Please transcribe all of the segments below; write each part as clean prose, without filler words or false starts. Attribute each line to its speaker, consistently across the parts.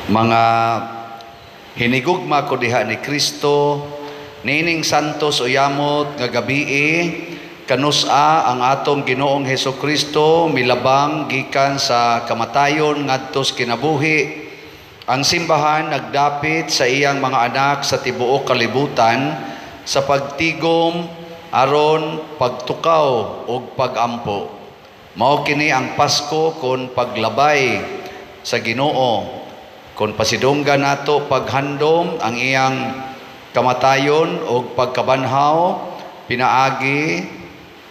Speaker 1: Mga hinigugma ko diha ni Kristo, nining santos uyamot nga gabii, kanusa ang atong Ginoong Hesus Kristo milabang gikan sa kamatayon ngadto sa kinabuhi. Ang simbahan nagdapit sa iyang mga anak sa tibuok kalibutan sa pagtigom aron pagtukaw ug pagampo. Mao kini ang Pasko kon paglabay sa Ginoo, kon pasidunggan nato paghandom ang iyang kamatayon ug pagkabanhaw, pinaagi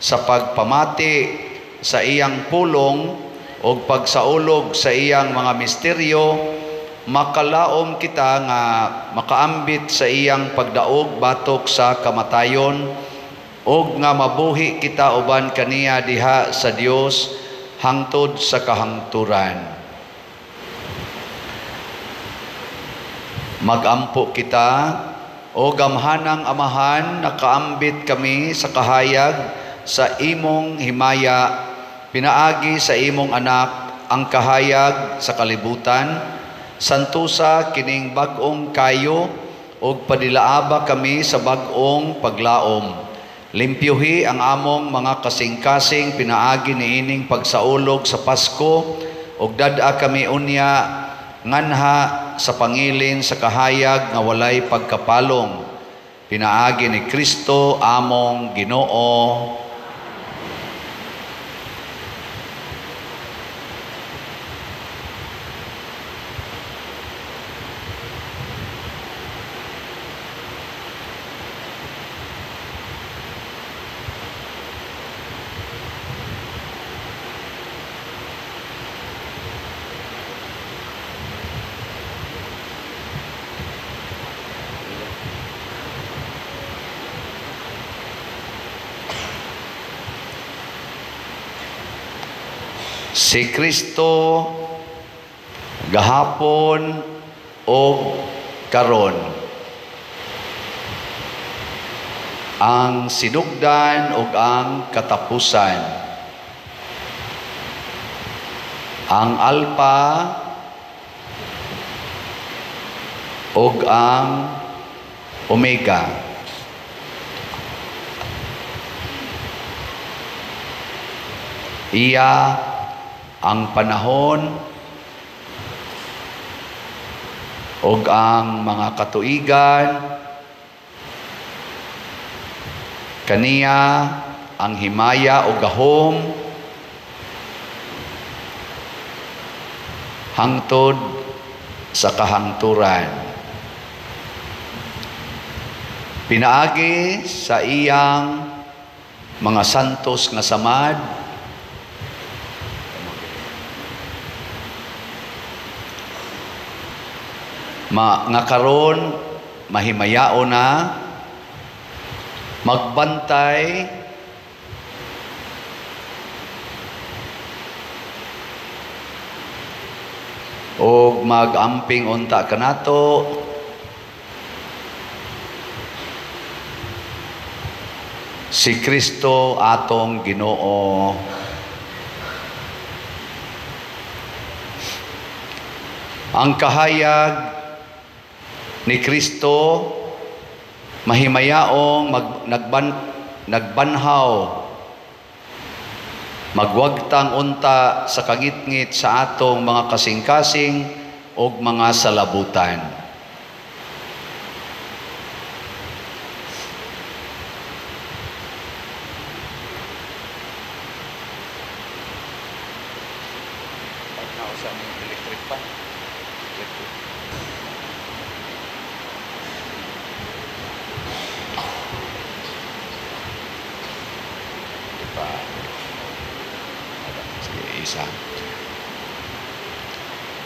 Speaker 1: sa pagpamati sa iyang pulong ug pagsaulog sa iyang mga misteryo. Makalaom kita nga makaambit sa iyang pagdaog batok sa kamatayon ug nga mabuhi kita uban kaniya diha sa Dios hangtod sa kahangturan. Magampo kita o gamhanang Amahan, nakaambit kami sa kahayag sa imong himaya, pinaagi sa imong anak ang kahayag sa kalibutan. Santusa kining bag-ong kayo o padilaaba kami sa bag-ong paglaom. Limpyuhi ang among mga kasing-kasing pinaagi niining pagsaulog sa Pasko ug dad-a kami unya nganha sa pangilin sa kahayag nga walay pagkapalong. Pinaagi ni Kristo among Ginoo. Si Kristo gahapon o karon, ang sinugdan o ang katapusan, ang Alpha o ang Omega. Iya ang panahon ug ang mga katuigan, kaniya ang himaya o gahom hangtod sa kahangturan. Pinaagi sa iyang mga santos nga samad, nga karon mahimayao na magbantay o magamping unta kanato si Kristo atong Ginoo. Ang kahayag ni Kristo mahimayaong nagbanhaw, magwagtang unta sa kangitngit sa atong mga kasing-kasing o mga salabutan.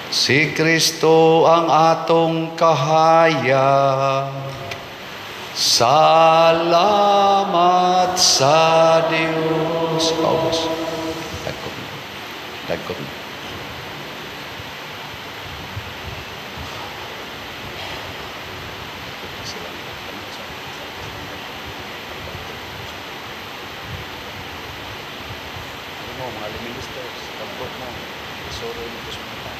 Speaker 1: Si Kristo ang atong kahayag, salamat sa Dios. Paubos. Dagkot. Mga liministers, dagkot mo. Isoro mo ito sa mga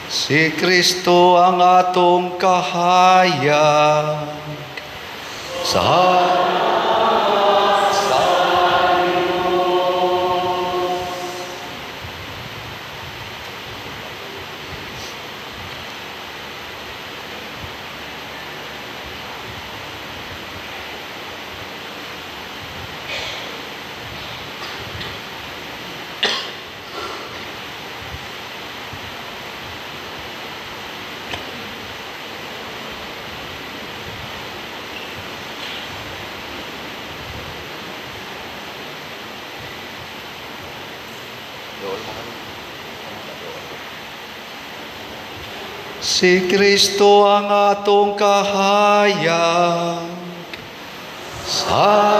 Speaker 1: Si Kristo ang atong kahayag sa Si Kristo ang atong kahayag sa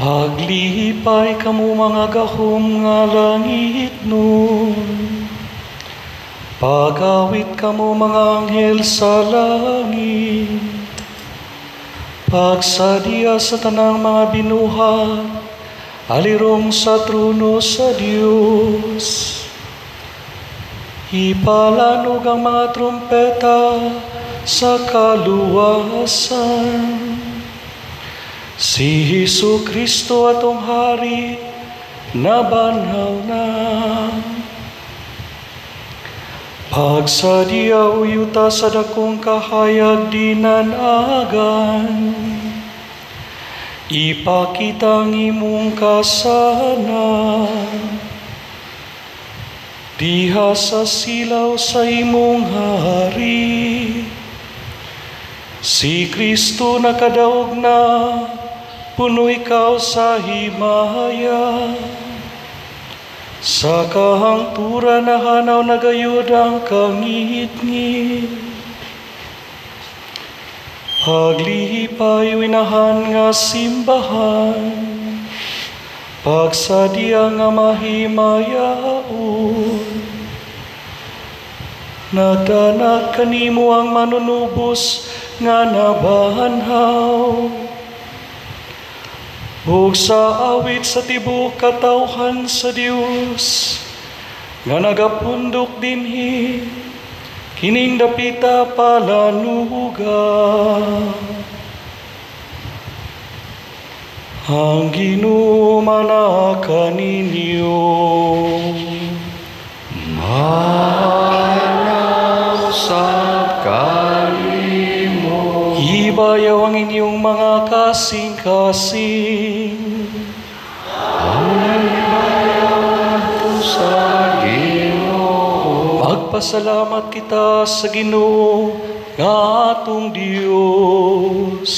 Speaker 2: paglipay kamo mga gahom nga langit nun, pagawit kamo mga anghel sa langit, pagsadya sa tanang mga binuhat, alirong sa trono sa Dios. Ipalanog ang mga trumpeta sa kaluwasan. Si Hesu Kristo atong Hari nabanhaw na. Pagsadyaw yuta sa dakong kahayag dinanagan, ipakita ang imong kasanan. Diha sa silaw sa imong hari, si Kristo nakadaog na, puno ikaw sa himaya. Sa kahangturan na hanaw na gayud ang kangit-ngit. Paglihipay winahan nga simbahan, pagsadya nga mahimayaon. Nagdanat kanimo ang manunubos nga nabanhaw, ug sa awit sa tibok katawhan sa Dios nga nagapundok dinhi kining dapita palanuga. Ang Ginoo manaka ninyo.
Speaker 1: Manaw sa kanimo.
Speaker 2: Ibayaw ang inyong mga kasing-kasing.
Speaker 1: Sa Ginoo.
Speaker 2: Magpasalamat kita sa Ginoo nga atong Dios.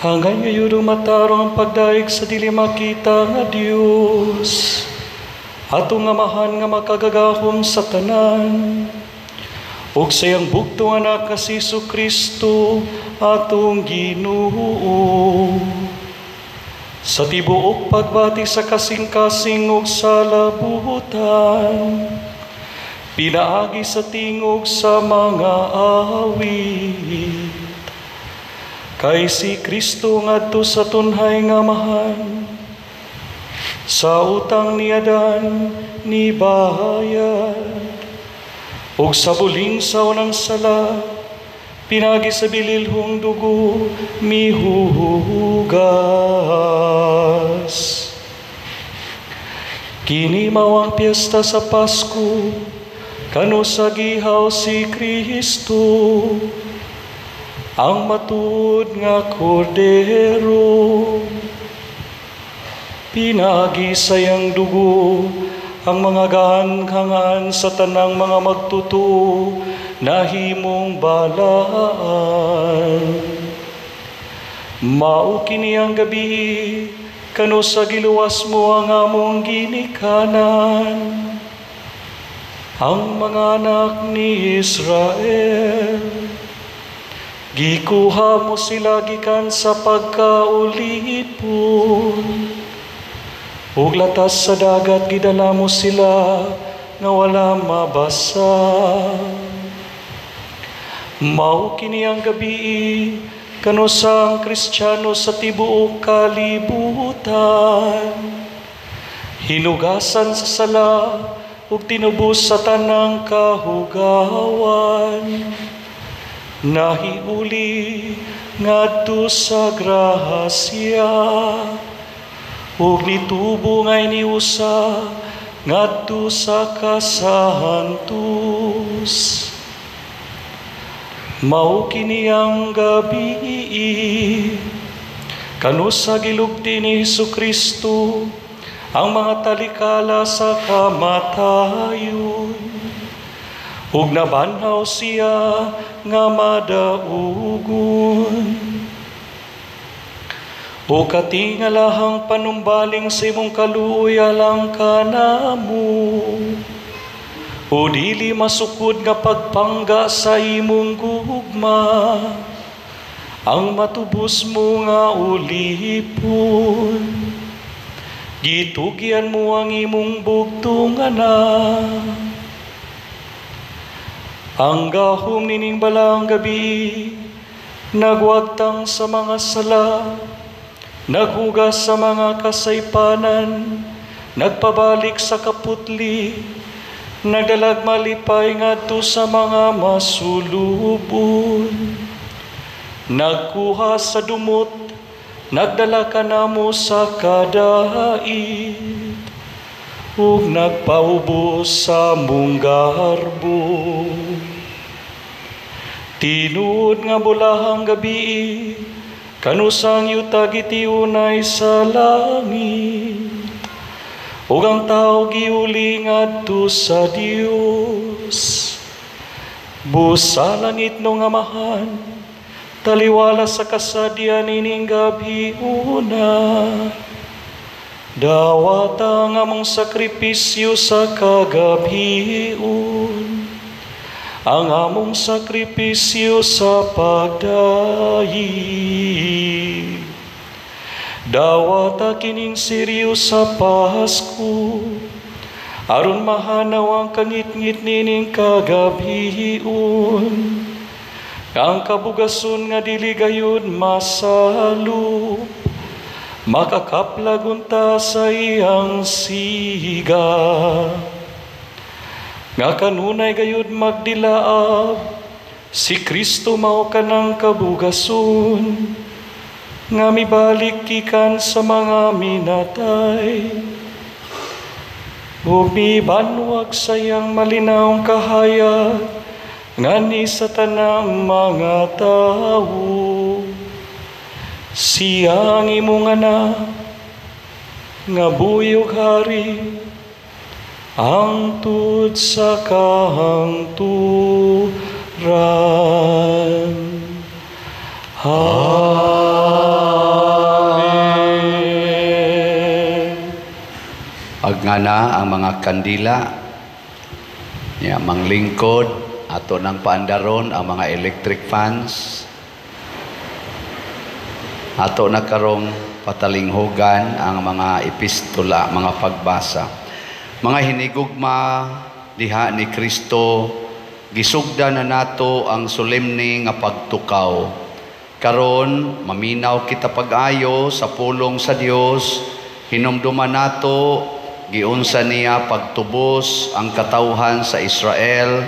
Speaker 2: Hanggang ngayon matarong ang pagdaig sa dili makita nga Dios. Atong amahan nga makagagahom sa tanan. ug sayang bugtong anak nga si Kristo atong Ginoo. Sa tibuok pagbati sa kasing-kasing ug sa labutan, pinaagi sa tingog sa mga awit. Kay si Kristo ngadto sa tunhay nga mahan, sa utang niyadan ni bayad, ug sa buling sa unang sala, pinagi sa bililhong dugo mihuhugas. Kini mao ang piyesta sa Pasko, kano sa gihaw si Kristo, ang matuod nga kordero. Pinagi sayang dugo ang mga gahangangan sa tanang mga magtutuo na himong balaan. Mao kini ang gabi, kano sa giluwas mo ang among ginikanan, ang mga anak ni Israel. Gikuha mo sila gikan sa pagkaulipon, ug latas sa dagat gidala mo sila nga wala mabasa. Mao kini ang gabi, kano sa ang Kristiyano sa tibuok kalibutan, hinugasan sa sala ug tinubos sa tanang kahugawan, nahiuli ngadto sa grasya, ug nitubo nga iniusa ngadto sa kasahantos. Mao kini ang gabi, kano sa gilugti ni Kristo ang mga talikala sa kamatayon, ug nabanhaw siya nga madaugon. O katingalahang panumbaling sa imong kaluoy alang kanamo, o dili masukod nga pagpangga sa imong gugma, ang matubos mo nga ulipon. Gitugyan mo ang imong bugtong anak, ang gahom nining balang gabi, nagwagtang sa mga sala, naghugas sa mga kasaypanan, nagpabalik sa kaputli, nagdalag malipay ngadto sa mga masulubon, nagkuha sa dumot, nagdala ka namo sa kadait, ug nagpaubos sa munggarbo. Tinuod nga bulahang gabi, kano sang yuta gitiunay sa langit, ug ang tao giuli ngadto sa Dios. Busa langit no nga mahan, taliwala sa kasadyan ining gabi una. Dawata nga mong sakripisyo sa kagabiun, ang among sakripisyo sa pagdayi. Dawata kining siryo sa Pasko, aron mahanaw ang kangit-ngit nining kagabiun, ang kabugason nga dili gayud masalo, makakaplag unta sa iyang siga. Nga kanunay gayud magdilaab, si Kristo mao kanang kabugason, nga mibalik gikan sa mga minatay, ug mibanwag sa iyang malinaong kahayag, nga ni sa tanang mga tawo. Siya ang imong anak, nga buyog hari, hangtod sa kahangturan. Amen.
Speaker 1: Agngana ang mga kandila, manglingkod ato nang paandaron ang mga electric fans. Ato na karong patalinghugan ang mga epistola, mga pagbasa. Mga hinigugma diha ni Kristo, gisugda na nato ang solemne nga pagtukaw. Karon maminaw kita pag-ayo sa pulong sa Dios, hinumduman nato giunsa niya pagtubos ang katawhan sa Israel,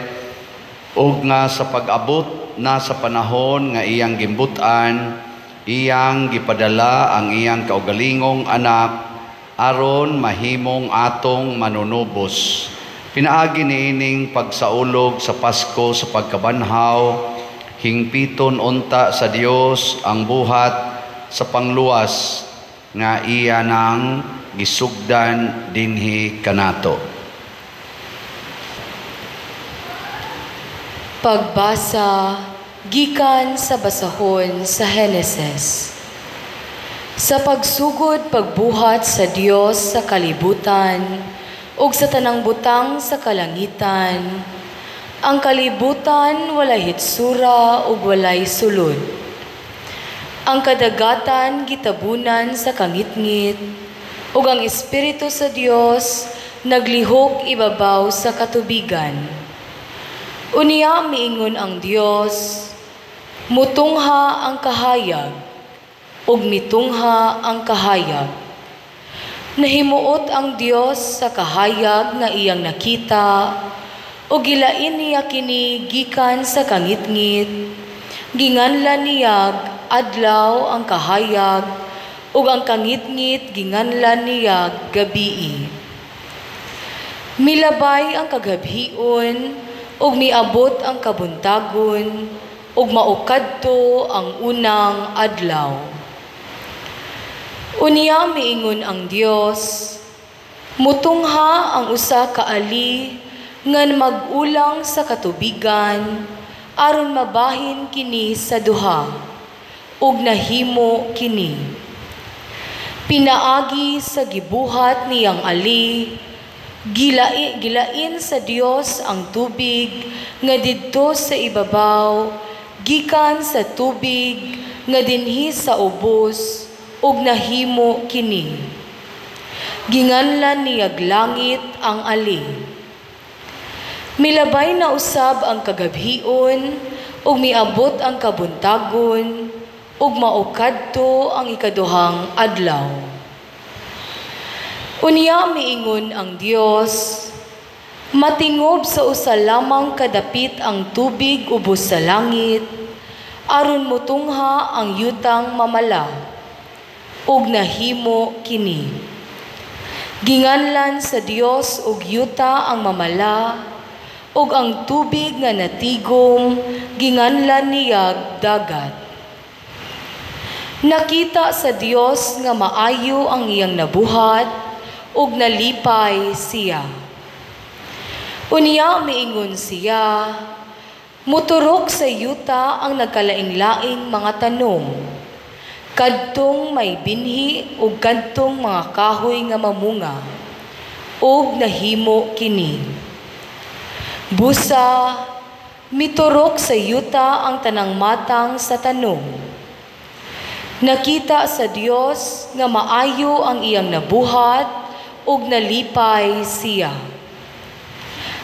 Speaker 1: ug nga sa pag-abot na sa panahon nga iyang gimbutan, iyang gipadala ang iyang kaugalingong anak aron mahimong atong manunubos. Pinaagi niining pagsaulog sa Pasko sa pagkabanhaw, hingpiton unta sa Dios ang buhat sa pangluwas nga iya nang gisugdan dinhi kanato.
Speaker 3: Pagbasa gikan sa basahon sa Heneses. Sa pagsugod pagbuhat sa Dios sa kalibutan ug sa tanang butang sa kalangitan, ang kalibutan walay hitsura ug walay sulod. Ang kadagatan gitabunan sa kangitngit ug ang Espiritu sa Dios naglihok ibabaw sa katubigan. Unya miingon ang Dios, mutungha ang kahayag, ug mitungha ang kahayag. Nahimuot ang Dios sa kahayag nga iyang nakita, ug gilain niya kini gikan sa kangitngit, ginganlan niyag adlaw ang kahayag, ug ang kangitngit ginganlan niyag gabii. Milabay ang kagabhion, ug miabot ang kabuntagon, ug maukadto ang unang adlaw. Unya miingon ang Dios, mutungha ang usa ka ali ngan mag-ulang sa katubigan aron mabahin kini sa duha, ug nahimo kini. Pinaagi sa gibuhat niyang ali, gilain sa Dios ang tubig nga didto sa ibabaw, gikan sa tubig nga dinhi sa ubos, ug nahimo kini. Ginganlan niyag langit ang ali. Milabay na usab ang kagabhion, ug miabot ang kabuntagon, ug maukadto ang ikaduhang adlaw. Unya miingon ang Dios, matingob sa usa lamang kadapit ang tubig ubos sa langit, aron mutungha ang yutang mamala, ug nahimo kini. Ginganlan sa Dios og yuta ang mamala, ug ang tubig nga natigom ginganlan niyag dagat. Nakita sa Dios nga maayo ang iyang nabuhat, ug nalipay siya. Unya miingon siya, muturok sa yuta ang nagkalaing-laing mga tanong, kadtong may binhi ug kadtong mga kahoy nga mamunga, ug nahimo kini. Busa, miturok sa yuta ang tanang matang sa tanong. Nakita sa Dios nga maayo ang iyang nabuhat, ug nalipay siya.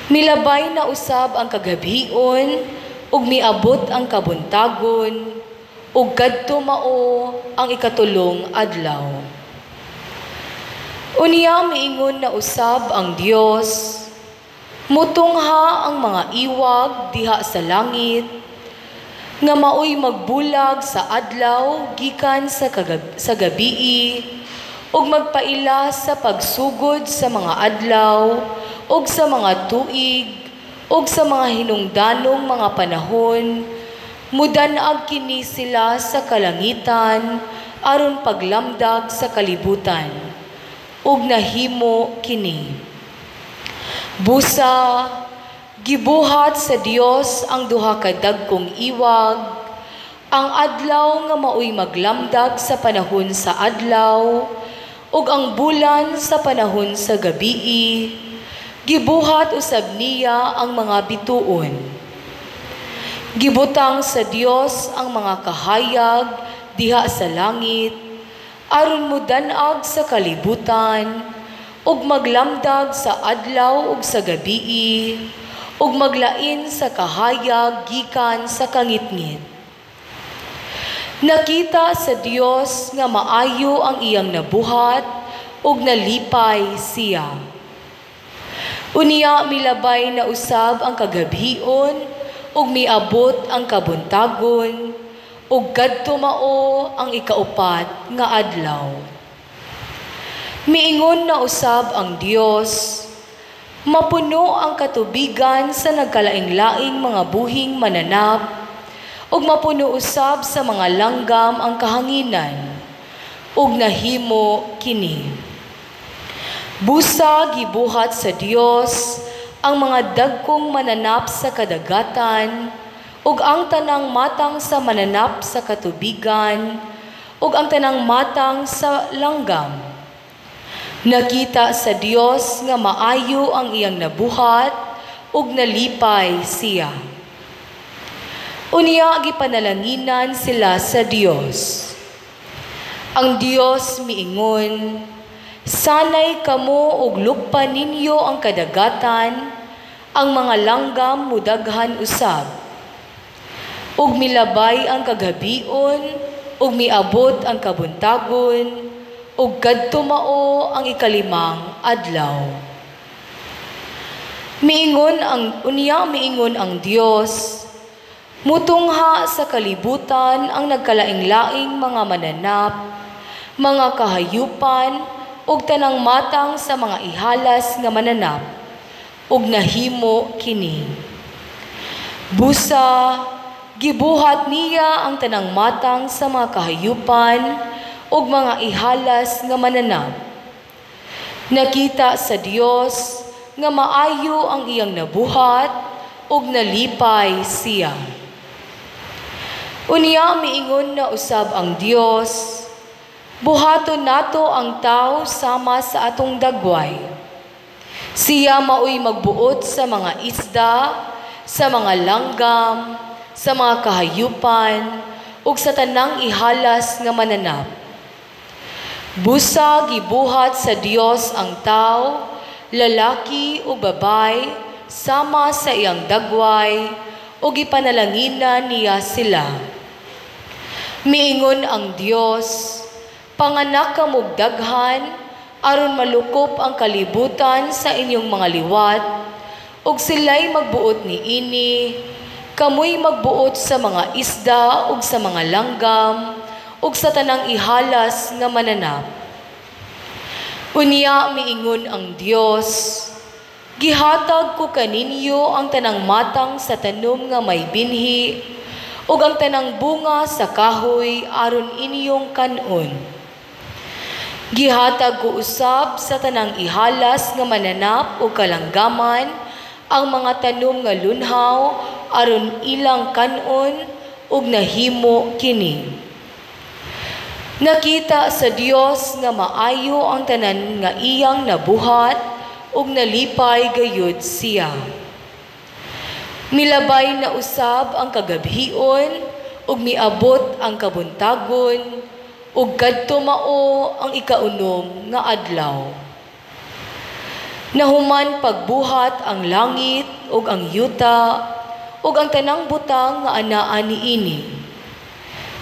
Speaker 3: Milabay na usab ang kagabhion, ug miabot ang kabuntagon, ug kadto mao ang ikatulong adlaw. Unya miingon na usab ang Dios, mutungha ang mga iwag diha sa langit, nga maoy magbulag sa adlaw gikan sa gabii, ug magpaila sa pagsugod sa mga adlaw, ug sa mga tuig, ug sa mga hinungdanong mga panahon, mudanag kini sila sa kalangitan, aron paglamdag sa kalibutan, ug nahimo kini. Busa, gibuhat sa Dios ang duha ka dagkong iwag, ang adlaw nga maoy maglamdag sa panahon sa adlaw, ug ang bulan sa panahon sa gabii, gibuhat usab niya ang mga bituon. Gibutang sa Dios ang mga kahayag diha sa langit, aron mudanag sa kalibutan, ug maglamdag sa adlaw ug sa gabii, ug maglain sa kahayag gikan sa kangitngit. Nakita sa Dios nga maayo ang iyang nabuhat, ug nalipay siya. Unya milabay na usab ang kagabhion, ug miabot ang kabuntagon, ug kadto mao ang ikaupat nga adlaw. Miingon na usab ang Dios, mapuno ang katubigan sa nagkalaing-laing mga buhing mananap, ug mapuno usab sa mga langgam ang kahanginan, ug nahimo kini. Busa gibuhat sa Dios ang mga dagkong mananap sa kadagatan, ug ang tanang matang sa mananap sa katubigan, ug ang tanang matang sa langgam. Nakita sa Dios nga maayo ang iyang nabuhat, ug nalipay siya. Unya gipanalanginan sila sa Dios. Ang Dios miingon, sanay kamo ug lukpa ninyo ang kadagatan, ang mga langgam mudaghan usab. Ug milabay ang kaghabion, ug miabot ang kabuntagon, ug kadto mao ang ikalimang adlaw. Miingon ang Dios, mutungha sa kalibutan ang nagkalaing-laing mga mananap, mga kahayupan, ug tanang matang sa mga ihalas nga mananap, ug nahimo kini. Busa, gibuhat niya ang tanang matang sa mga kahayupan, ug mga ihalas nga mananap. Nakita sa Dios nga maayo ang iyang nabuhat, ug nalipay siya. Unya miingon na usab ang Dios, buhaton nato ang tao sama sa atong dagway. Siya maoy magbuot sa mga isda, sa mga langgam, sa mga kahayupan, ug sa tanang ihalas nga mananap. Busa gibuhat sa Dios ang tao, lalaki o babay, sama sa iyang dagway, ug ipanalanginan niya sila. Miingon ang Dios, panganak kamog daghan, aron malukop ang kalibutan sa inyong mga liwat, ug sila'y magbuot niini, kamoy magbuot sa mga isda ug sa mga langgam, ug sa tanang ihalas nga mananap. Unya miingon ang Dios, gihatag ko kaninyo ang tanang matang sa tanom nga may binhi, ug ang tanang bunga sa kahoy aron inyong kanon. Gihatag ko usab sa tanang ihalas nga mananap ug kalanggaman ang mga tanom nga lunhaw aron ilang kanon, ug nahimo kini. Nakita sa Dios nga maayo ang tanan nga iyang nabuhat, ug nalipay gayud siya. Milabay na usab ang kagabhion, ug miabot ang kabuntagon, ug kadto mao ang ikaunom nga adlaw. Nahuman pagbuhat ang langit ug ang yuta, ug ang tanang butang nga anaa niini.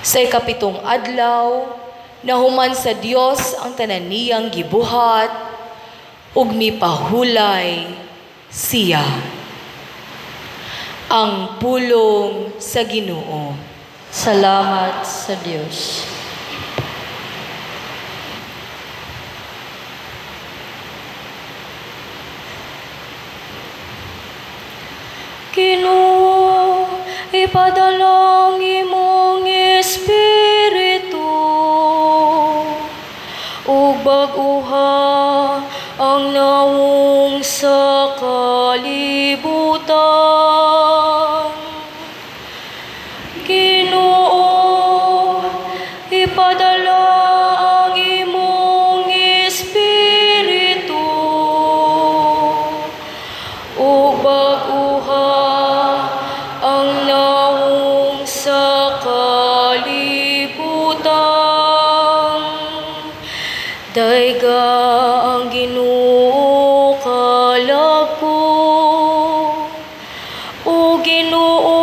Speaker 3: Sa ikapitong adlaw, nahuman sa Dios ang tanan niyang gibuhat, ug mipahulay siya. Ang pulong sa Ginoo.
Speaker 4: Salamat sa Diyos.
Speaker 5: Ginoo, ipadalang imong Espiritu, ug bag-uha ang nawong sa kalibutan. Ginoo, ipadala ang imong Espiritu, ug bag-uha ang nawong kalibutan. Dayga ang Ginoo kalag ko, o Ginoo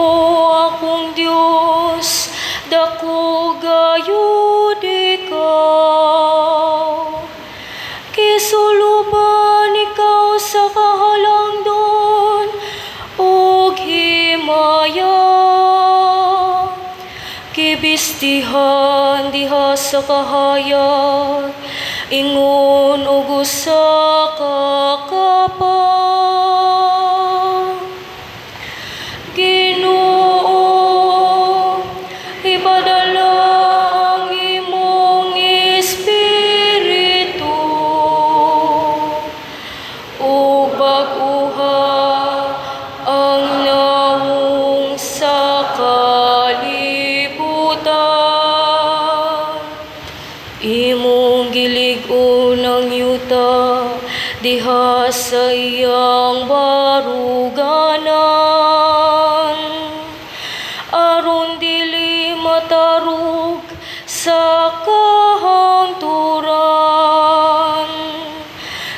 Speaker 5: akong Dios, dako gayud ikaw. Kisuluban ikaw sa kahalangdon ug himaya, kibistihan diha sa kahayag, ingon ug usa ka kapag. Ginoo, ipadala ang imong Espiritu, ug bag-uha ang nawong sa kalibutan. Imong gilig-on ang yuta diha sa iyang baruganan, aron dili matarog sa kahangturan.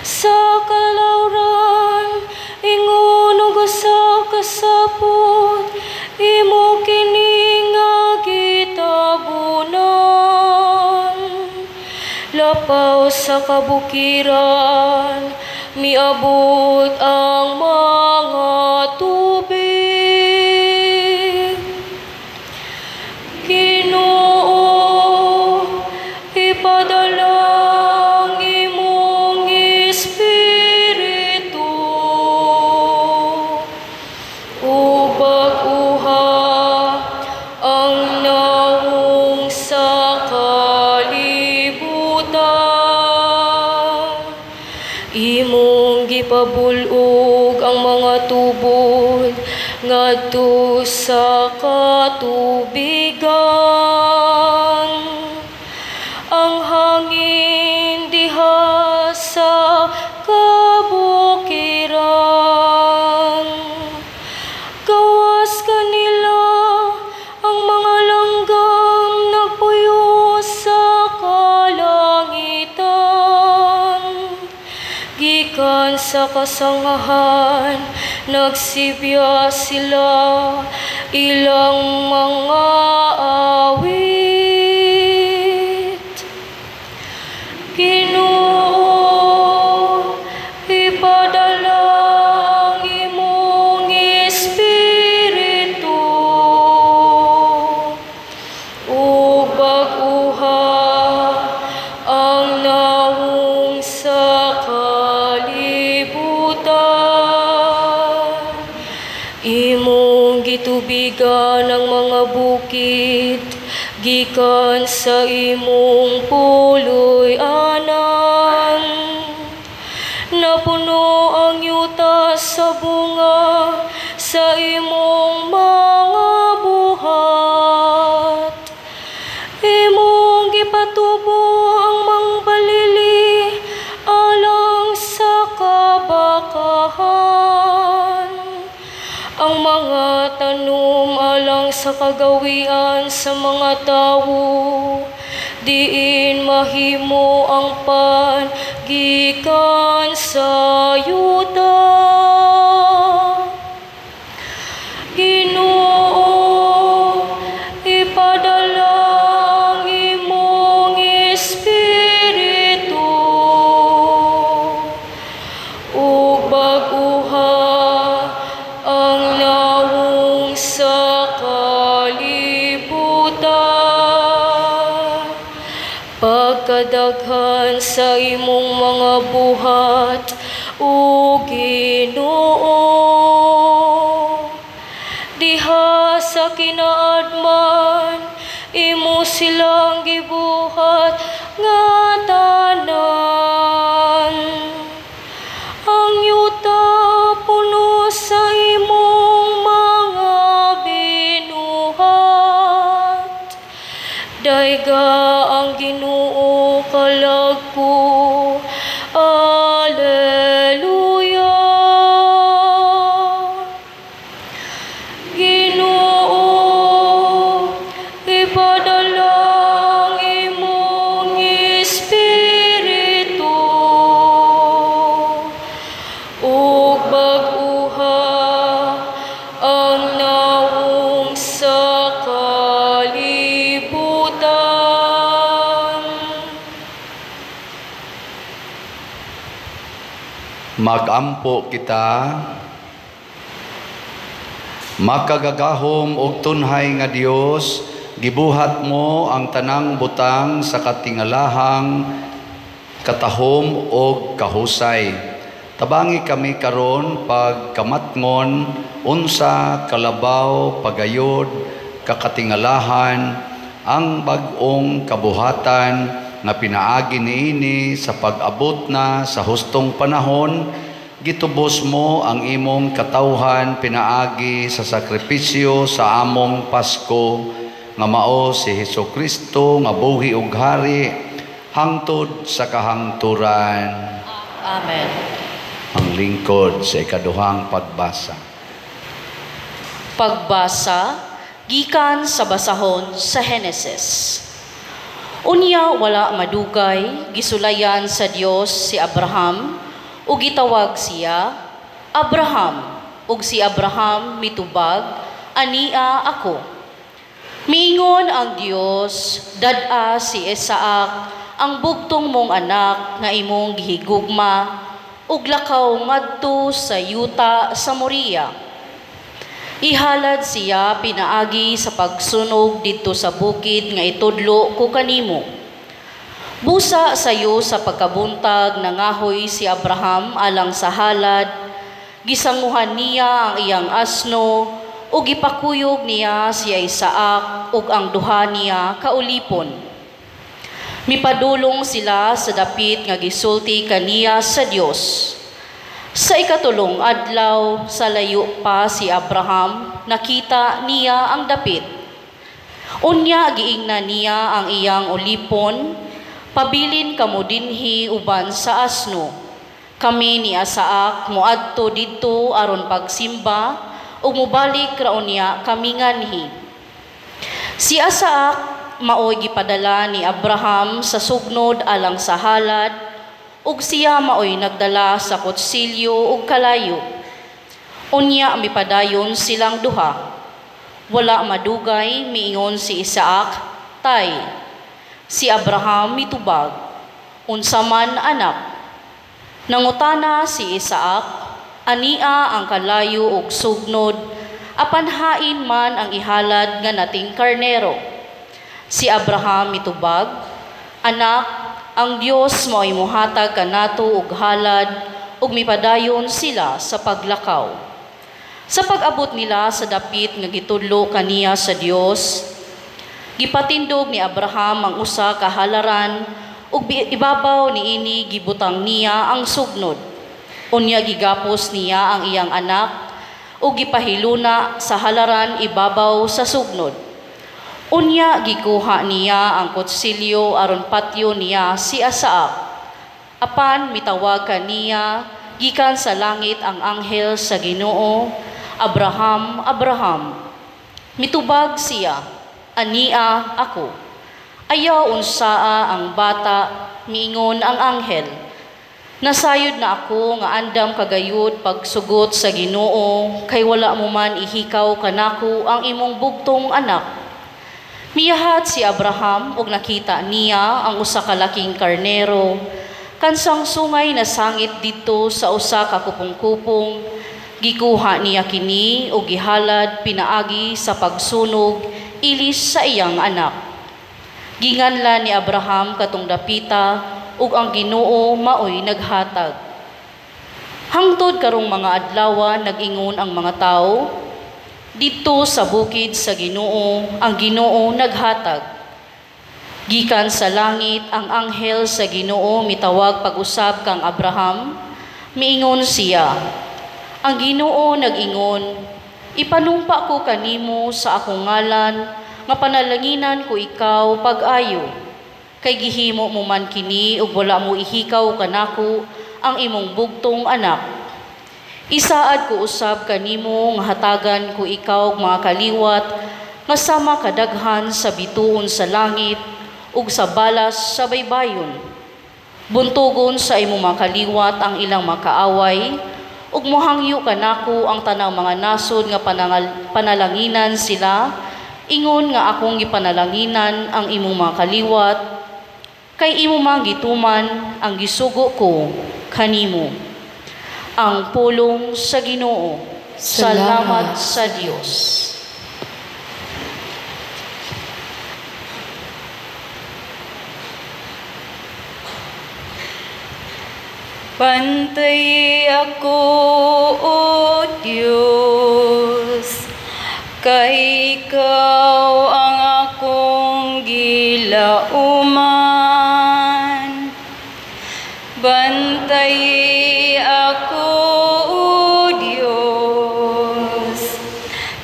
Speaker 5: Sa kalawran, ingon ug usa ka sapot, imo kini nga gitabunan. Lapaw sa kabukiran, miabot ang mga tubig. Ginoo, ipadala ang imong Espiritu, ug bag-uha ang nawong sa kalibutan. Imong gipabulog ang mga tubod ngadto sa katubigan. Ang hangin diha sa kabukiran, gawas kanila ang mga langgam nagpuyo sa kalangitan. Gikan sa kasangahan, nagsibya sila ilang mga awit. Ginoo, ipadala ang imong Espiritu, ug bag-uha ang nawong sa kalibutan. Imong gitubigan ang mga bukid, gikan sa imong puloy-anan. Napuno ang yuta sa bunga sa imong mga buhat. Imong gipatubo ang mangbalili alang sa kabakahan. Ang mga tanom alang sa kagawian sa mga tawo, diin mahimo ang pan gikan sa yuta. Ginoo, ipadala ang imong Espiritu, ug bag-uha ang nawong sa kalibutan. Pagkadaghan sa imong mga buhat, o Ginoo, diha sa kinaadman, imo silang gibuhat nga tanan. Ang yuta puno sa imong mga binuhat. Dayga ang Ginoo kalag ko. Alleluia. Ginoo, ipadala kalibutan.
Speaker 1: Magampo kita, makagagahom og tunhay nga Dios, gibuhat mo ang tanang butang sa katingalahang katahom og kahusay. Tabangi kami karon pagkamatngon unsa kalabaw pagayod kakatingalahan ang bag-ong kabuhatan nga pinaagi niini sa pag-abot na sa hustong panahon. Gitubos mo ang imong katawhan pinaagi sa sakripisyo sa among Pasko nga mao si Hesukristo nga buhi ug hari hangtod sa kahangturan.
Speaker 4: Amen.
Speaker 1: Ang lingkod sa ikaduhang pagbasa.
Speaker 4: Pagbasa gikan sa basahon sa Henesis. Unya wala madugay gisulayan sa Dios si Abraham ug gitawag siya Abraham, ug si Abraham mitubag, ania ako. Miingon ang Dios, dad-a si Isaac ang bugtong mong anak nga imong gihigugma ug lakaw ngadto sa yuta sa Moriah. Ihalad siya pinaagi sa pagsunog dito sa bukid nga itudlo ko kanimo. Busa sayo sa pagkabuntag nangahoy si Abraham alang sa halad, gisanguhan niya ang iyang asno ug gipakuyog niya si Isaac ug ang duha niya kaulipon. Mipadulong sila sa dapit nga gisulti kaniya sa Dios. Sa ikatulong adlaw, sa layo pa si Abraham, nakita niya ang dapit. Unya giingna niya ang iyang ulipon, pabilin kamo dinhi uban sa asno. Kami ni Isaac moadto didto aron pagsimba ug mobalik raon niya kami nganhi. Si Isaac maoy gipadala ni Abraham sa sugnod alang sa halad, ug siya maoy nagdala sa kutsilyo ug kalayo. Unya mipadayon silang duha. Wala madugay miingon si Isaac, tay. Si Abraham mitubag, unsa man anak. Nangutana si Isaac, ania ang kalayo ug sugnod, apan hain man ang ihalad nga nating karnero. Si Abraham mitubag, anak, ang Dios mo'y muhatag kanato ug halad ug mipadayon sila sa paglakaw. Sa pag-abot nila sa dapit nga gitudlo kaniya sa Dios, gipatindog ni Abraham ang usa ka halaran ug ibabaw niini gibutang niya ang sugnod. Unya gigapos niya ang iyang anak ug gipahiluna sa halaran ibabaw sa sugnod. Unya gikuha niya ang kutsilyo aron patyo niya si Isaac. Apan mitawag kaniya gikan sa langit ang anghel sa Ginoo, Abraham, Abraham. Mitubag siya, ania ako. Ayaw unsaa ang bata, miingon ang anghel. Nasayod na ako nga andam kagayod pagsugot sa Ginoo, kay wala mo man ihikaw kanako ang imong bugtong anak. Miyahat si Abraham ug nakita niya ang usa ka laking karnero, kansang sungay na sangit dito sa usa ka kupong-kupong. Gikuha niya kini ug gihalad pinaagi sa pagsunog ilis sa iyang anak. Ginganla ni Abraham katong dapita ug ang Ginoo maoy naghatag. Hangtod karong mga adlaw nag-ingon ang mga tawo, dito sa bukid sa Ginoo, ang Ginoo naghatag. Gikan sa langit ang anghel sa Ginoo mitawag pag-usab kang Abraham, miingon siya, ang Ginoo nag-ingon, ipanumpa ko kanimo sa akong ngalan, nga panalanginan ko ikaw pag-ayo. Kay gihimo mo man kini ug wala mo ihikaw kanako ang imong bugtong anak. Isaad ko usab kanimo nga hatagan ko ikaw mga kaliwat nga sama kadaghan sa bituon sa langit ug sa balas sa baybayon. Buntugon sa imong mga kaliwat ang ilang makaaway ug mohangyo kanako ang tanang mga nasod nga panalanginan sila ingon nga akong gipanalanginan ang imong mga kaliwat, kay imo mga gituman ang gisugo ko kanimo. Ang pulong sa Ginoo. Salamat sa Dios.
Speaker 5: Bantay ako, O Diyos, kay Ikaw ang akong gilauman. Bantay ako, O Diyos,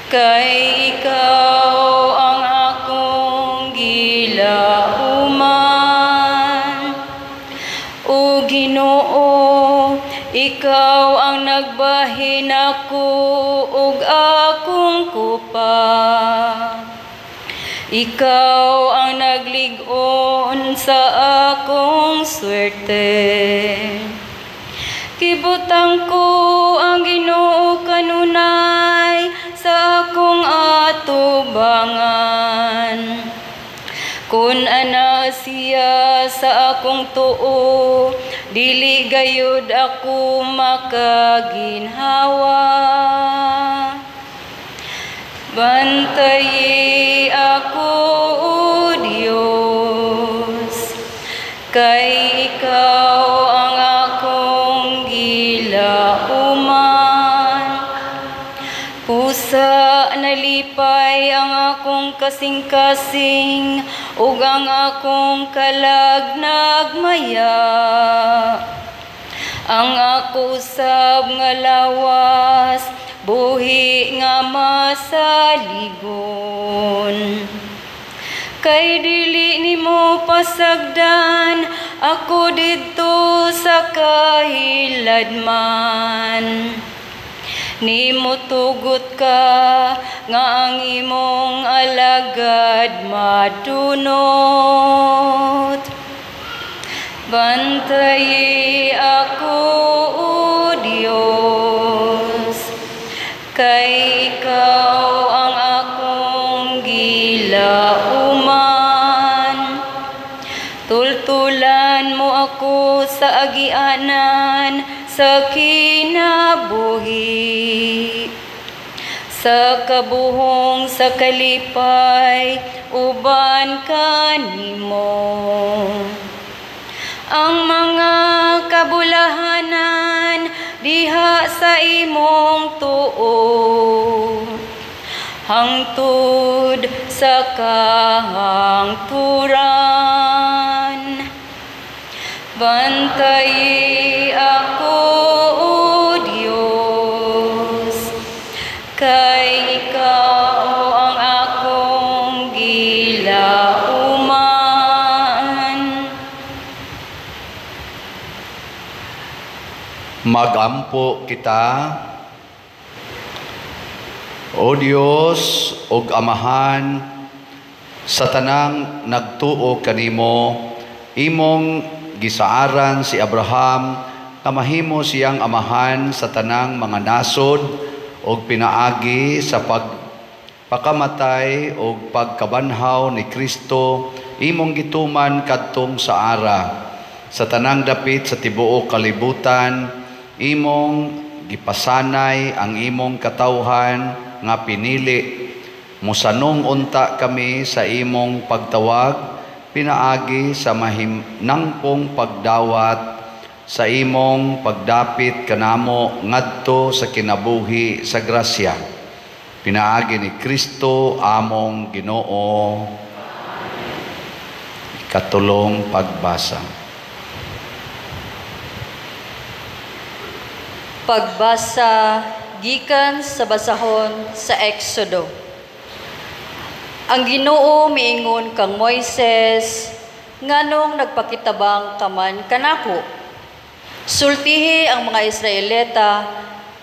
Speaker 5: kay Ikaw ang akong gilauman. O Ginoo, Ikaw ang nagbahin ako ug akong kupa. Ikaw ang naglig-on sa akong swerte. Kibutang ko ang Ginoo kanunay sa akong atubangan. Kun ana siya sa akong tuo, dili gayud ako makaginhawa. Bantayi ako, O Diyos, kay Ikaw ang akong gilauman. Pusa nalipay ang akong kasing-kasing, ug ang akong kalag nagmaya. Ang ako usab nga lawas, buhi nga masaligon. Kay dili nimo pasagdan, ako didto sa kahiladman. Nimo tugot ka nga ang imong alagad madunot. Bantayi ako, O Diyos, kay Ikaw ang akong gilauman. Tultulan mo ako sa agianan sa kinabuhi. Sa kabuhong sa kalipay, uban kanimo. Ang mga kabulahanan diha sa imong tuo, hangtod sa kahangturan. Bantayi ako, O Diyos, kay Ikaw ang akong gilauman.
Speaker 1: Magampo kita, O Dios ug Amahan, sa tanang nagtuo kanimo, imong gisaaran si Abraham nga mahimo siyang amahan sa tanang mga nasod ug pinaagi sa pagpakamatay ug pagkabanhaw ni Kristo, imong gituman kadtong sa ara. Sa tanang dapit sa tibuok kalibutan, imong gipasanay ang imong katawhan nga pinili. Musanong unta kami sa imong pagtawag, pinaagi sa mahinangpong pagdawat sa imong pagdapit kanamo ngadto sa kinabuhi sa grasya. Pinaagi ni Kristo among Ginoo. Ikatulong pagbasa.
Speaker 4: Pagbasa gikan sa basahon sa Exodo. Ang Ginoo miingon kang Moises, nganong nagpakitabang kaman kanako. Sultihi ang mga Israelita,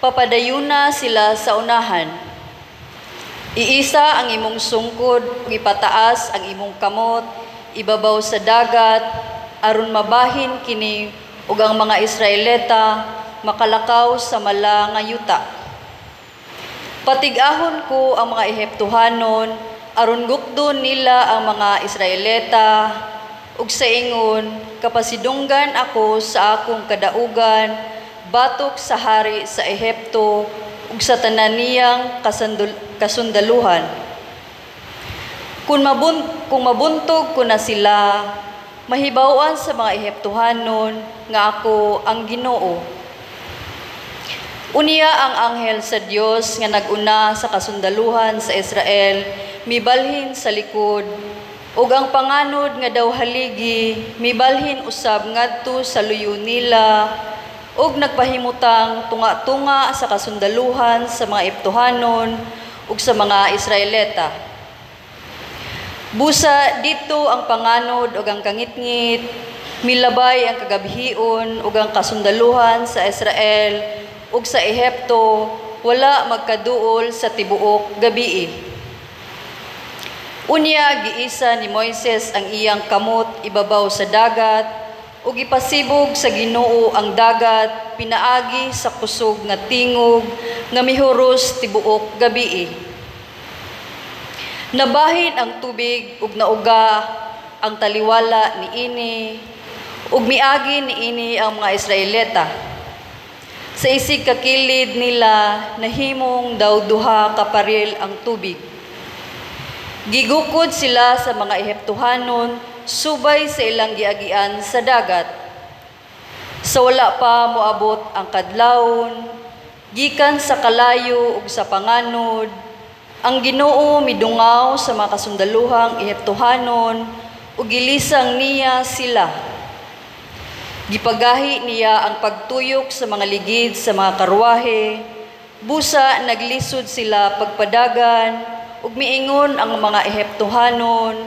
Speaker 4: papadayuna sila sa unahan. Iisa ang imong sungkod, ipataas ang imong kamot, ibabaw sa dagat, aron mabahin kini ug ang mga Israelita makalakaw sa mala nga yuta. Patigahon ko ang mga Ehiptohanon
Speaker 6: aron gukdon nila ang mga Israelita, ug sa ingon, kapasidunggan ako sa akong kadaugan, batok sa hari sa Ehipto, ug sa tanan niyang kasundaluhan. Kung mabuntog ko na sila, mahibawan sa mga Ehiptohanon nga ako ang Ginoo. Unya ang anghel sa Dios nga naguna sa kasundaluhan sa Israel, mibalhin sa likod, ug ang panganod nga daw haligi, mibalhin usab ngadto sa luyo nila, ug nagpahimutang tunga-tunga sa kasundaluhan sa mga Ehiptohanon ug sa mga Israelita. Busa dito ang panganod ug ang kangitngit, milabay ang kagabhion ug ang kasundaluhan sa Israel ug sa Ehipto, wala magkaduol sa tibuok gabii. Unya giisa ni Moises ang iyang kamot ibabaw sa dagat ug ipasibog sa Ginoo ang dagat pinaagi sa kusog nga tingog nga mihuros tibuok gabii. Nabahin ang tubig ug nauga ang taliwala niini ug miagi niini ang mga Israelita. Sa isig kakilid nila nahimong daw duha ka paril ang tubig. Gigukod sila sa mga Ehiptohanon subay sa ilang giagian sa dagat. Sa wala pa moabot ang kadlawon, gikan sa kalayo ug sa panganod, ang Ginoo midungaw sa mga kasundaluhang Ehiptohanon ug gilisang niya sila. Gipagahi niya ang pagtuyok sa mga ligid sa mga karwahe, busa naglisod sila pagpadagan, ug miingon ang mga Ehiptohanon,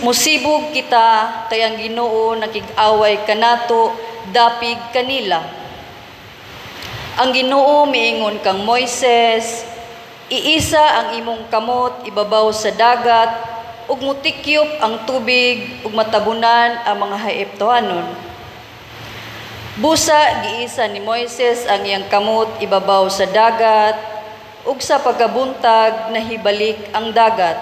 Speaker 6: musibog kita kay ang Ginoo nakig-away kanato dapig kanila. Ang Ginoo miingon kang Moises, iisa ang imong kamot ibabaw sa dagat ug mutikyop ang tubig ug matabunan ang mga Ehiptohanon. Busa giisa ni Moises ang iyang kamot ibabaw sa dagat ug sa pagkabuntag nahibalik ang dagat.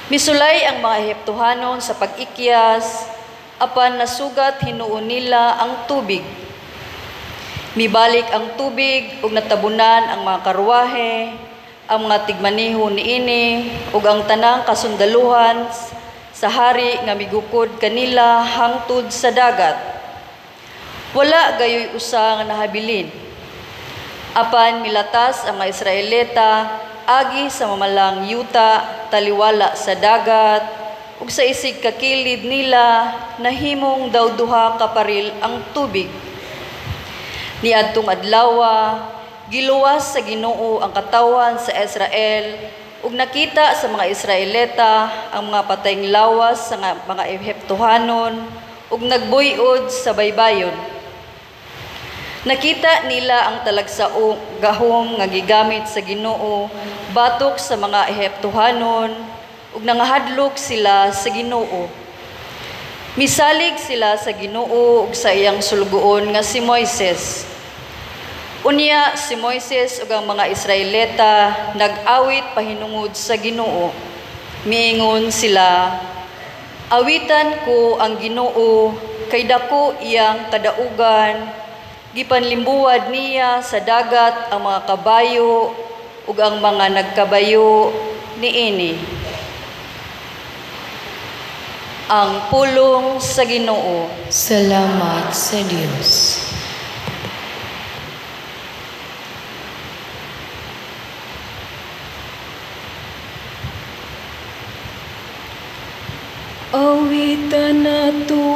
Speaker 6: Misulay ang mga Ehiptohanon sa pag-ikyas, apan nasugat hinuon nila ang tubig. Mibalik ang tubig ug natabunan ang mga karwahe, ang mga tigmaneho niini ug ang tanang kasundaluhan sa hari nga migukod kanila hangtod sa dagat. Wala gayoy usa nga nahabilin. Apan milatas ang mga Israelita agi sa mamalang yuta taliwala sa dagat ug sa isig kakilid nila nahimong daw duha ka paril ang tubig. Niadtong adlaw giluwas sa Ginoo ang katawan sa Israel ug nakita sa mga Israelita ang mga patayng lawas sa mga Ehiptohanon ug nagbuy-od sa baybayon. Nakita nila ang talagsaong gahom nga gigamit sa Ginoo batok sa mga Ehiptohanon ug nangahadlok sila sa Ginoo. Misalig sila sa Ginoo ug sa iyang sulgoon nga si Moises. Unya si Moises ug ang mga Israelita nag-awit pahinungod sa Ginoo. Miingon sila, awitan ko ang Ginoo kay dako iyang kadaugan. Gipanlimbuwad niya sa dagat ang mga kabayo ug ang mga nagkabayo niini. Ang pulong sa Ginoo.
Speaker 3: Salamat sa Dios. Awitan nato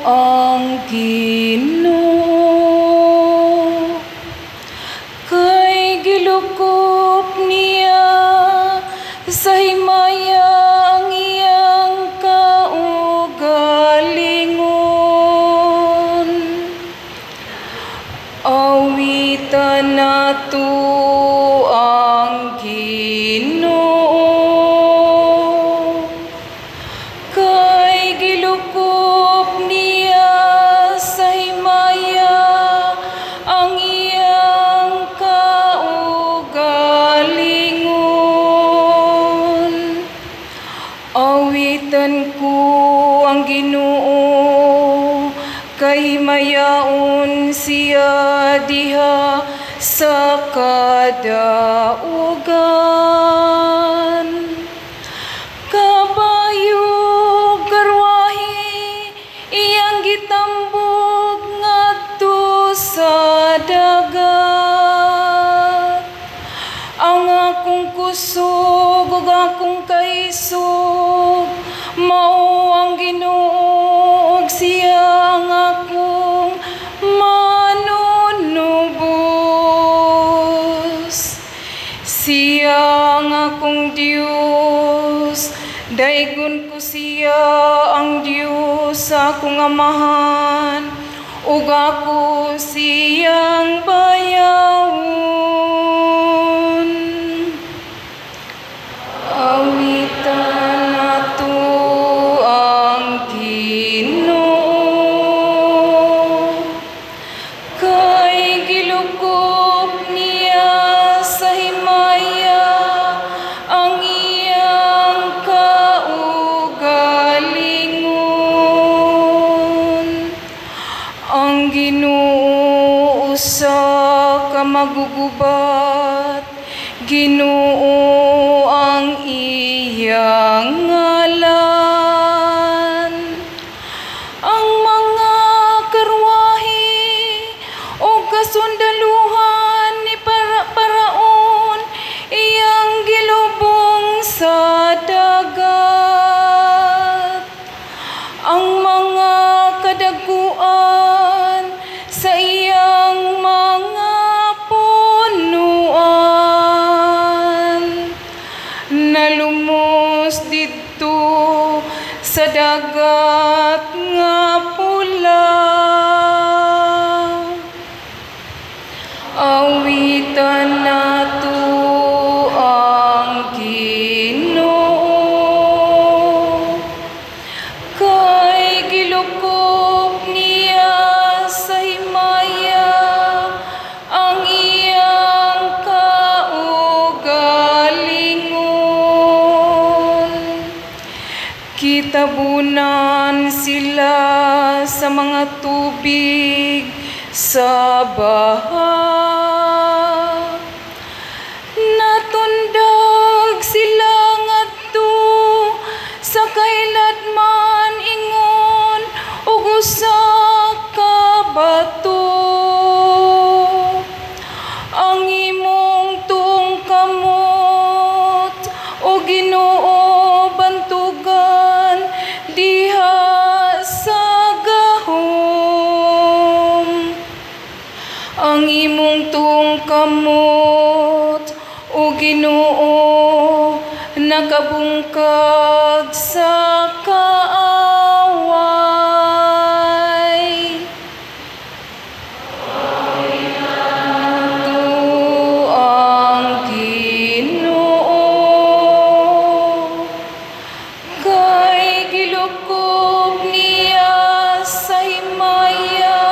Speaker 3: ang Ginoo. Gilukop niya sa himaya ang iyang kaugalingon. Awitan nato ang Ginoo. Kay gilukop niya sa himaya
Speaker 5: Awitan ko ang Ginoo, kay mayaon siya diha sa kadaugan. Kabayo karwahi iyang gitambog ngadto sa dagat. Ang akong kusog ug akong kaisog mao ang Ginoo, siya ang akong manunubos. Siya ang akong Dios, daygon ko siya ang Dios sa akong amahan, ug ako siyang bayawon. Awitan nato ang Ginoo, kay gilukop niya sa himaya ang iyang kaugalingon. Ang Ginoo usa ka magugubat, Ginoo ang iyang ngalan. Ang mga karwahi o kasundaluhan ni Paraon iyang gilubong sa dagat. Ang mga kadaguan sa iyang mga punuan, nalumos didto sa dagat nga pula. Awitan nato ang Ginoo, kay gilukop niya sa himaya ang iyang kaugalingon. Kitabunan sila sa mga tubig sa baha, natundag sila ngadto sa kailadman ingon ug usa ka bato. Ang imong tuong kamot o Ginoo bantugan diha sa gahom. Ang imong tuong kamot o Ginoo nakabungkag sa kaaway. Nato ang Ginoo, kay gilukop niya sa himaya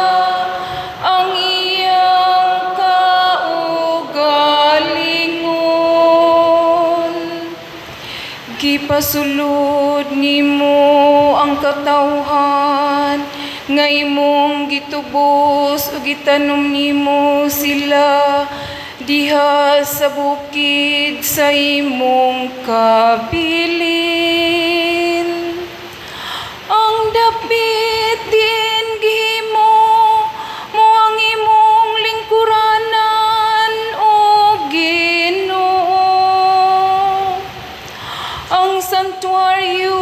Speaker 5: ang iyang kaugalingon. Gipasulod nimo ang katawhan nga imong gitubos ug gitanom nimo sila diha sa bukid sa imong kabilin. Ang dapit din gihimo mo ang imong lingkuranan o Ginoo. Ang santuaryo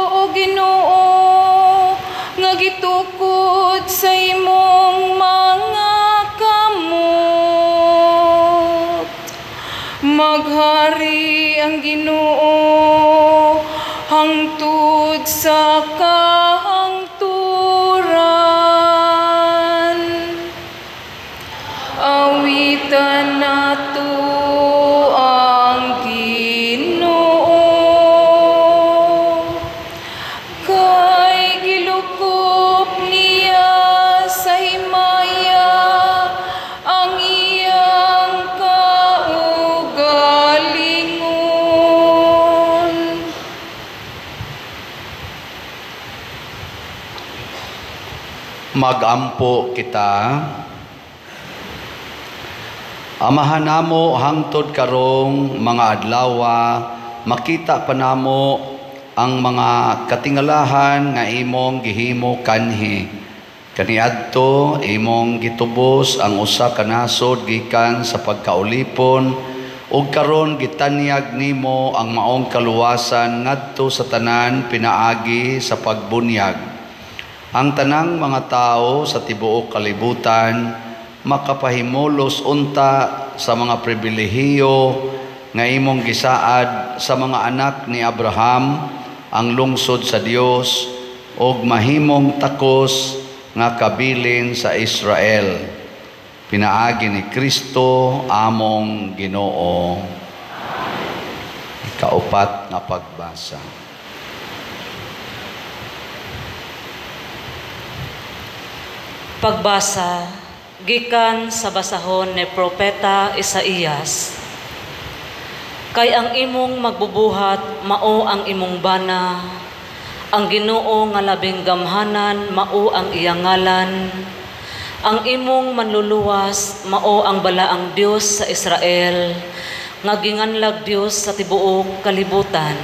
Speaker 5: o Ginoo nga gitukod sa imong mga kamot. Maghari ang Ginoo hangtod sa kahangturan. Awitan nato ang Ginoo, kay gilukop niya sa himaya ang iyang kaugalingon.
Speaker 1: Magampo kita. Amahan namo hangtod karong mga adlawa, makita pa namo ang mga katingalahan nga imong gihimo kanhi. Kaniadto imong gitubos ang usa ka nasod gikan sa pagkaulipon, ug karon gitanyag nimo ang maong kaluwasan ngadto sa tanan pinaagi sa pagbunyag. Ang tanang mga tao sa tibuok kalibutan makapahimulos unta sa mga pribilehiyo nga imong gisaad sa mga anak ni Abraham, ang lungsod sa Dios, ug mahimong takos nga kabilin sa Israel. Pinaagi ni Kristo among Ginoo. Kaupat nga pagbasa.
Speaker 4: Pagbasa gikan sa basahon ni Propeta Isaías. Kay ang imong magbubuhat mao ang imong bana, ang Ginoo nga labing gamhanan mao ang iyang ngalan, ang imong manluluwas mao ang balaang Dios sa Israel, nga ginganlag Dios sa tibuok kalibutan.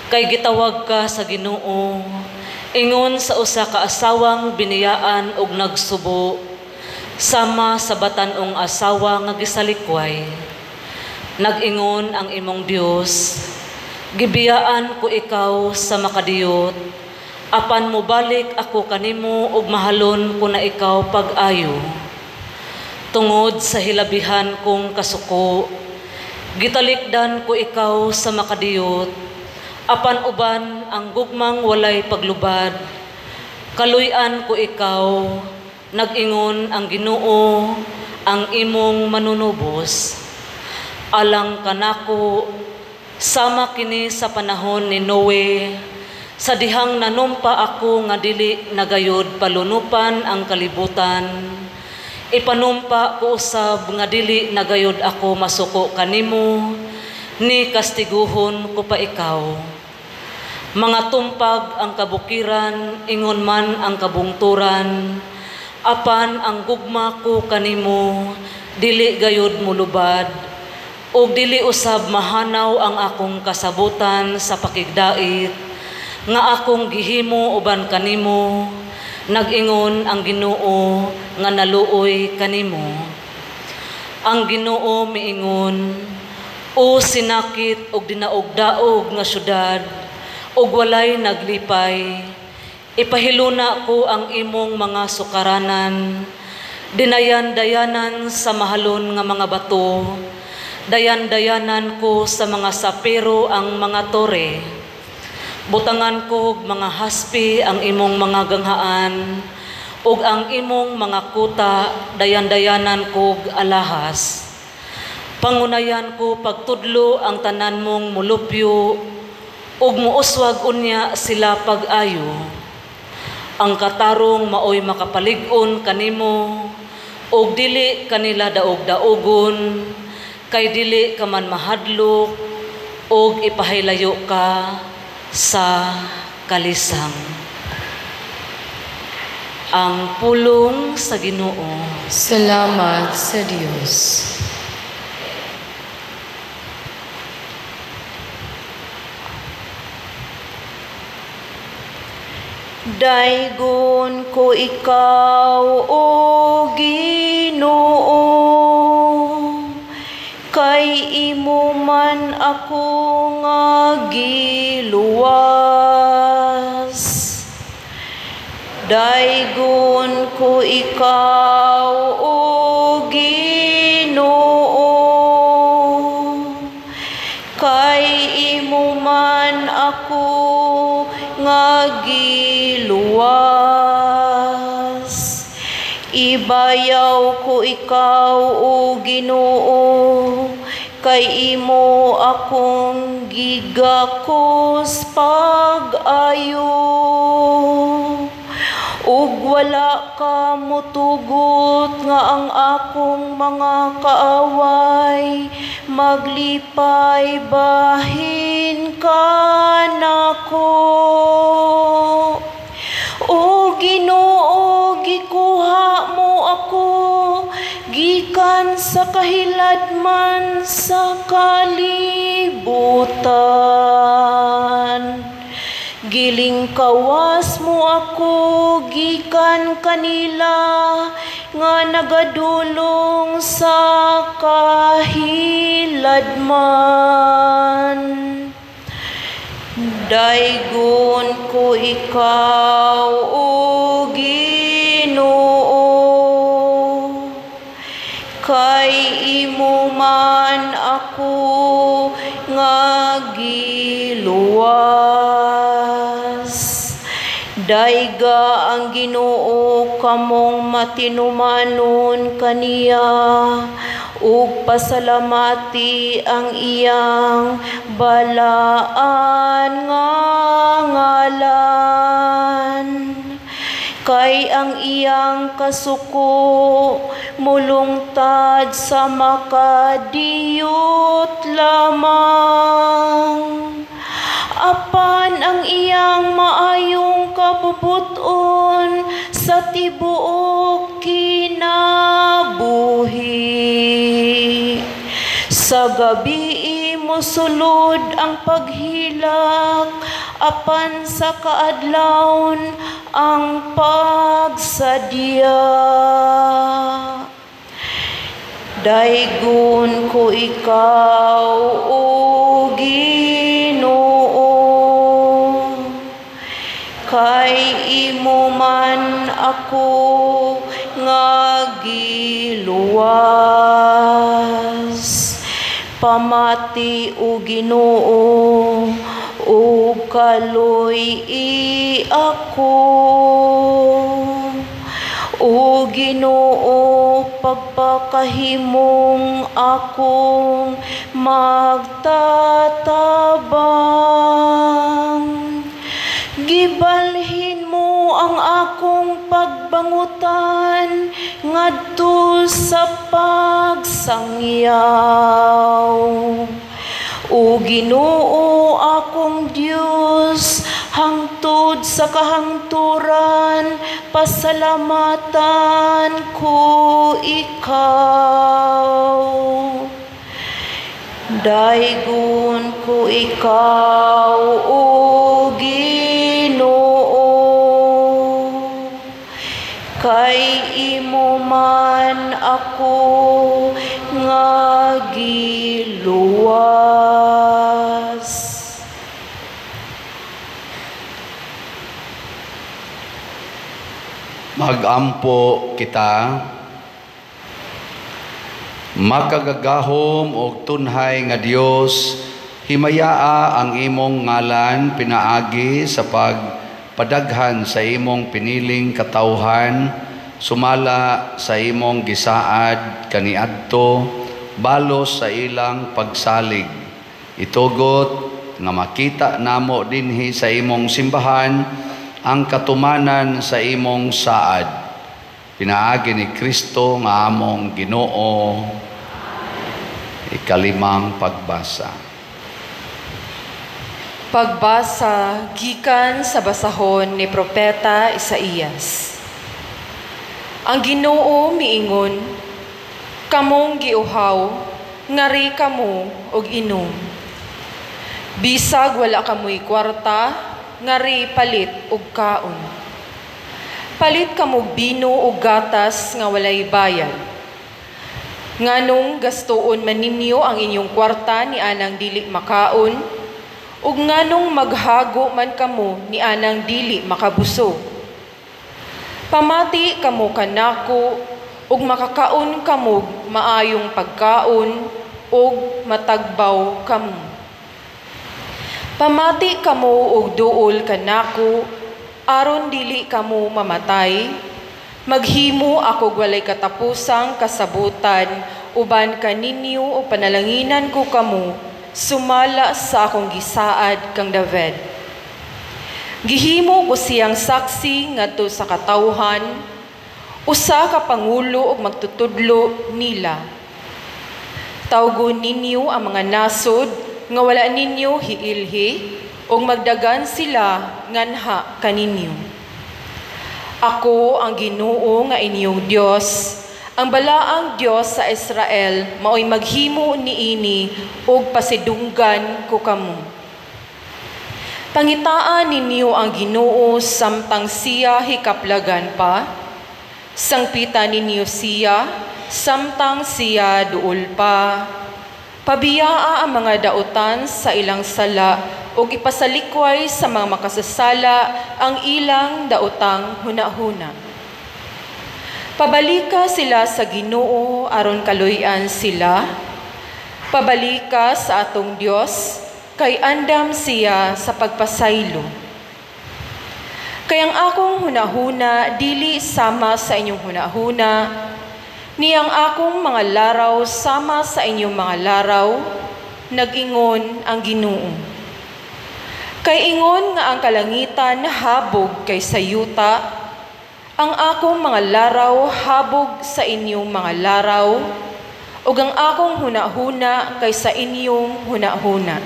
Speaker 4: Kay gitawag ka sa Ginoo, ingon sa usa ka asawang biniyaan og nagsubo, sama sa batanong asawa nga gisalikway. Nag-ingon ang imong Dios, gibiyaan ko ikaw sa makadiyot, apan mobalik ako kanimo ug mahalon ko na ikaw pag-ayo. Tungod sa hilabihan kong kasuko, gitalikdan ko ikaw sa makadiyot, apan uban ang gugmang walay paglubad. Kaluy-an ko ikaw, nag-ingon ang Ginoo, ang imong manunubos. Alang kanako, sama kini sa panahon ni Noe, sa dihang nanumpa ako nga dili nagayod palunupan ang kalibutan. Ipanumpa ko usab nga dili nagayod ako masuko kanimo, ni kastiguhon ko pa ikaw. Mga tumpag ang kabukiran, ingon man ang kabungturan, apan ang gugma ko kanimo, dili gayod mulubad, ug dili usab mahanaw ang akong kasabutan sa pakigdait, nga akong gihimo uban kanimo, nag-ingon ang Ginoo nga naluoy kanimo. Ang Ginoo miingon, o sinakit og dinaog-daog nga syudad, ug walay naglipay, ipahiluna ko ang imong mga sukaranan, dinayan-dayanan sa mahalon nga mga bato, dayan-dayanan ko sa mga sapero ang mga tore, butangan ko mga haspi ang imong mga ganghaan, ug ang imong mga kuta, dayan-dayanan ko alahas. Pangunayan ko pagtudlo ang tanan mong mulupyo, ug muuswag unya sila pag-ayo. Ang katarong maoy makapalig-on kanimo, ug dili kanila daog-daogon, kay dili ka man mahadlok, ug ipahilayo ka sa kalisang. Ang pulong sa Ginoo.
Speaker 3: Salamat sa Diyos.
Speaker 5: Daigon ko ikaw, O Ginoo, kay imo man ako nga giluwas. Daigon ko ikaw, O Ginoo, kay imo man ako nga giluwas. Ibayaw ko ikaw, O Ginoo, kay imo akong gigakos pag-ayo. Ug wala ka mutugot nga ang akong mga kaaway, maglipay bahin ka nako. O Ginoo,
Speaker 3: sa kahiladman sa kalibutan. Giling kawas mo ako gikan kanila nga nagadulong sa kahiladman. Daygon ko ikaw, O Ginoo, kay imo man ako nga giluwas. Dayga ang Ginoo kamong matinumanon kaniya, ug pasalamati ang iyang balaan nga ngalan. Kay ang iyang kasuko mulungtad sa makadiyot lamang. Apan ang iyang maayong kabubuton sa tibuok kinabuhi. Sa gabi mo sulod ang paghilak, apan sa kaadlawon ang pagsadya. Daygon ko ikaw, O Ginoo, kay imo man ako nga giluwas. Pamati, O Ginoo, o kaloy ako. O Ginoo, pagpakahimong akong magtatabang. Gibalhin mo ang akong pagbangutan ngadto sa pagsangyaw. O Ginoo akong Dios, hangtod sa kahangturan, pasalamatan ko ikaw. Daygon ko ikaw, O Ginoo, kay imo man ako nga giluwas.
Speaker 1: Magampo kita, makagagahom og tunhay nga Dios, himayaa ang imong ngalan pinaagi sa pagpadaghan sa imong piniling katawhan, sumala sa imong gisaad kaniadto, balos sa ilang pagsalig. Itugot nga makita namo dinhi sa imong simbahan ang katumanan sa imong saad. Pinaagi ni Kristo nga among Ginoo. Ikalimang pagbasa.
Speaker 3: Pagbasa gikan sa basahon ni Propeta Isaías. Ang Ginoo miingon, kamong giuhaw, ngari kamo og inom. Bisag wala kamoy kwarta, ngari palit og kaon. Palit kamo bino og gatas nga walay bayad. Nganong gastoon man ninyo ang inyong kwarta ni anang dili makaon, ug nganong maghago man kamo ni anang dili makabusog. Pamati kamo kanako ug makakaon kamo maayong pagkaon ug matagbaw kamo. Pamati kamo og duol kanako, aron dili kamo mamatay. Maghimo ako walay katapusang kasabutan, uban kaninyo o panalanginan ko kamo, sumala sa akong gisaad kang David. Gihimo ko siyang saksi ngadto sa katawhan, usa ka pangulo og magtutudlo nila. Tawgon ninyo ang mga nasod, nga wala ninyo hiilhi, o magdagan sila nganha kaninyo. Ako ang Ginoo nga inyong Dios, Ang balaang Dios sa Israel maoy maghimo niini ug pasidunggan ko kamo. Pangitaan ninyo ang Ginoo samtang siya hikaplagan pa. Sangpita ninyo siya samtang siya duol pa. Pabiyaa ang mga dautan sa ilang sala ug ipasalikway sa mga makasasala ang ilang daotang hunahuna. Pabalika sila sa Ginoo aron kaluy-an sila. Pabalika sa atong Dios kay andam siya sa pagpasaylo. Kay ang akong hunahuna dili sama sa inyong hunahuna, niyang akong mga laraw sama sa inyong mga laraw, nag-ingon ang Ginoo. Kay ingon nga ang kalangitan habog kay sayuta, ang akong mga laraw habog sa inyong mga laraw, ug ang akong hunahuna kay sa inyong hunahuna.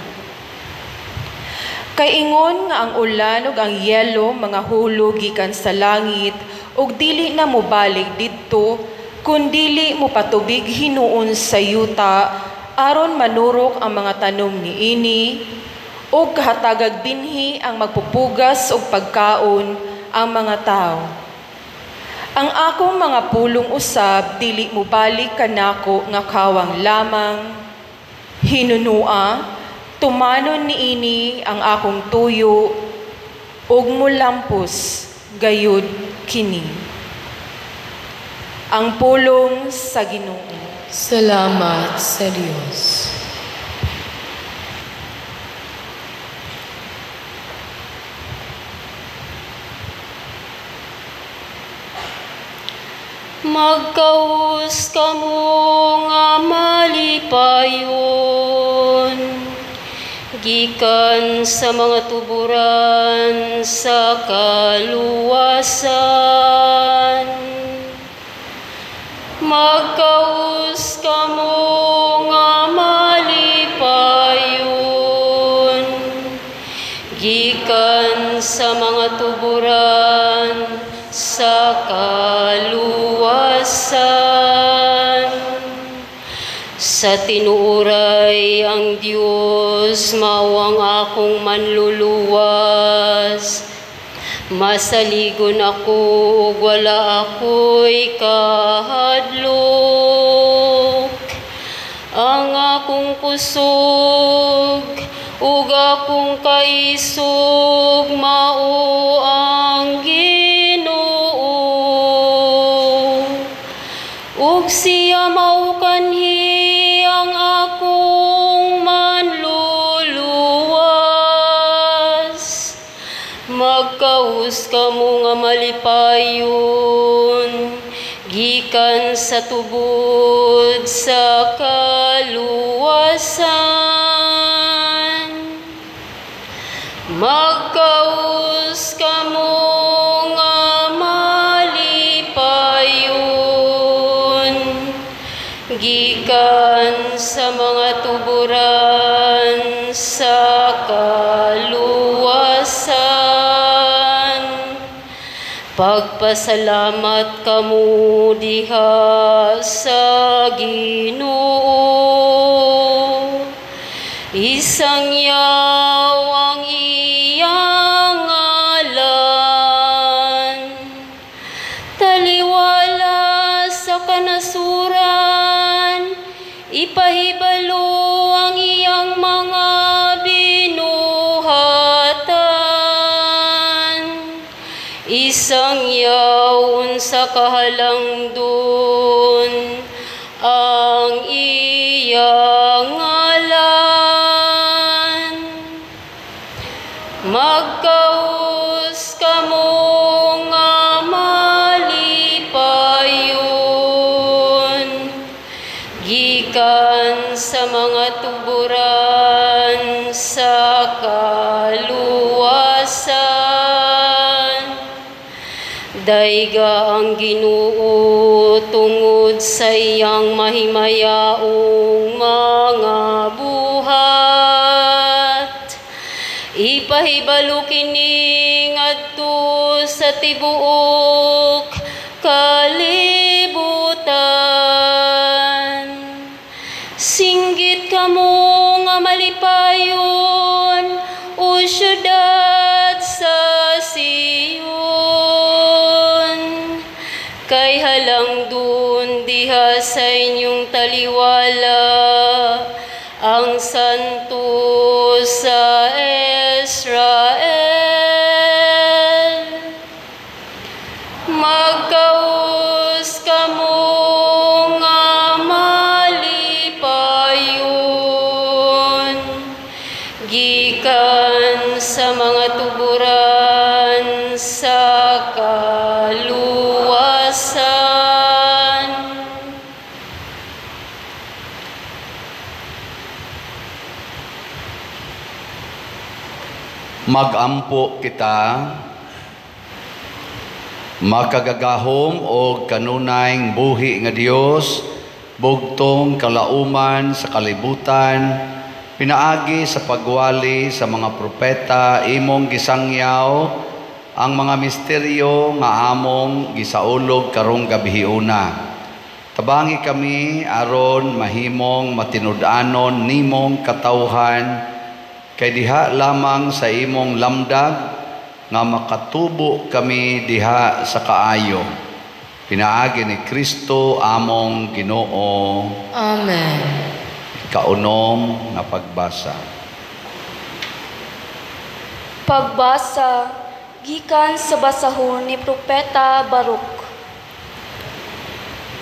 Speaker 3: Kay ingon nga ang ulan ug ang yelo mga hulog gikan sa langit, ug dili na mobalik didto, kundili mo patubig hinuon sa yuta, aron manurok ang mga tanom niini, ug kahatagag binhi ang magpupugas ug pagkaon ang mga tao. Ang akong mga pulong usab dili mo balik kanako nga kawang lamang, hinunua, tumanon niini ang akong tuyo, ug mulampos gayud kini. Ang pulong sa Ginoo.
Speaker 7: Salamat sa Diyos.
Speaker 5: Magkaus kamo nga malipayon, gikan sa mga tuburan sa kaluwasan. Magkaus kamo nga malipayon, gikan sa mga tuburan sa kaluwasan. Sa tinuray ang Diyos mawang akong manluluwas. Masaligon ako ug wala ako'y kahadlok. Ang akong kusog ug akong kaisog mao ang ug siya mao kanhi ang akong manluluwas. Magkaus kamo nga malipayon, gikan sa tubod sa kaluwasan. Magkaus kamo nga malipayon, gikan sa mga tuburan sa kaluwasan. Pagpasalamat kamo diha sa Ginoo, isang yaw ang iyang ngalan. Taliwala sa kanasuran, ipahibalo ang iyang mga binuhatan. Isang yaon sa kahalangdon ang iyang ngalan. Magkaus kamo nga malipayon, gikan sa mga tuburan sa kaluwasan. Dayga ang Ginoo tungod sa iyang mahimayaong mga buhat. Ipahibalo kini ngadto sa tibuok kalibutan. kamo nga malipayon, o syudad sa Sion. Kay halang dun diha sa inyong taliwala, ang santo sa Israel. Magkaus kamo nga malipayon, gikan sa mga tuburan sa kaluwasan.
Speaker 1: Magampo kita, makagagahom o kanunayng buhi nga Dios, bugtong kalauman sa kalibutan, pinaagi sa pagwali sa mga propeta, imong gisangyaw ang mga misteryo nga among gisaulog karong gabihiuna. Tabangi kami aron mahimong matinud-anon nimong katawhan, kay diha lamang sa imong lamdag nga makatubo kami diha sa kaayo. Pinaagi ni Kristo among Ginoo.
Speaker 7: Amen.
Speaker 1: Kaunom nga pagbasa.
Speaker 6: Pagbasa gikan sa basahon ni Propeta Baruk.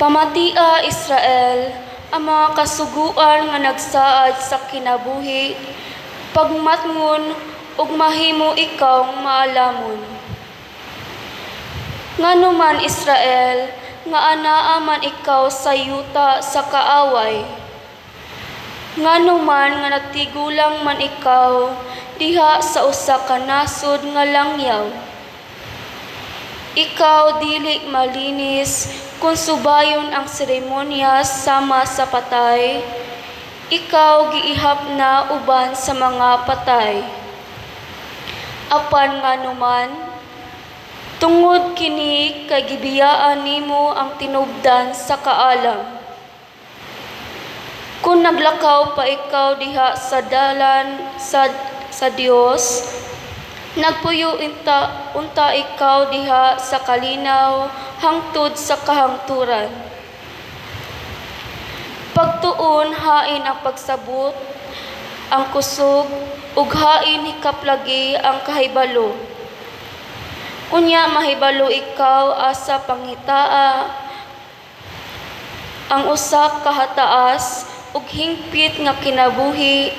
Speaker 6: Pamatia Israel ang mga kasuguan nga nagsaad sa kinabuhi, pagmatngon ug mahimo ikaw maalamon. Nganuman Israel, nga anaa man ikaw sa yuta sa kaaway. Nganuman nga nagtigulang man ikaw diha sa usa ka nasod nga langyaw. Ikaw dili malinis kung subayon ang seremonya sama sa patay. Ikaw giihap na uban sa mga patay. Apan nganuman, tungod kini kay gibiyaan nimo ang tinubdan sa kaalam. Kung naglakaw pa ikaw diha sa dalan sa Dios, nagpuyo unta ikaw diha sa kalinaw hangtod sa kahangturan. Pagtuon hain ang pagsabot, ang kusog, ug hain hikaplagi ang kahibalo. Unya mahibalo ikaw asa panghitaa, ang usa kahataas ug hingpit nga kinabuhi,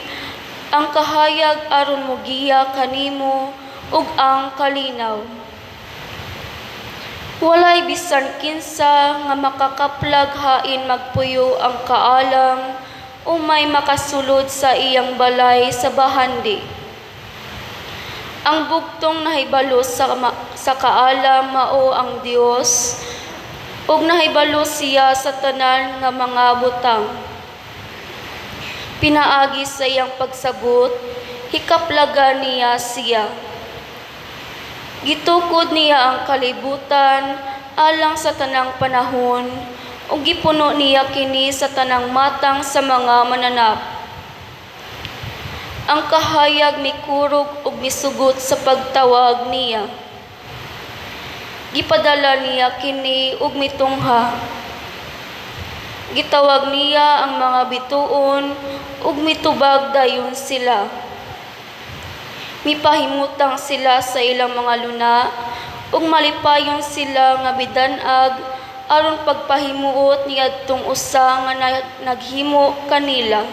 Speaker 6: ang kahayag aron mugiya kanimo ug ang kalinaw. Walay bisan kinsa nga makakaplag hain magpuyo ang kaalam o may makasulod sa iyang balay sa bahandi. Ang bugtong nahibalo sa kaalam mao ang Dios, ug nahibalo siya sa tanan nga mga butang. Pinaagi sa iyang pagsabot, hikaplagan niya siya. Gitukod niya ang kalibutan alang sa tanang panahon, ug gipuno niya kini sa tanang matang sa mga mananap. Ang kahayag mikurog ug misugot sa pagtawag niya. Gipadala niya kini ug mitungha. Gitawag niya ang mga bituon ug mitubag dayon sila. Mipahimutang sila sa ilang mga luna ug malipayon sila nga bidanag aron pagpahimuot niadtong usa nga naghimo kanila.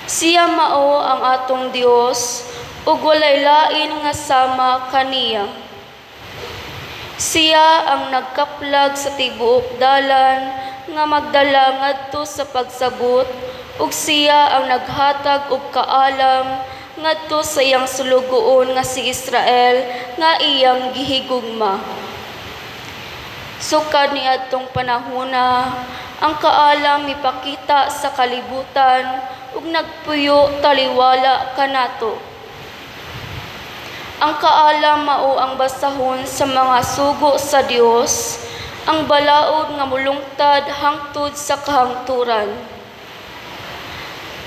Speaker 6: Siya mao ang atong Dios ug walay lain nga sama kaniya. Siya ang nagkaplag sa tibuok dalan nga magdala ngadto sa pagsabot ug siya ang naghatag og kaalam ngadto sa iyang sulugoon nga si Israel nga iyang gihigugma. Sukad niadtong panahona, ang kaalam mipakita sa kalibutan ug nagpuyo taliwala kanato. Ang kaalam mao ang basahon sa mga sugo sa Dios, ang balaod nga mulungtad hangtod sa kahangturan.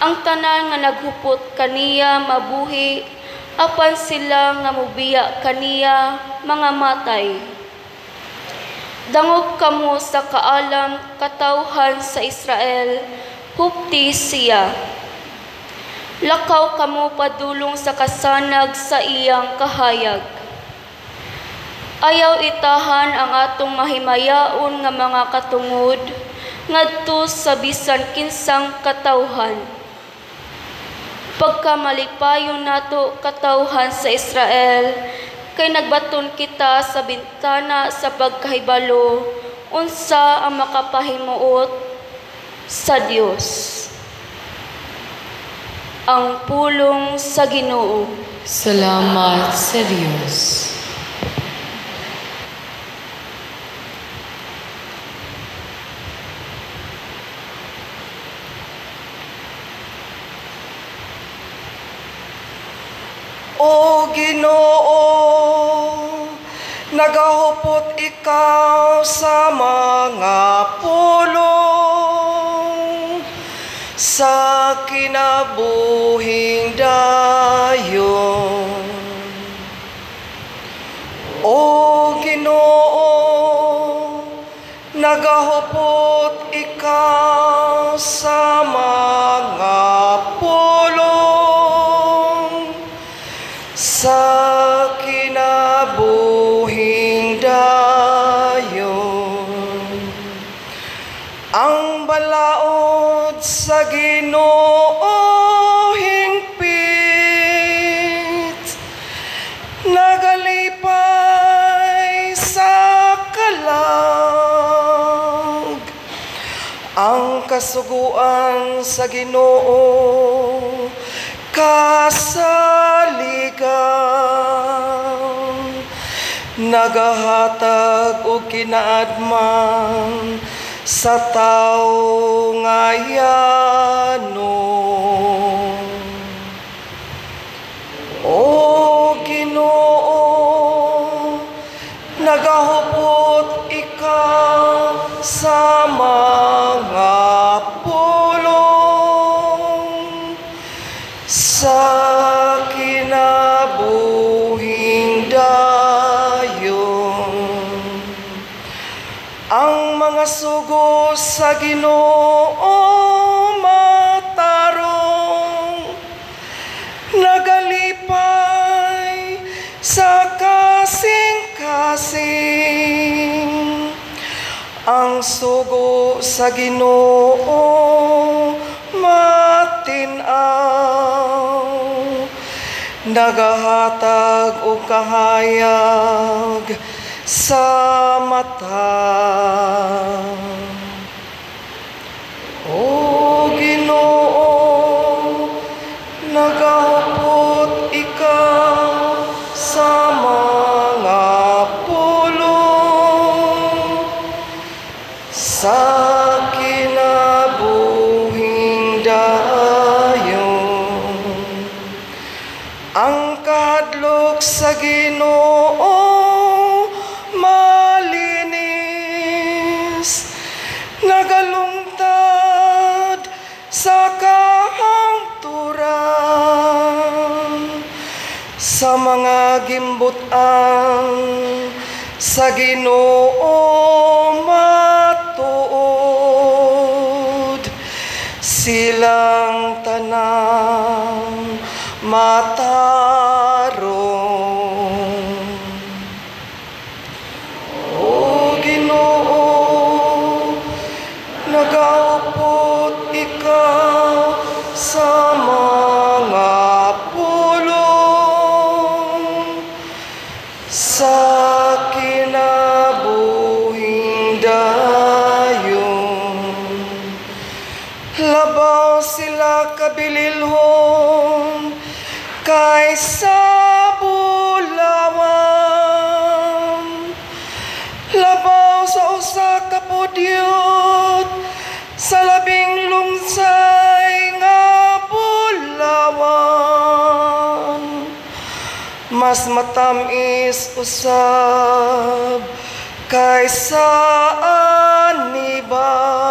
Speaker 5: Ang tanan nga naghupot kaniya mabuhi, apan sila nga mubiya kaniya mga matay. Dangop kamo sa kaalam katawhan sa Israel, hupti siya. Lakaw kamo padulong sa kasanag sa iyang kahayag. Ayaw itahan ang atong mahimayaon nga mga katungod, ngadto sa bisan kinsang katawhan. Pagka malipayon nato katawhan sa Israel, kay nagbaton kita sa bintana sa pagkahibalo, unsa ang makapahimuot sa Dios. Ang pulong sa Ginoo.
Speaker 7: Salamat sa Diyos.
Speaker 8: O Ginoo, nagahupot ikaw sa mga pulong sa kinabuhing dayon. O Ginoo, nagahupot ikaw sa mga pulong sa kinabuhing dayon. Ang balaod sa Ginoo hingpit, nagalipay sa kalag. Ang kasuguan sa Ginoo kasaligan, nagahatag og kinaadman sa tawo ngayanon. O Ginoo, nagahupot ikaw sa mga pulong sa kinabuhing dayon. Ang mga sugo sa Ginoo matarong, nagalipay sa kasing-kasing. Ang sugo sa Ginoo matinaw, nagahatag og kahayag sa mata. O Ginoo, nagahupot ikaw sa mga pulong sa kinabuhing dayon. Ang kahadlok sa Ginoo malinis, nagalungtad sa kahangturan. Sa mga gimbutan sa Ginoo matuod, silang tanan matarong. O Ginoo, nagahupot ikaw sa mga pulong sa kinabuhing dayon. Labaw sila kabililhon kaysa bulawan, labaw sa usa ka pudyot sa labing lungsay nga bulawan. Mas matamis usab kaysa anibang.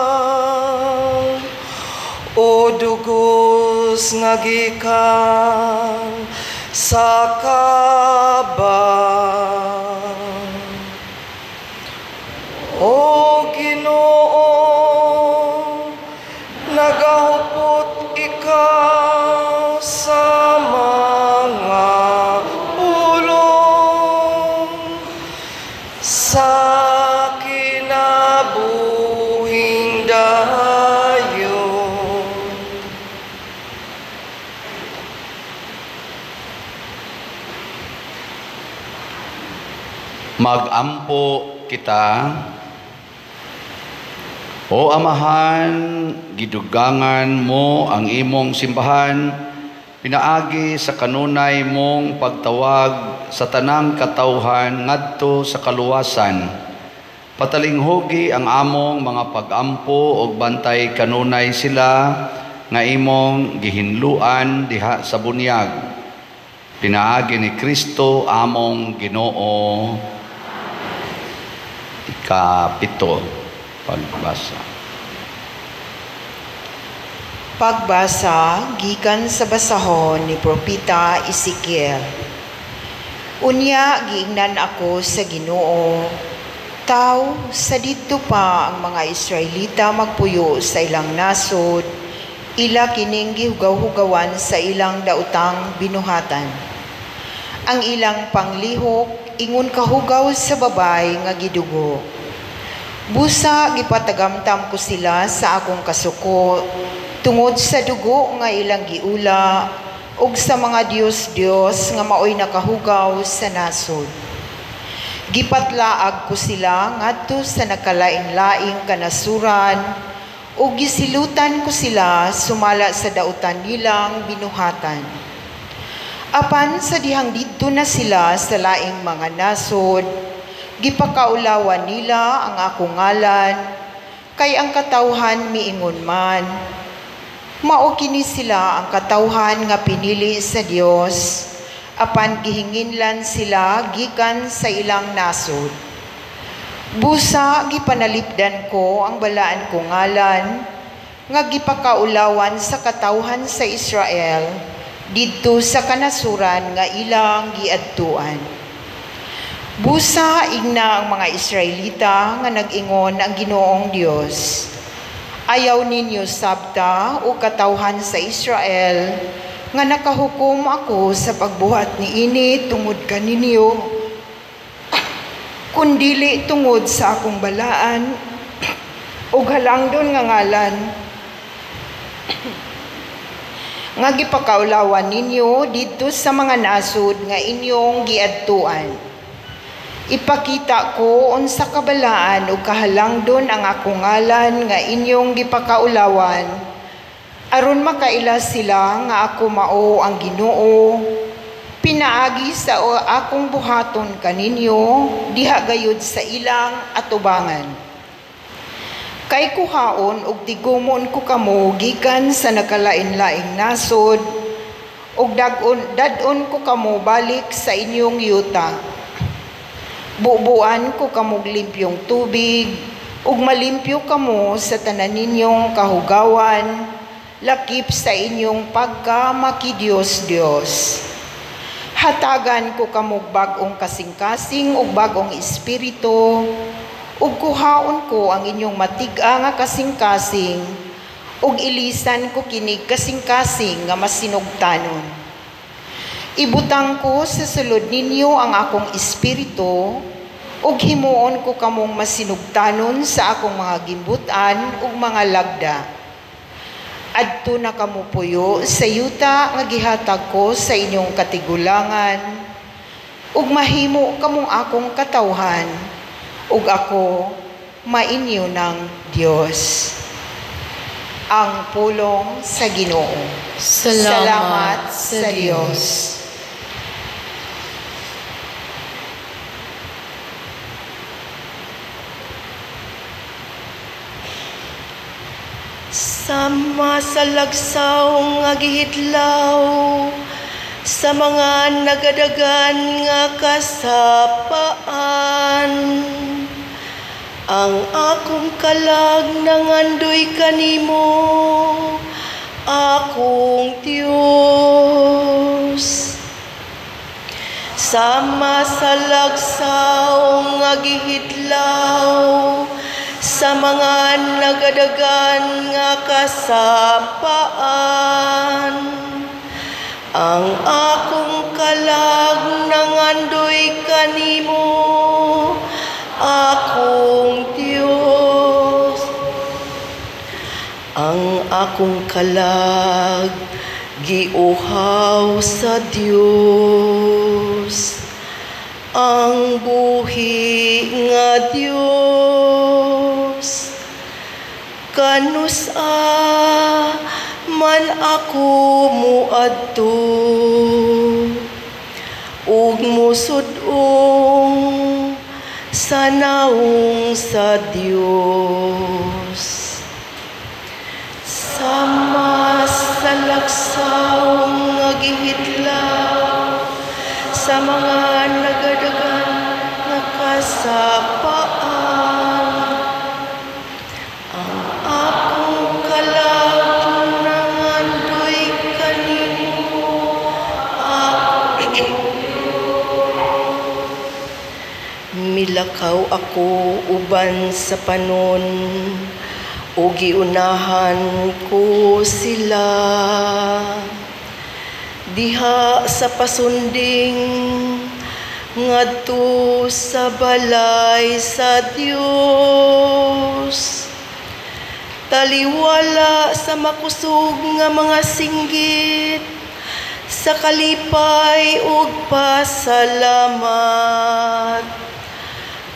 Speaker 8: o dugos nga gikan sa kaban. O Ginoo, nagahupot ikaw sa mga pulong sa kinabuhing dayon.
Speaker 1: Magampo kita. O Amahan, gidugangan mo ang imong simbahan, pinaagi sa kanunay mong pagtawag sa tanang katawhan ngadto sa kaluwasan. Patalinghogi ang among mga pagampo ug bantay kanunay sila nga imong gihinluan diha sa bunyag. Pinaagi ni Kristo among Ginoo. Ikapito.
Speaker 9: Pagbasa gikan sa basahon ni Propeta Ezekiel. Unya giingnan ako sa Ginoo, taw sa didto pa ang mga Israelita magpuyo sa ilang nasod, ila kining gihugaw-hugawan sa ilang daotang binuhatan. Ang ilang panglihok ingon kahugaw sa babay nga gidugo. Busa gipatagamtam ko sila sa akong kasuko tungod sa dugo nga ilang giula ug sa mga Dios nga maoy nakahugaw sa nasod. Gipatlaag ko sila ngadto sa nakalain-laing kanasuran ug gisilutan ko sila sumala sa dautan nilang binuhatan. Apan sa dihang didto na sila sa laing mga nasod, gipakaulawan nila ang akong ngalan, kay ang katawhan miingon man. Mao kini sila ang katawhan nga pinili sa Dios, apan gihinginlan sila gikan sa ilang nasod. Busa gipanalipdan ko ang balaan kong ngalan, nga gipakaulawan sa katawhan sa Israel, didto sa kanasuran nga ilang giadtuan. Busa igna ang mga Israelita nga nag-ingon ang Ginoong Dios. Ayaw ninyo sabta o katawhan sa Israel nga nakahukom ako sa pagbuhat ni ini tungod kaninyo, kundili tungod sa akong balaan o halangdon nga ngalan nga gipakaulawan ninyo didto sa mga nasod nga inyong giadtuan. Ipakita ko unsa kabalaan o kahalangdon ang akong ngalan nga inyong gipakaulawan, aron makaila sila nga ako mao ang Ginoo, pinaagi sa akong buhaton kaninyo, diha gayud sa ilang atubangan. Kay kuhaon ug tigumon ko kamo gikan sa nakalain-laing nasod, ug dadon ko kamo balik sa inyong yuta. Bubuan ko kamog limpyong tubig, ug malimpyo kamo sa tanan ninyong kahugawan, lakip sa inyong pagka-makidiyos-Diyos. Hatagan ko kamog bagong kasing-kasing ug bagong espiritu, ug kuhaon ko ang inyong matiga nga kasing-kasing, ug ilisan ko kinig kasing-kasing nga masinugtanon. Ibutang ko sa sulod ninyo ang akong espiritu, ug himuon ko kamong masinugtanon sa akong mga gimbutan ug mga lagda. Adto na kamo puyo sa yuta nga gihatag ko sa inyong katigulangan, ug mahimo kamong akong katawhan, ug ako mainyo ng Dios. Ang pulong sa Ginoo. Salamat sa Diyos.
Speaker 10: Sama sa lagsaw nga gihitlaw, sa mga nagadagan nga kasapaan, ang akong kalag nangandoy kanimo, akong Dios. Sama sa lagsaw nga gihidlaw, sa mga nagadagan nga kasapaan, ang akong kalag nangandoy kanimo, akong Dios. Ang akong kalag giuhaw sa Dios, ang buhi nga Dios. Kanusa man ako muadto, ug musud-ong sa naong sa Dios. Sama sa laksaw nga gihidlaw, sa mga nagadagan nga kasapaan, ang akong kalag nangandoy kanimo, milakaw ako uban sa panon, o giunahan ko sila. Diha sa pasunding ngadto sa balay sa Dios, taliwala sa makusog nga mga singgit, sa kalipay ug pasalamat,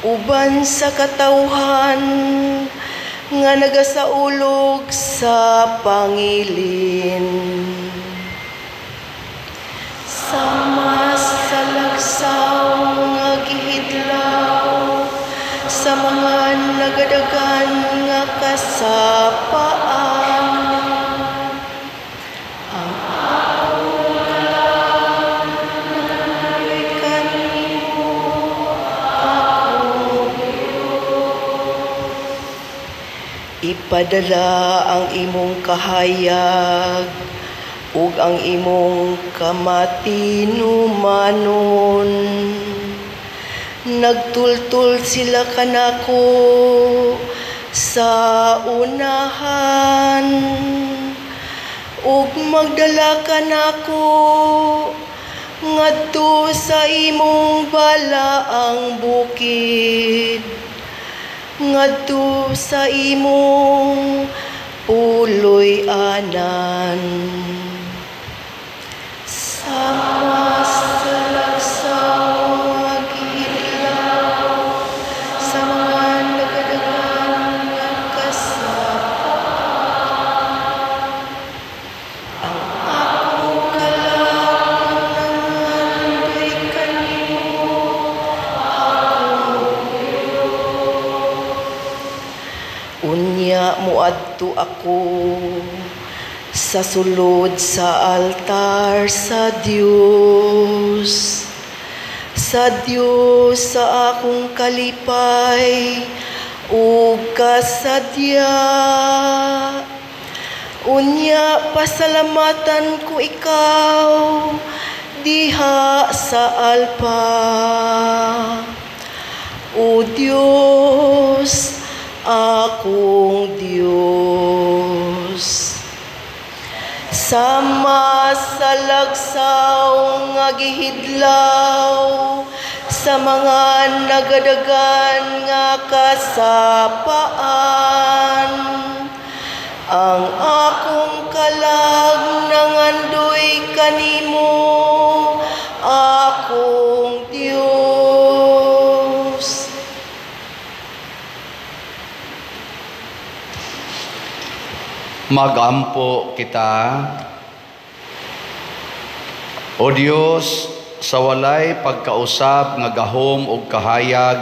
Speaker 10: uban sa katawhan nga nagasaulog sa pangilin. Sama sa lagsaw nga gihidlaw, sa mga nagadagan nga kasapaan, ang akong kalag nangandoy kanimo, akong Dios. Ipadala ang imong kahayag ug ang imong kamatinumanon. Nagtultul sila kanako sa unahan, ug magdala kanako ngadto sa imong balaang bukid, ngadto sa imong puloy anan. Sama sa lagsaw nga gihidlaw, sa mga nagadagan nga kasapaan, ang akong kalag nangandoy kanimo, akong Dios. Unya muadto ako sa sulod sa altar sa Dios, sa Dios sa akong kalipay ug kasadya. Unya pasalamatan ko ikaw diha sa alpa, o Dios, akong Dios. Sama sa lagsaw nga gihidlaw, sa mga nagadagan nga kasapaan, ang akong kalag nangandoy kanimo, akong Dios.
Speaker 1: Magampo kita. O Dios, sa walay pagkausab nga gahom ug kahayag,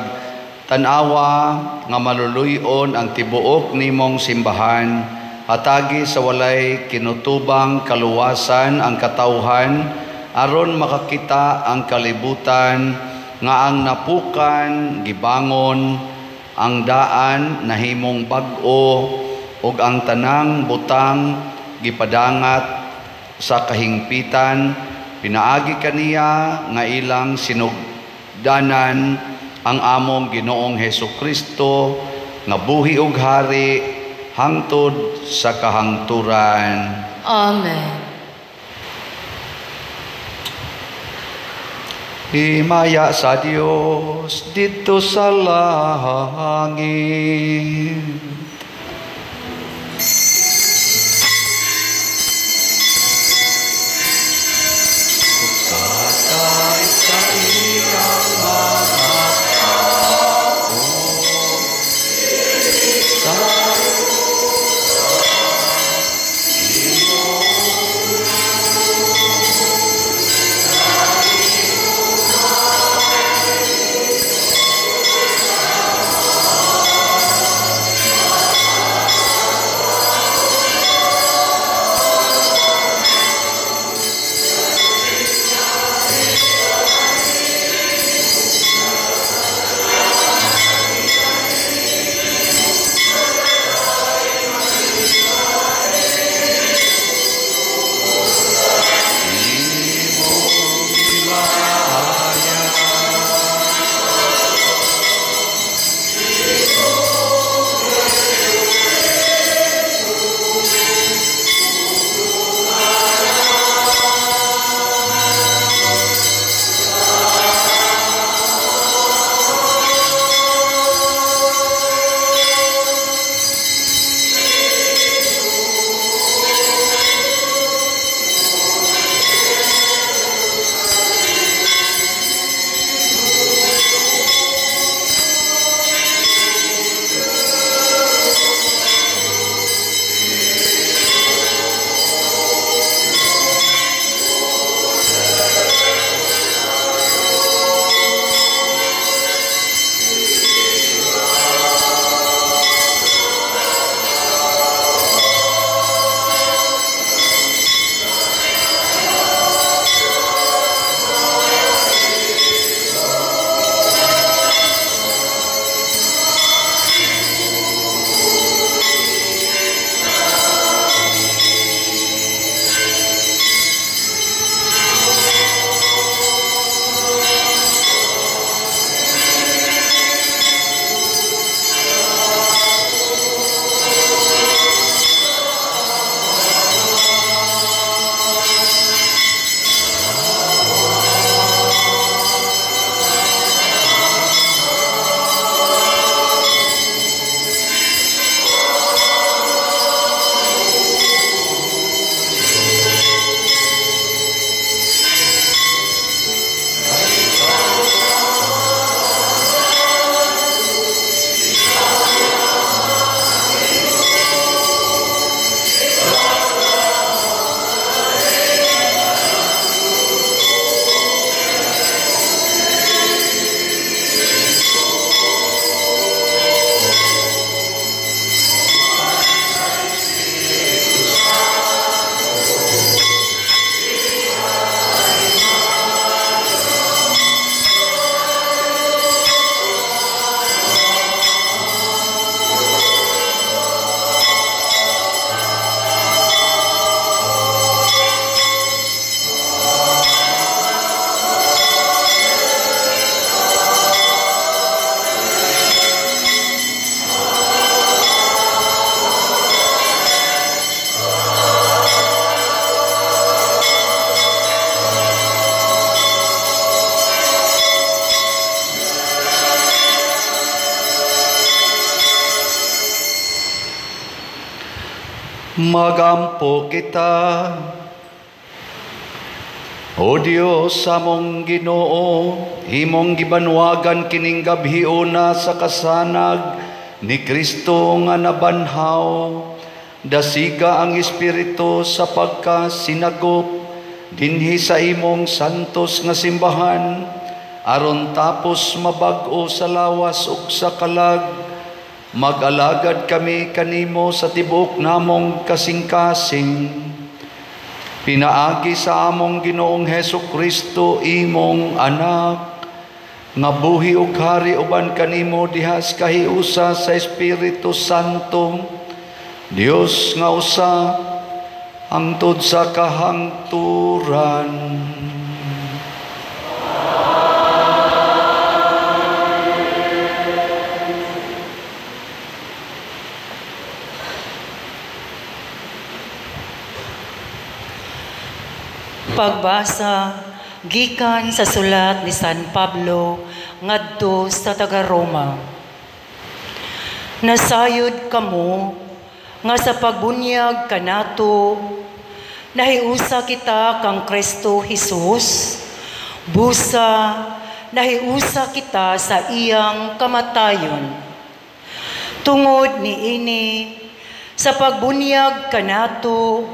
Speaker 1: tanawa nga maluluyon ang tibuok nimong simbahan, hatagi sa walay kinutubang kaluwasan ang katawhan, aron makakita ang kalibutan nga ang napukan gibangon, ang daan nahimong bag-o ug ang tanang butang gipadangat sa kahingpitan, pinaagi kaniya nga ilang sinugdanan ang among Ginoong Hesukristo nga buhi ug hari hangtod sa kahangturan.
Speaker 7: Amen.
Speaker 1: Himaya sa Dios dito sa langit. Magampo kita. O Dios among Ginoo, imong gibanwagan kining gabhiuna sa kasanag ni Kristo nga nabanhaw. Dasiga ang Espiritu sa pagkasinagop dinhi sa imong santos nga simbahan, aron tapos mabag-o sa lawas ug sa kalag. Mag-alagad kami kanimo sa tibuok namong kasing-kasing. Pinaagi sa among Ginoong Hesukristo imong anak, nga buhi ug hari uban kanimo dihas kahiusa sa Espiritu Santo, Dios nga usa, hangtod sa kahangturan.
Speaker 11: Pagbasa gikan sa sulat ni San Pablo ngadto sa taga-Roma. Nasayod kamo nga sa pagbunyag kanato nahiusa kita kang Kristo Jesus, busa nahiusa kita sa iyang kamatayon. Tungod niini sa pagbunyag kanato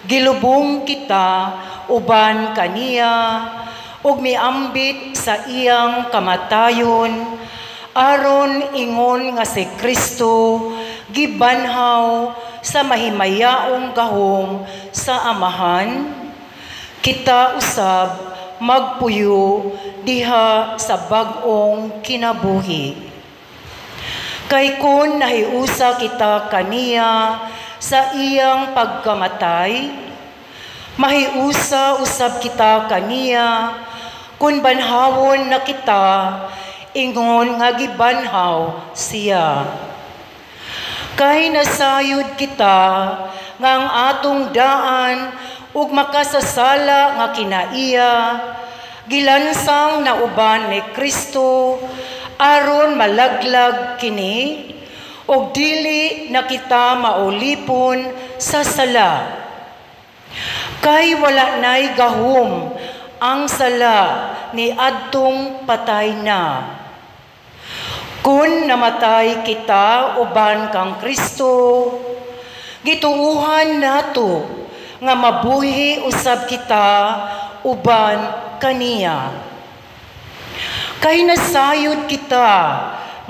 Speaker 11: gilubong kita uban kaniya ug miambit sa iyang kamatayon aron ingon nga si Kristo gibanhaw sa mahimayaong gahom sa Amahan, kita usab magpuyo diha sa bag-ong kinabuhi. Kay kun nahiusa kita kaniya sa iyang pagkamatay, mahiusa usab kita kaniya kun banhawon na kita ingon nga gibanhaw siya. Kay nasayod kita nga ang atong daan ug makasasala nga kinaiya gilansang na uban ni Kristo aron malaglag kini ug dili na kita maulipon sa sala. Kay wala na'y gahom ang sala ni adtong patay na. Kun namatay kita uban kang Kristo, gituuhan nato nga mabuhi usab kita uban kaniya. Kay nasayod kita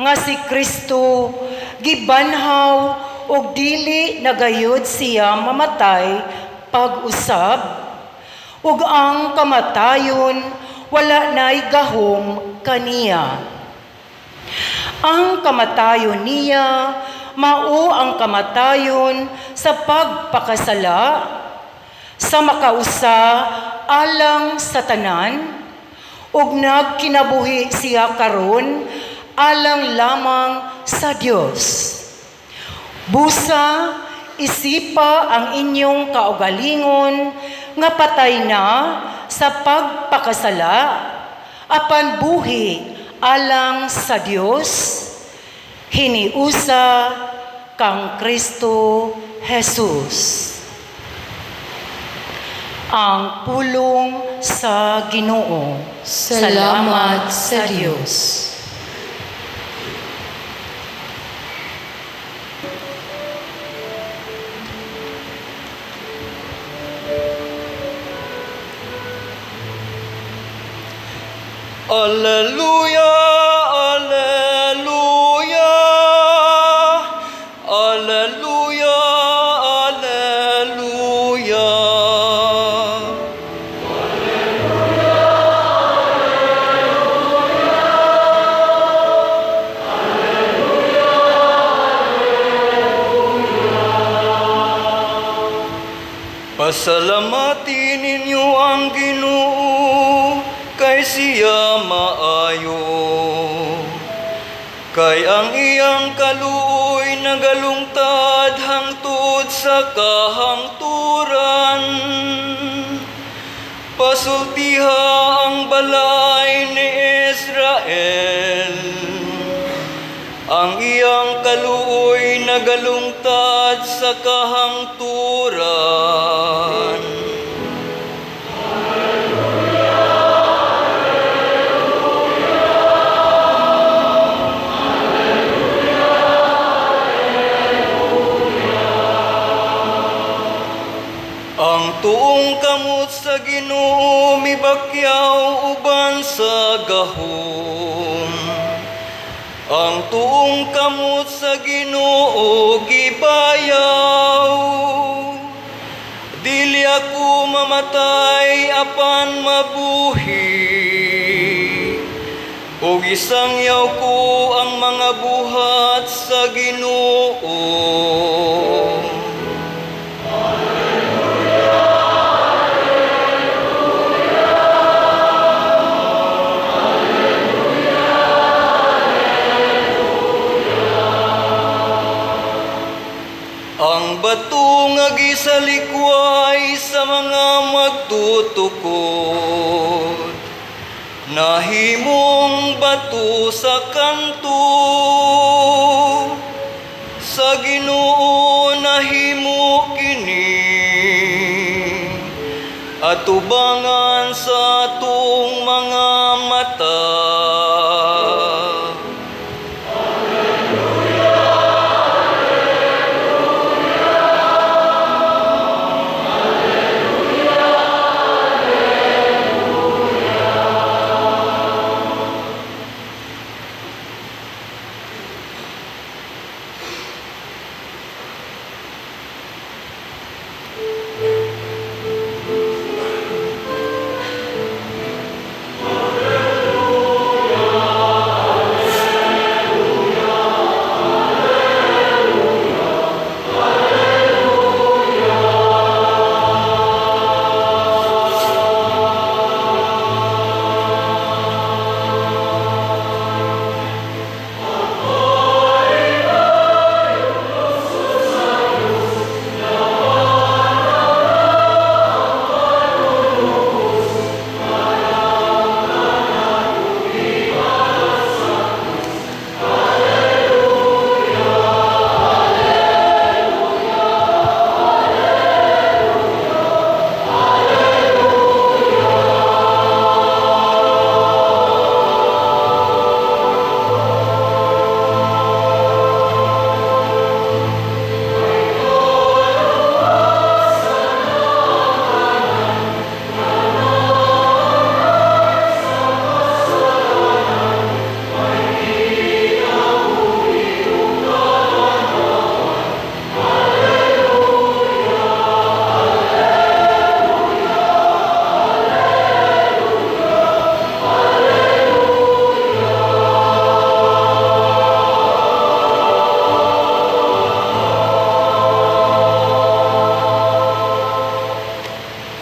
Speaker 11: nga si Kristo gibanhaw og dili nagayod siya mamatay pag-usab, ug ang kamatayon wala na'y gahom kaniya. Ang kamatayon niya mao ang kamatayon sa pagpakasala, sa makausa alang sa tanan, ug nagkinabuhi siya karon alang lamang sa Dios. Busa isipa ang inyong kaugalingon nga patay na sa pagpakasala apan buhi alang sa Dios, hiniusa kang Kristo Jesus. Ang pulong sa Ginoo.
Speaker 7: Salamat sa Diyos.
Speaker 2: Alleluia, alleluia, alleluia, alleluia. Pasalamatin ninyo ang Ginoo, kay siya maayo. Kay ang iyang kaluoy nagalungtad hangtod sa kahangturan. Pasultiha ang balay ni Israel. Ang iyang kaluoy nagalungtad sa kahangturan. Ang tuong kamot sa Ginoo mibakyaw uban sa gahom. Ang tuong kamot sa Ginoo gibayaw. Dili ako mamatay apan mabuhi. O gisangyaw ko ang mga buhat sa Ginoo. Alleluia. gisalikway sa mga magtutukod, nahimong bato sa kanto, sa Ginoo nahimo kini, atubangan sa atong mga mata.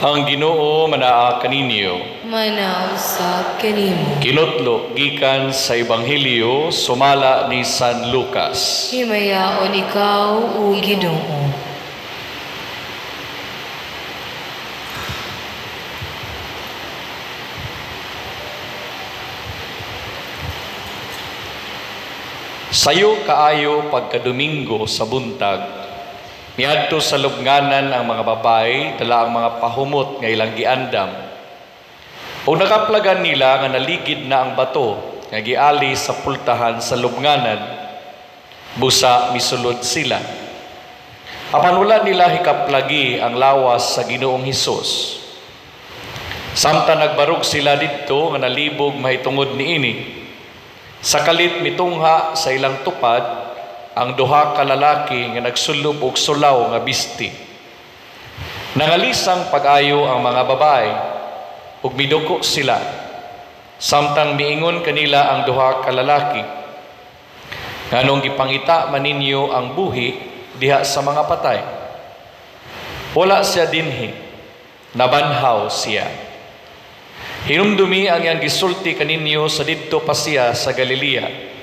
Speaker 2: Ang Ginoo manaa kaninyo.
Speaker 7: Manausab kanimo.
Speaker 2: Kinutlo gikan sa Ebanghelyo sumala ni San Lucas.
Speaker 7: Himayaon ikaw, o Ginoo.
Speaker 2: Sayo kaayo pagkadomingo sa buntag, miadto sa lubnganan ang mga babae, dala ang mga pahumot nga ilang giandam. O nakaplagan nila nga naligid na ang bato nga giali sa pultahan sa lubnganan, busa misulod sila. Apan wala nila hikaplagi ang lawas sa Ginoong Hesus. Samtang nagbarog sila didto nga nalibog mahitungod niini, sakalit mitungha sa ilang tupad ang duha ka lalaki nga nagsulob og sulaw nga bisti. Nangalisang pag-ayo ang mga babae ug miduko sila, samtang miingon kanila ang duha ka lalaki, nganong gipangita man ninyo ang buhi diha sa mga patay. Wala siya dinhi, nabanhaw siya. Hinumdumi ang iyang gisulti kaninyo sa didto pa siya sa Galilea.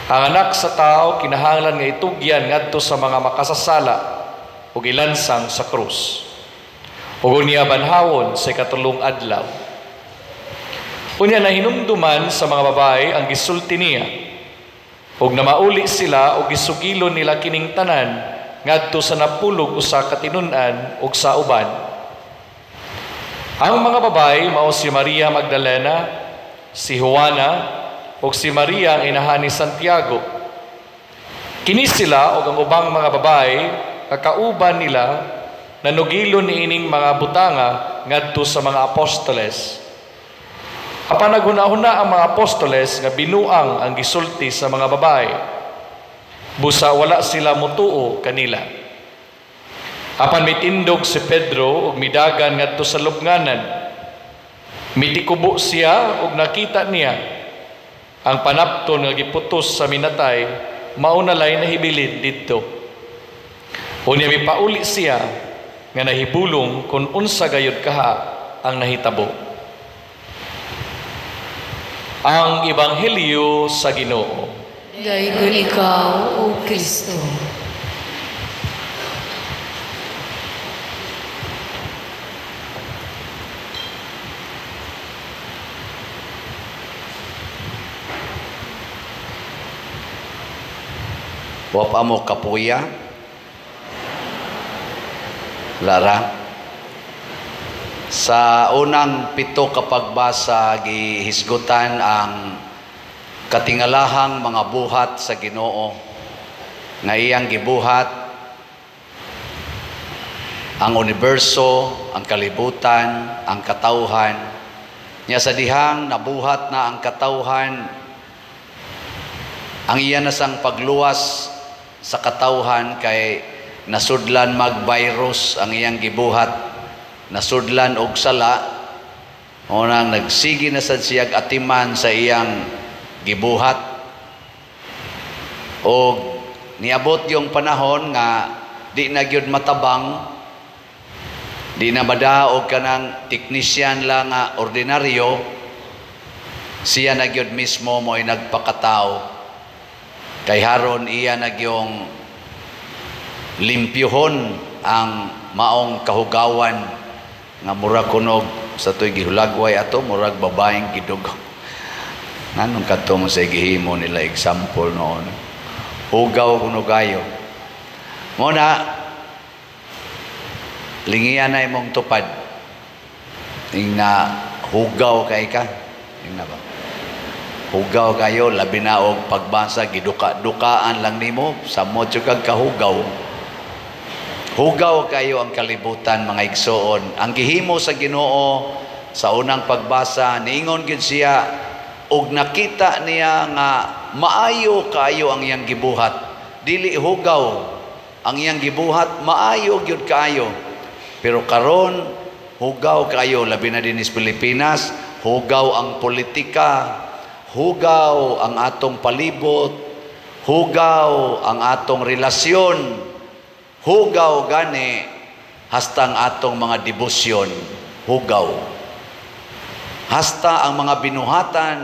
Speaker 2: Ang anak sa tao kinahanglan nga itugyan ngadto sa mga makasasala ug ilansang sa krus. Ug niya banhawon sa katulong adlaw. Unya na hinumduman sa mga babae ang gisulti niya. Ug namauli sila ug gisugilon nila kining tanan ngadto sa napulog usa ka tinun-an ug sa uban. Ang mga babae mao si Maria Magdalena, si Juana, ug si Maria ang inahan ni Santiago. Kini sila ug ang ubang mga babae kakauban nila nanugilon niining mga butanga ngadto sa mga apostoles. Apan naghuna-huna ang mga apostoles nga binuang ang gisulti sa mga babae, busa wala sila mutuo kanila. Apan mitindog si Pedro ug midagan ngadto sa lubnganan. Mitikubo siya ug nakita niya ang panapton nga giputos sa minatay, maunalay nahibilid didto. Unya mipauli siya nga nahibulong kung unsa gayud kaha ang nahitabo. Ang Ebanghelyo sa Ginoo.
Speaker 7: Daygon ikaw, o Kristo.
Speaker 1: Wapa mo kapuya. Lara. Sa unang 7 kapagbasa gihisgutan ang katingalahang mga buhat sa Ginoo nga iyang gibuhat ang universo, ang kalibutan, ang katawhan. Nya sa dihang nabuhat na ang katawhan, ang iya na sang pagluwas sa katawhan kay nasudlan mag-virus ang iyang gibuhat, nasudlan og sala, unang nagsigi na sad siyag atiman sa iyang gibuhat. O niabot yung panahon nga di na gyud matabang, di na madaog ka ng teknisyan lang nga ordinaryo, siya na gyud mismo mo'y nagpakatao. Kay haron iya na gyung limpyuhon ang maong kahugawan nga murag kunog sa tuy gihulagway ato, murag babaeng gidugong. Nanong katong sa gihimo nila example noon. Hugaw kunugayo. Muna, lingiyan na imong tupad. Na hugaw kay ka. Tingnan ba? Hugaw kayo, labi na og pagbasa, giduka-dukaan lang nimo, samot yung kag kahugaw. Hugaw kayo ang kalibutan, mga igsoon. Ang gihimo sa Ginoo sa unang pagbasa, niingon gyud siya, og nakita niya nga maayo kayo ang iyang gibuhat. Dili hugaw ang iyang gibuhat, maayo gyud kayo. Pero karon hugaw kayo, labi na din sa Pilipinas, hugaw ang politika, hugaw ang atong palibot, hugaw ang atong relasyon, hugaw gani hasta ang atong mga debosyon, hugaw. Hasta ang mga binuhatan,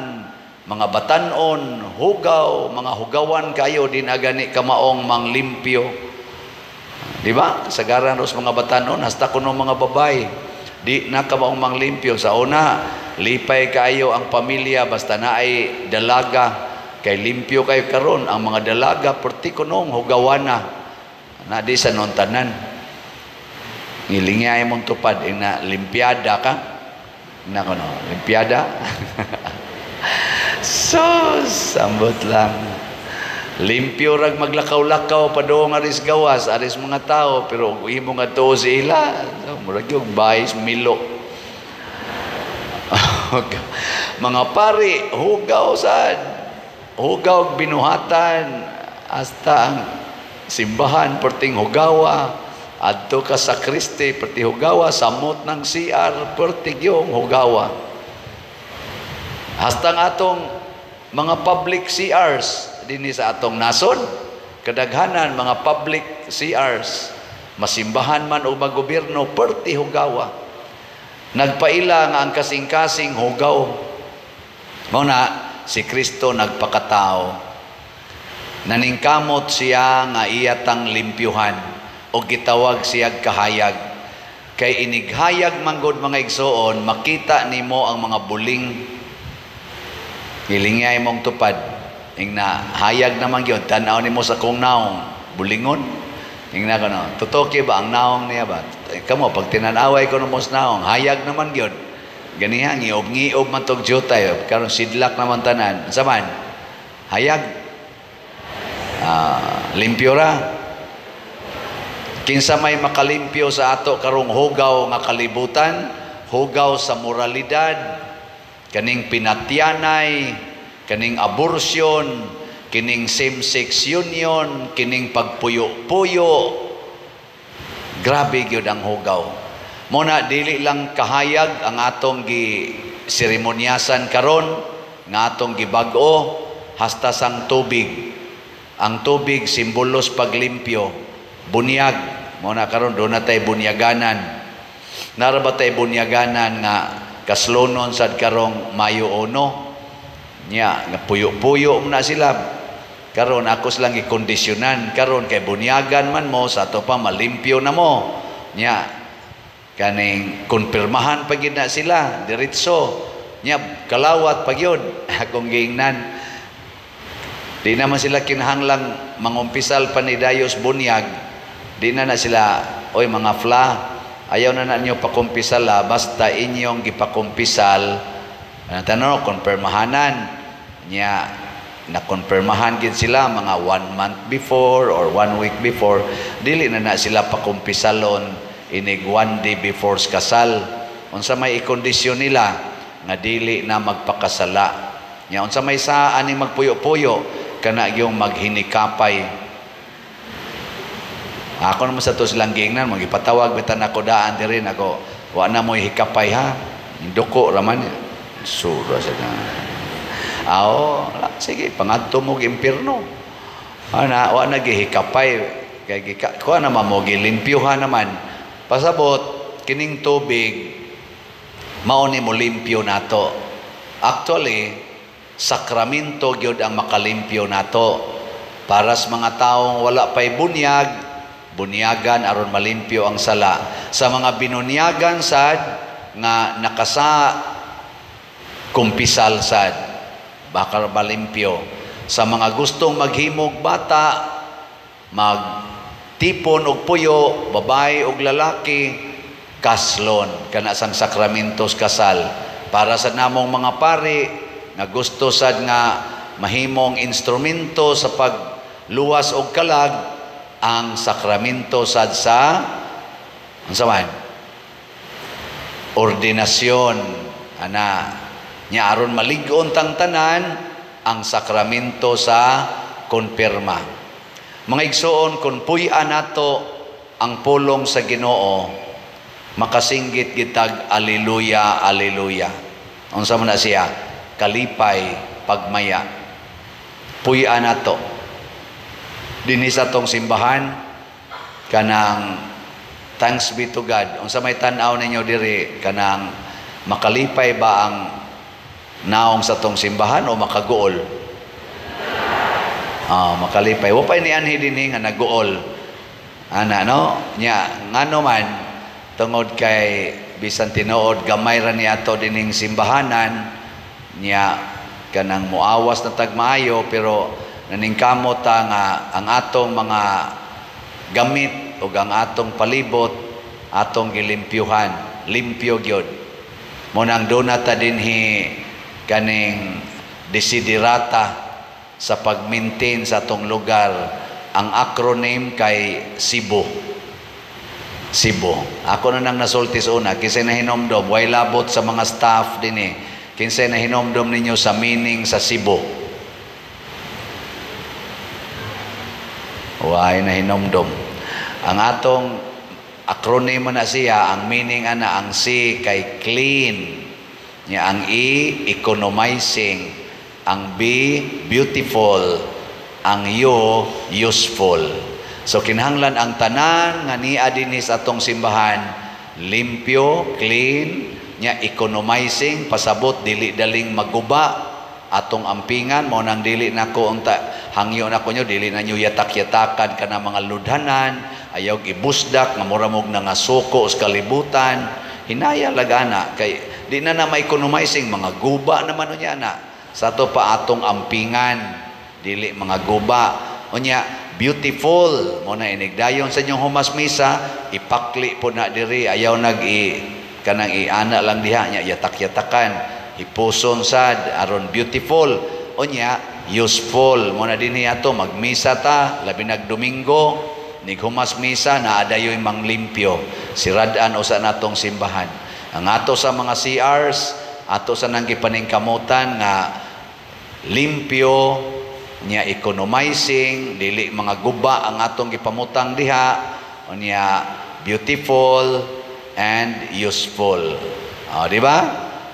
Speaker 1: mga batanon, hugaw, mga hugawan kayo din agani kamaong manglimpyo. Di ba? Kasagaran ros mga batanon, hasta kuno mga babay, di na kamaong manglimpyo. Sa una, lipay kayo ang pamilya basta na ay dalaga, kay limpyo kayo karon. Ang mga dalaga perti kunong hugawana na di sa nontanan. Ngilingay mong tupad ina limpiada ka na kuno limpiada. So sambot lang limpyo rag maglakaw-lakaw padong aris gawas aris mga tao, pero imo nga to si ila murag yung bayis milo. Mga pari, hugaw sad, hugaw binuhatan, hasta ang simbahan perting hugawa, adto ka sa Kristi perti hugawa, samot ng CR perti yung hugawa. Hasta ang atong mga public CRs dinhi sa atong nason, kadaghanan mga public CRs, masimbahan man o magobyerno perti hugawa. Nagpaila nga ang kasing-kasing hugaw. Muna, si Kristo nagpakatao. Naningkamot siya nga iyatang limpyuhan o gitawag siyag kahayag. Kay inighayag manggod mga igsoon, makita nimo ang mga buling. Hilingay mong tupad. Ingna hayag naman yun, tanaw nimo sa kong naong bulingon. Ingna ko no, tutoki ba ang naong niya ba? Kamo pag tinanaway ko numos naong, hayag naman yun. Ganihan, ngiob man tog jutay, karon sidlak naman tanan. Saman, hayag. Limpyo ra. Kinsa may makalimpyo sa ato karong hugaw nga kalibutan, hugaw sa moralidad, kaning pinatyanay, kaning abortion, kining same-sex union, kining pagpuyo-puyo. Grabe gyud ang hugaw. Muna dili lang kahayag ang atong gi-seremonyasan karon, nga atong gibag-o hasta sang tubig. Ang tubig simbolos paglimpyo, bunyag. Muna karon do na tay bunyaganan. Nara ba tay bunyaganan nga kaslonon sad karong Mayo 1? Nya nga puyo-puyo na sila. Karon ako lang ikondisyonan karon kay bunyagan man mo sa ato pa malimpyo na mo. Nya kaning konpirmahan pag na sila diretso. Nya kalawat pag yun akong giingnan. Di naman sila kinahanglang mangumpisal pa ni Dayos bunyag. Di na sila, oy mga fla, ayaw na ninyo pakumpisal basta inyong gipakumpisal. Tanong, konpermahanan niya, nakonpermahan gid sila mga 1 month before or 1 week before, dili na sila pakumpisalon inig 1 day before kasal. Unsa may ikondisyon nila nga dili na magpakasala. Nya unsa may saa ani magpuyo-puyo kana yung maghinikapay. Ako naman sa to silang gingnan, magipatawag bitan ako daan diri ako, wa na mo hikapay ha. Duko raman. Sura sa na. Sige, pangadto mo impierno. Wa na gihikapay kay kuha naman mo gilimpyuhan naman. Pasabot kining tubig mao ni mo limpyo nato. Actually, sakramento gyud ang makalimpyo nato. Para sa mga taong wala pay bunyag, bunyagan aron malimpyo ang sala. Sa mga binunyagan sad nga nakasa kumpisal sad, bakal malimpyo. Sa mga gustong maghimog bata, magtipon og puyo, babae og lalaki, kaslon kana sang sakramentos kasal. Para sa namong mga pari nga gusto sad nga mahimong instrumento sa pagluwas og kalag, ang sakramento sad sa unsa man ordinasyon ana nya aron malig-on tang tanan ang sakramento sa konfirma. Mga igsoon, kung puy-an nato ang pulong sa Ginoo, makasinggit gitag aleluya, aleluya. Unsa man na siya? Kalipay, pagmaya. Puy-an nato. Dinhi sa tong simbahan kanang thanks be to God. Unsa may tan-aw ninyo diri kanang makalipay ba ang naong sa tong simbahan o makaguol? Makalipay. Wa pa ni anhi dinhi nga naguol. Ana no? Nya ngano man tungod kay bisan tinuod gamay ra ni ato dining simbahanan nya kanang muawas na tagmaayo pero naningkamot nga ang atong mga gamit o ang atong palibot atong gilimpyuhan. Limpyo gyud. Mo nang donata dinhi kaning desiderata sa pag-maintain sa atong lugar. Ang acronym kay Cebu. Cebu. Ako na nang nasultis una, kinsay na hinomdom, way labot sa mga staff din kinsay na hinomdom ninyo sa meaning sa Cebu. Way na hinomdom. Ang atong acronym na siya, ang meaning ana, ang C kay clean. Nya ang E, economizing. Ang B, beautiful. Ang U, useful. So kinahanglan ang tanan nga niya dinhi sa atong simbahan, limpyo, clean, nya economizing, pasabot dili daling maguba atong ampingan, mo nang dili nako unta hangyo nako nyo, dili na nyo yatak-yatakan kana mga ludhanan, ayaw ibusdak nga muramog na nga suko sa kalibutan. Hinaya lagana kay di na ma-economizing, mga guba naman unya na. Sa to pa atong ampingan, dili mga guba. Unya, beautiful. Mo na inigdayon sa inyong humas misa, ipakli po na diri, ayaw kanang iana lang diha, nya yatak-yatakan, ipuson sad, aron beautiful. Unya, useful. Mo na dinhi ato, magmisa ta, labi nagdomingo, nighumas misa, naadayoy manglimpyo. Siradaan usa natong simbahan. Ang ato sa mga CRs, ato sa nang gipaningkamutan nga limpyo, nya economizing, dili mga guba ang atong gipamutang diha, nya beautiful and useful. Di ba?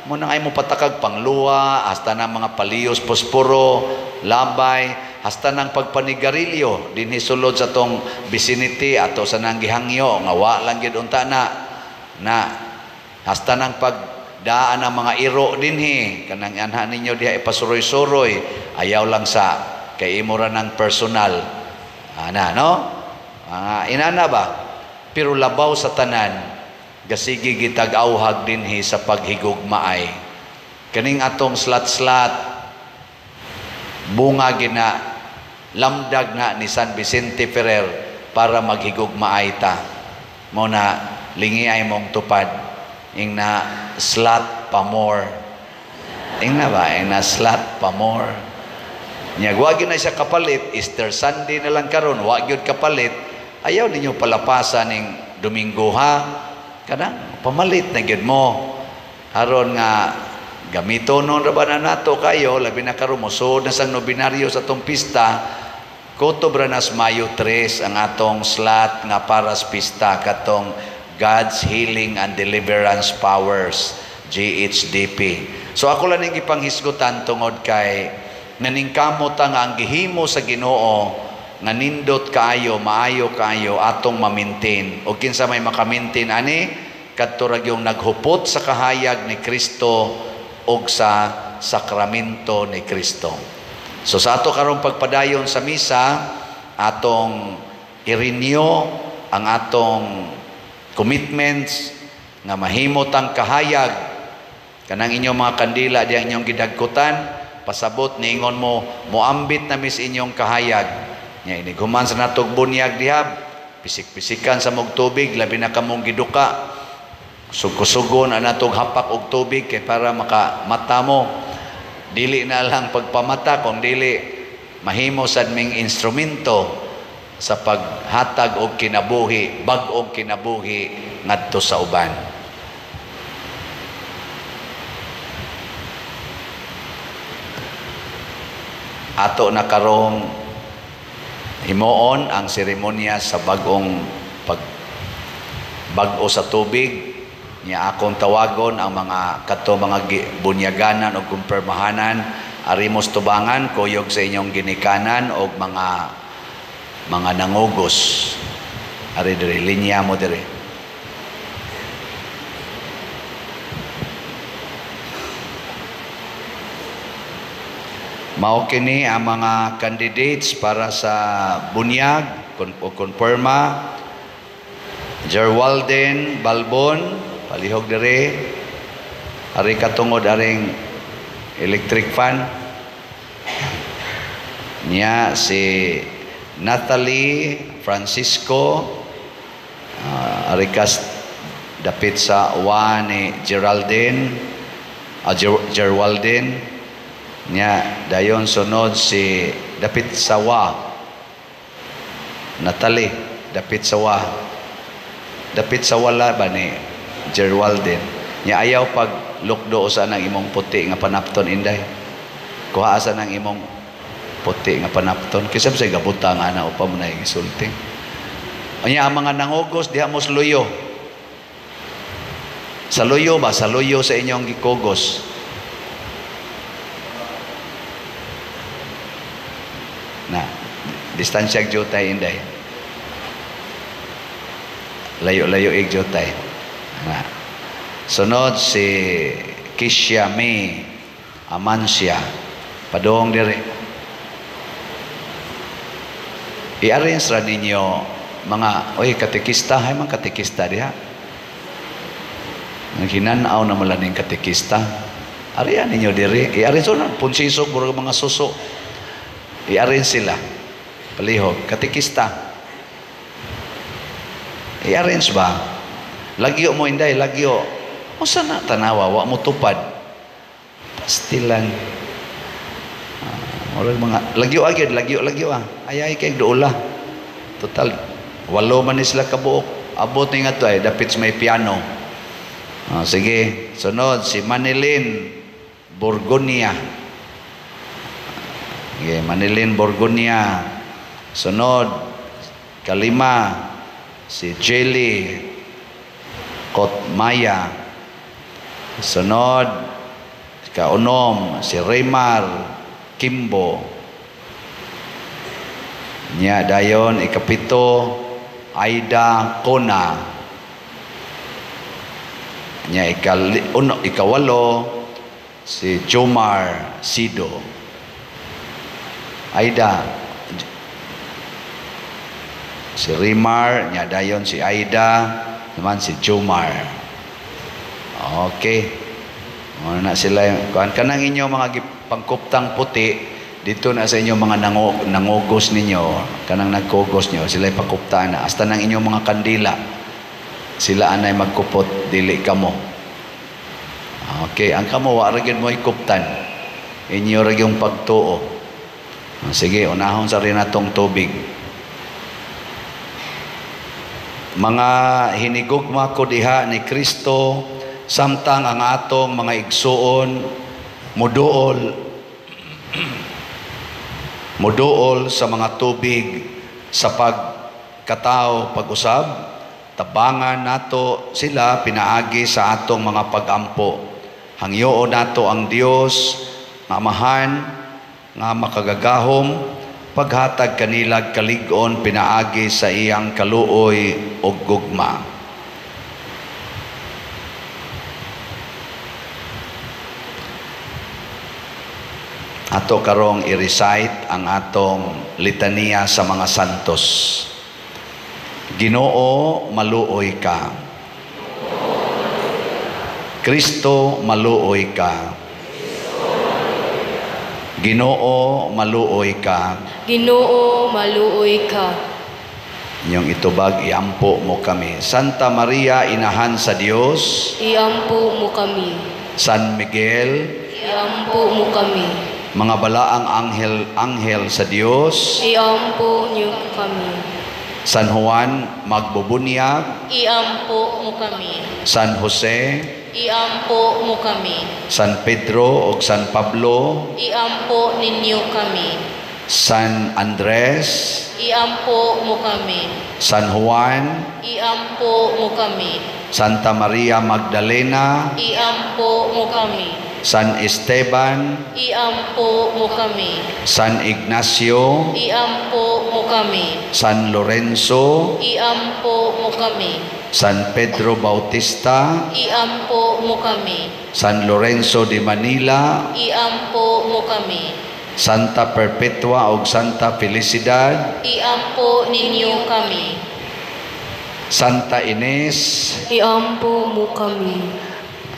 Speaker 1: Mo nang ay mo patakag pangluwa, hasta ng mga paliyos, posporo, labay, hasta ng pagpanigarilyo dinhi sulod sa tong vicinity ato sa nang gihangyo nga wa lang gid unta na hasta ng pagdaan ng mga iro dinhi kanang anha ninyo diha ipasuroy-suroy, ayaw lang sa kay imo ra ng personal ana no inana ba, pero labaw sa tanan gasigi gitag awhag dinhi sa paghigugmaay kaning atong slat-slat bunga gina lamdag na ni San Vicente Ferrer para maghigugmaay ta. Mo na lingi ay mong tupad ing na slot pa more. Ing na ba? Ing na slot pa more. Nya wag na siya kapalit, Easter Sunday na lang karon, wag gyud kapalit. Ayaw ninyo palapasan ning Domingo ha. Kana pamalit na gyud mo. Aron nga gamito nun ra na nato kayo, labi na karon musod na sang nobinaryo sa atong pista. Koto branas Mayo 3 ang atong slot nga para sa pista katong God's Healing and Deliverance Powers, GHDP. So ako lang ning ipanghisgutan tungod kay naningkamot nga ang gihimo sa Ginoo nga nindot kaayo, maayo kaayo atong ma-maintain. O kinsa may maka-maintain ani kadto ra yung naghupot sa kahayag ni Kristo og sa sakramento ni Kristo. So sa ato karong pagpadayon sa misa, atong i-renew ang atong commitments nga mahimot ang kahayag kanang inyong mga kandila di ang inyong gidagkutan, pasabot niingon mo moambit na mis inyong kahayag. Nya ini guman sa natog bunyag dihab, pisik-pisikan sa mog tubig labi na kamong giduka. Sugo-sugon ang natog hapak og tubig kay para makamata mo. Dili na lang pagpamata kung dili mahimo sad ming instrumento sa paghatag og kinabuhi, bag-ong kinabuhi ngadto sa uban. Ato na karong himuon ang seremonya sa bag-ong bag-o sa tubig. Niya akong tawagon ang mga bunyaganan o kumpirmahanan, arimos tubangan, kuyog sa inyong ginikanan o mga nangugos. Ari diri, linya mo diri. Mao kini ang mga candidates para sa bunyag o konporma. Jerwalden Balbon, palihog diri. Ari katungod aring electric fan. Niya si Natalie Francisco, ari kas dapit sa uwa ni Geraldine, Jerwalden. Niya dayon sunod si dapit sa wa Natalie, dapit sa wa. Dapit sa wala ba ni Gerwalden. Nya ayaw pag lukdo sa nang imong puti nga panapton inday. Kuha sa nang imong puti nga panapton. Kisab sa gabuta nga na upa mo na isulti. Nya ang mga nangugos diha mos luyo. Sa luyo ba? Sa luyo sa inyong gikugos. Na distansya jutay inday. Layo-layo igjotay. Na. Sunod si Kisha May Amancia. Padong diri. I-arrange ra ninyo mga katekista, hay mga katekista diha. Naghinanaw na mula ning katekista. Ariyan ninyo diri. I-arrange na punsisok burag mga suso. I-arrange sila. Palihog katekista. I-arrange ba? Lagyo mo inday, lagyo. O sana tanawa, wa mo tupad. Pastilan. Mga lagyo agad, lagyo ah. Ayay kay doula. Total 8 man ni sila kabuok. Abot ni nga to ay dapit may piano. Sige, sunod si Manilin Borgonia. Okay, Manilin Borgonia. Sunod kalima si Jelly Kotmaya. Sunod kaunom si Raymar Kimbo. Nya dayon ikapito Aida Kona. Nya ikawalo si Jomar Sido. Aida si Rimar, nya dayon si Aida, naman si Jomar. Okay. Muna na sila, kuan kanang inyo mga pangkuptang puti, Dito na sa inyong mga nangugos ninyo, kanang nagkugos nyo, sila'y pakuptaan na. Hasta ng inyong mga kandila, sila anay magkupot, dili kamo. Okay, ang kamo, waragin mo ikuptan. Inyo rin yung pagtuo. Sige, unahon sa rin natong tubig. Mga hinigugma ko diha ni Kristo, samtang ang atong mga igsuon, muduol sa mga tubig sa pagkatao, pag-usab, tabangan nato sila pinaagi sa atong mga pag-ampo. Hangyoon nato ang Dios nga amahan nga makagagahom, paghatag kanilag kalig-on pinaagi sa iyang kaluoy ug gugma. Ato karong i-recite ang atong litania sa mga santos. Ginoo, maluoy ka. Kristo, maluoy ka. Ginoo, maluoy ka.
Speaker 3: Ginoo, maluoy ka.
Speaker 1: Inyong itubag, iampo mo kami. Santa Maria, inahan sa Dios.
Speaker 3: Iampo mo kami.
Speaker 1: San Miguel.
Speaker 3: Iampo mo kami.
Speaker 1: Mga balaang anghel sa Dios.
Speaker 3: Iampo niyo kami.
Speaker 1: San Juan, magbubunyag.
Speaker 4: Iampo mo kami.
Speaker 1: San Jose.
Speaker 4: Iampo mo kami.
Speaker 1: San Pedro o San Pablo.
Speaker 4: Iampo ninyo kami.
Speaker 1: San Andres.
Speaker 4: Iampo mo kami.
Speaker 1: San Juan.
Speaker 4: Iampo mo kami.
Speaker 1: Santa Maria Magdalena.
Speaker 4: Iampo mo kami.
Speaker 1: San Esteban.
Speaker 4: Iampo mo kami.
Speaker 1: San Ignacio.
Speaker 4: Iampo mo kami.
Speaker 1: San Lorenzo.
Speaker 4: Iampo mo kami.
Speaker 1: San Pedro Bautista.
Speaker 4: Iampo mo kami.
Speaker 1: San Lorenzo de Manila.
Speaker 4: Iampo mo kami.
Speaker 1: Santa Perpetua o Santa Felicidad.
Speaker 4: Iampo ninyo kami.
Speaker 1: Santa Ines.
Speaker 3: Iampo mo kami.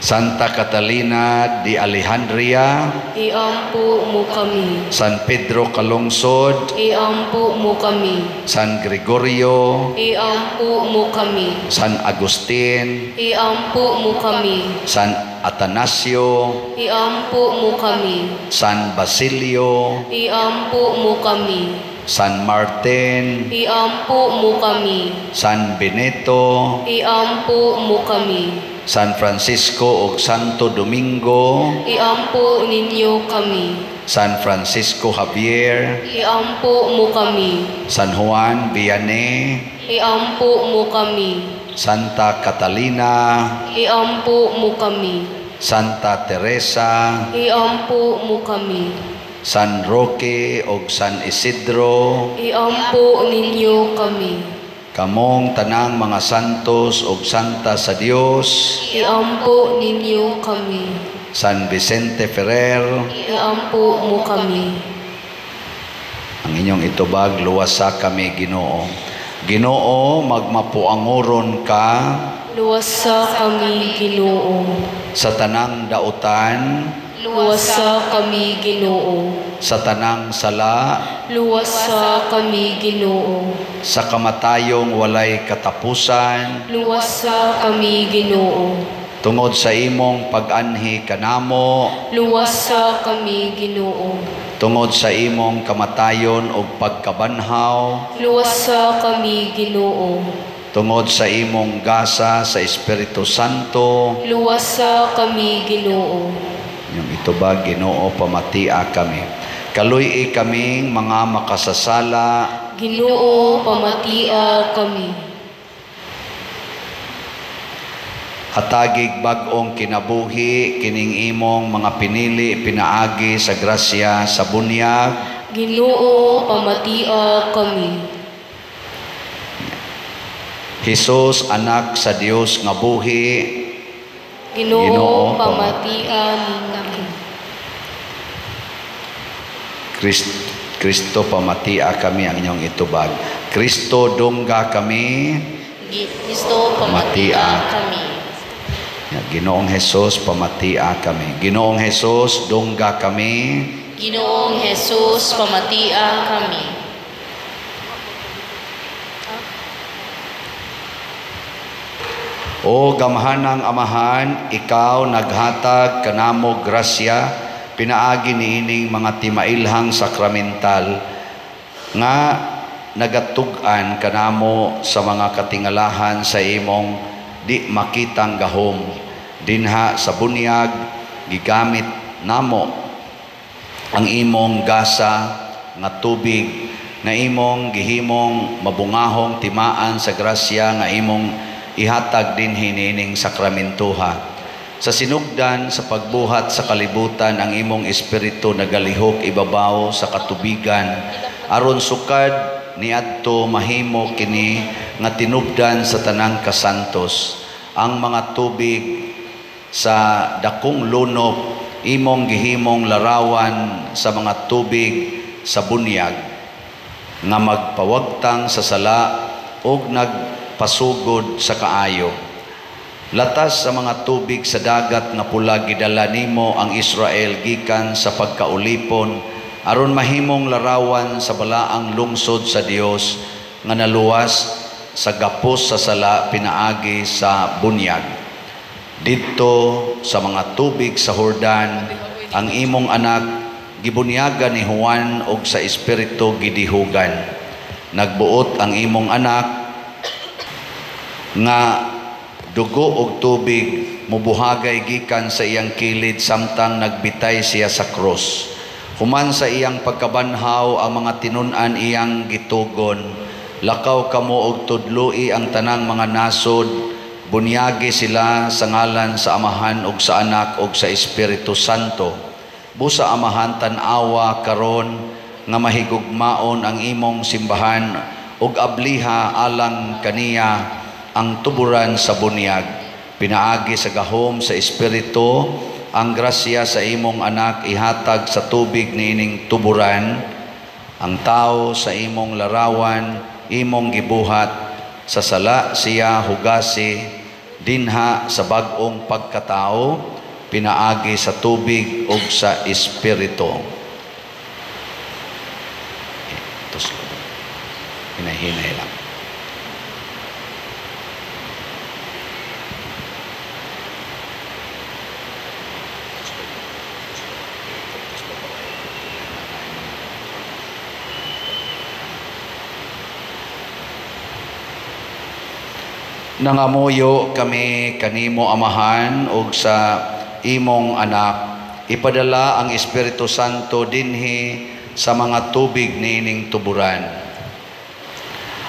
Speaker 1: Santa Catalina de Alejandria.
Speaker 3: Iampo mo kami.
Speaker 1: San Pedro Calungsod.
Speaker 3: Iampo mo kami.
Speaker 1: San Gregorio.
Speaker 3: Iampo mo kami.
Speaker 1: San Agustin.
Speaker 3: Iampo mo kami.
Speaker 1: San Atanasio.
Speaker 3: Iampo mo kami.
Speaker 1: San Basilio.
Speaker 3: Iampo mo kami.
Speaker 1: San Martin.
Speaker 3: Iampo mo kami.
Speaker 1: San Benito.
Speaker 3: Iampo mo kami.
Speaker 1: San Francisco o Santo Domingo.
Speaker 3: Iampo ninyo kami.
Speaker 1: San Francisco Javier.
Speaker 3: Iampo mo kami.
Speaker 1: San Juan Vianney.
Speaker 3: Iampo mo kami.
Speaker 1: Santa Catalina.
Speaker 3: Iampo mo kami.
Speaker 1: Santa Teresa.
Speaker 3: Iampo mo kami.
Speaker 1: San Roque o San Isidro.
Speaker 3: Iampo ninyo kami.
Speaker 1: Kamong tanang mga santos o santa sa Dios.
Speaker 3: Iampo ninyo kami.
Speaker 1: San Vicente Ferrer.
Speaker 3: Iampo mo kami.
Speaker 1: Ang inyong itubag, luwasa kami, Ginoo. Ginoo, magmapuanguron ka.
Speaker 3: Luwasa kami, Ginoo.
Speaker 1: Sa tanang dautan.
Speaker 3: Luwasa kami, Ginoo.
Speaker 1: Sa tanang sala.
Speaker 3: Luwasa kami, Ginoo.
Speaker 1: Sa kamatayong walay katapusan.
Speaker 3: Luwasa kami, Ginoo.
Speaker 1: Tungod sa imong pag-anhi kanamo.
Speaker 3: Luwasa kami, Ginoo.
Speaker 1: Tungod sa imong kamatayon o pagkabanhaw.
Speaker 3: Luwasa kami, Ginoo.
Speaker 1: Tungod sa imong gasa sa Espiritu Santo.
Speaker 3: Luwasa kami, Ginoo.
Speaker 1: Yung itubag, Ginoo, pamatia kami. Kaluy kaming mga makasasala.
Speaker 3: Ginoo, pamatia kami.
Speaker 1: Hatagig bag-ong kinabuhi, kining imong mga pinili, pinaagi sa grasya, sa bunyag.
Speaker 3: Ginoo, pamatia kami.
Speaker 1: Jesus, anak sa Dios nga buhi.
Speaker 3: Ginoo, pamatia kami.
Speaker 1: Kristo, pamatia kami ang inyong itubag. Kristo, dungga kami.
Speaker 4: Kristo, pamatia kami.
Speaker 1: Ginoong Jesus, pamatia kami. Ginoong Jesus, dungga kami.
Speaker 4: Ginoong Jesus, pamatia kami.
Speaker 1: O gamhanang Amahan, ikaw naghatag kanamo grasya, pinaagi niining mga timailhang sakramental, nga nagatug-an kanamo sa mga katingalahan sa imong di makitang gahom. Dinha sa bunyag, gigamit namo ang imong gasa nga tubig, na imong gihimong mabungahong timaan sa grasya nga imong ihatag din hinining sakramentuha. Sa sinugdan sa pagbuhat sa kalibutan, ang imong espiritu nagalihok ibabaw sa katubigan, aron sukad niadto mahimo kini nga tinubdan sa tanang kasantos. Ang mga tubig sa dakong lunop imong gihimong larawan sa mga tubig sa bunyag, nga magpawagtang sa sala ug pasugod sa kaayo. Latas sa mga tubig sa dagat nga pula gidala nimo ang Israel gikan sa pagkaulipon, aron mahimong larawan sa balaang lungsod sa Dios nga naluwas sa gapos sa sala pinaagi sa bunyag. Didto sa mga tubig sa Jordan, ang imong anak gibunyagan ni Juan og sa espiritu gidihugan. Nagbuot ang imong anak nga dugo og tubig mubuhagay gikan sa iyang kilid samtang nagbitay siya sa krus. Human sa iyang pagkabanhaw ang mga tinun-an iyang gitugon, lakaw kamo og tudloi ang tanang mga nasod, bunyagi sila sa ngalan sa Amahan ug sa Anak ug sa Espiritu Santo. Busa Amahan, tan-awa karon nga mahigugmaon ang imong simbahan ug abliha alang kaniya ang tuburan sa bunyag. Pinaagi sa gahom sa Espiritu ang grasya sa imong anak ihatag sa tubig niining tuburan. Ang tao sa imong larawan imong gibuhat, sa sala siya hugasi dinha sa bag-ong pagkatao, pinaagi sa tubig ug sa Espiritu. Hinay-hinay lang. Nangamuyo kami kanimo Amahan ug sa imong anak, ipadala ang Espiritu Santo dinhi sa mga tubig niining tuburan.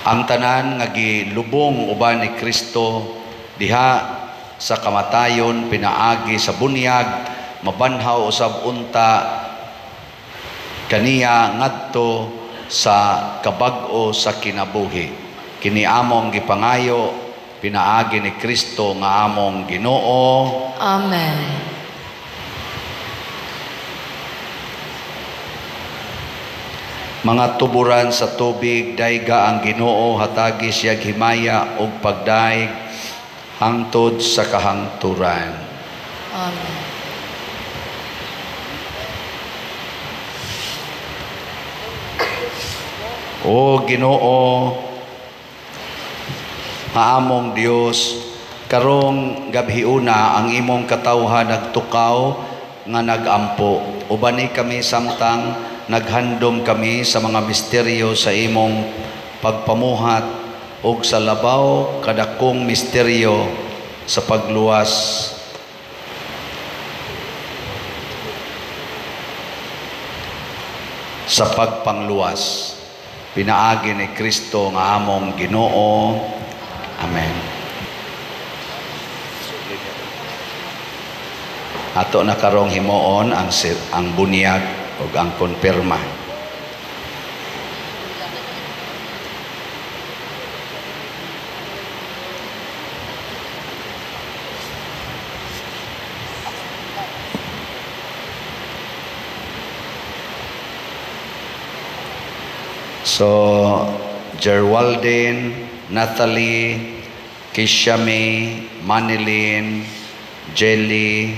Speaker 1: Ang tanan nga gilubong uban ni Kristo diha sa kamatayon pinaagi sa bunyag, mabanhaw usab unta kaniya ngadto sa kabag-o sa kinabuhi. Kini among gipangayo pinaagi ni Kristo nga among Ginoo.
Speaker 7: Amen.
Speaker 1: Mga tuburan sa tubig, dayga ang Ginoo, hatagi siya himaya ug pagdaig hangtod sa kahangturan.
Speaker 7: Amen.
Speaker 1: O Ginoo, nga among Dios, karong gabhiuna ang imong katawhan nagtukaw nga nagampo. Ubani kami samtang naghandom kami sa mga misteryo sa imong pagpamuhat ug sa labaw kadakong misteryo sa pagluwas sa pagpangluwas. Pinaagi ni Kristo nga among Ginoo. Amen. Ato na karong himuon ang bunyag ug ang konpirma. So, Jerwaldin, Natalie, Kishame, Manilyn, Jelly,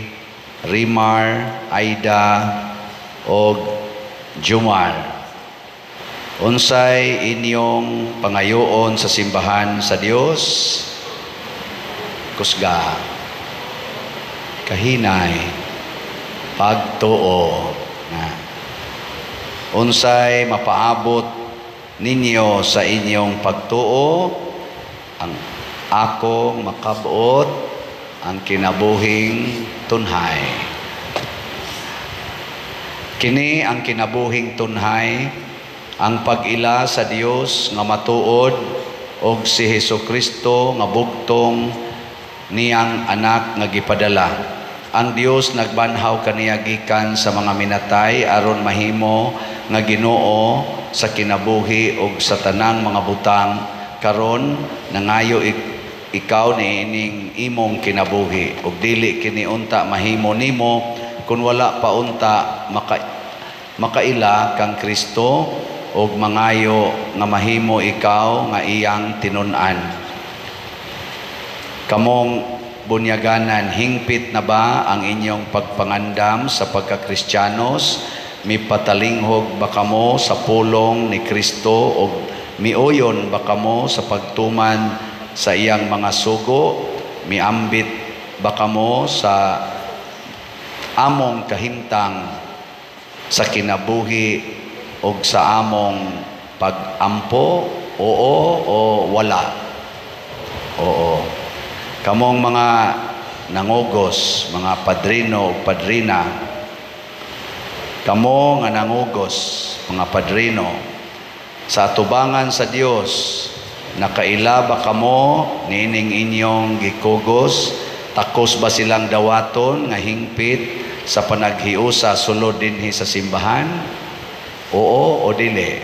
Speaker 1: Rimar, Aida, o Jumar. Unsay inyong pangayoon sa simbahan sa Dios? Kusga, kahinay, pagtuo. Unsay mapaabot ninyo sa inyong pagtuo? Ang akong makabot ang kinabuhing tunhay. Kini ang kinabuhing tunhay, ang pag-ila sa Dios nga matuod og si Hesukristo nga bugtong niyang anak nga gipadala. Ang Dios nagbanhaw kaniya gikan sa mga minatay aron mahimo nga Ginoo sa kinabuhi ug sa tanang mga butang. Karon nangayo ikaw niining imong kinabuhi ug dili kini unta mahimo nimo kun wala pa unta makaila kang Kristo ug mangayo nga mahimo ikaw nga iyang tinun-an. Kamong bunyaganan, hingpit na ba ang inyong pagpangandam sa pagka-Kristyanos? Mipatalinghog ba kamo sa pulong ni Kristo o miuyon ba kamo sa pagtuman sa iyang mga sugo? Miambit ba kamo sa among kahimtang sa kinabuhi o sa among pag-ampo? Oo o wala? Oo. Kamong mga nangugos, mga padrino o padrina, kamo nga nangugos, mga padrino, sa atubangan sa Dios, nakaila ba kamo nining inyong gikugos? Takos ba silang dawaton nga hingpit sa panaghiusa sulod dinhi sa simbahan? Oo o dili?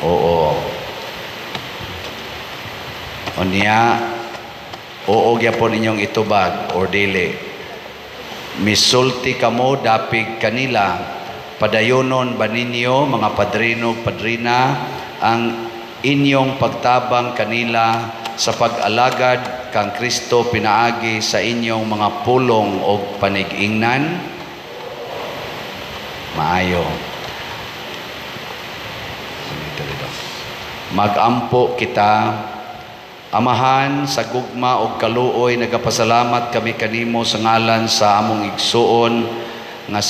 Speaker 1: Oo. Unya, oo gyapon inyong itubag or dili. Misulti kamo dapig kanila, padayonon ba ninyo mga padrino padrina ang inyong pagtabang kanila sa pag-alagad kang Kristo pinaagi sa inyong mga pulong o panig-ingnan? Maayo. Magampo kita. Amahan, sa gugma o kaluoy, nagapasalamat kami kanimo sa ngalan sa among igsuon nga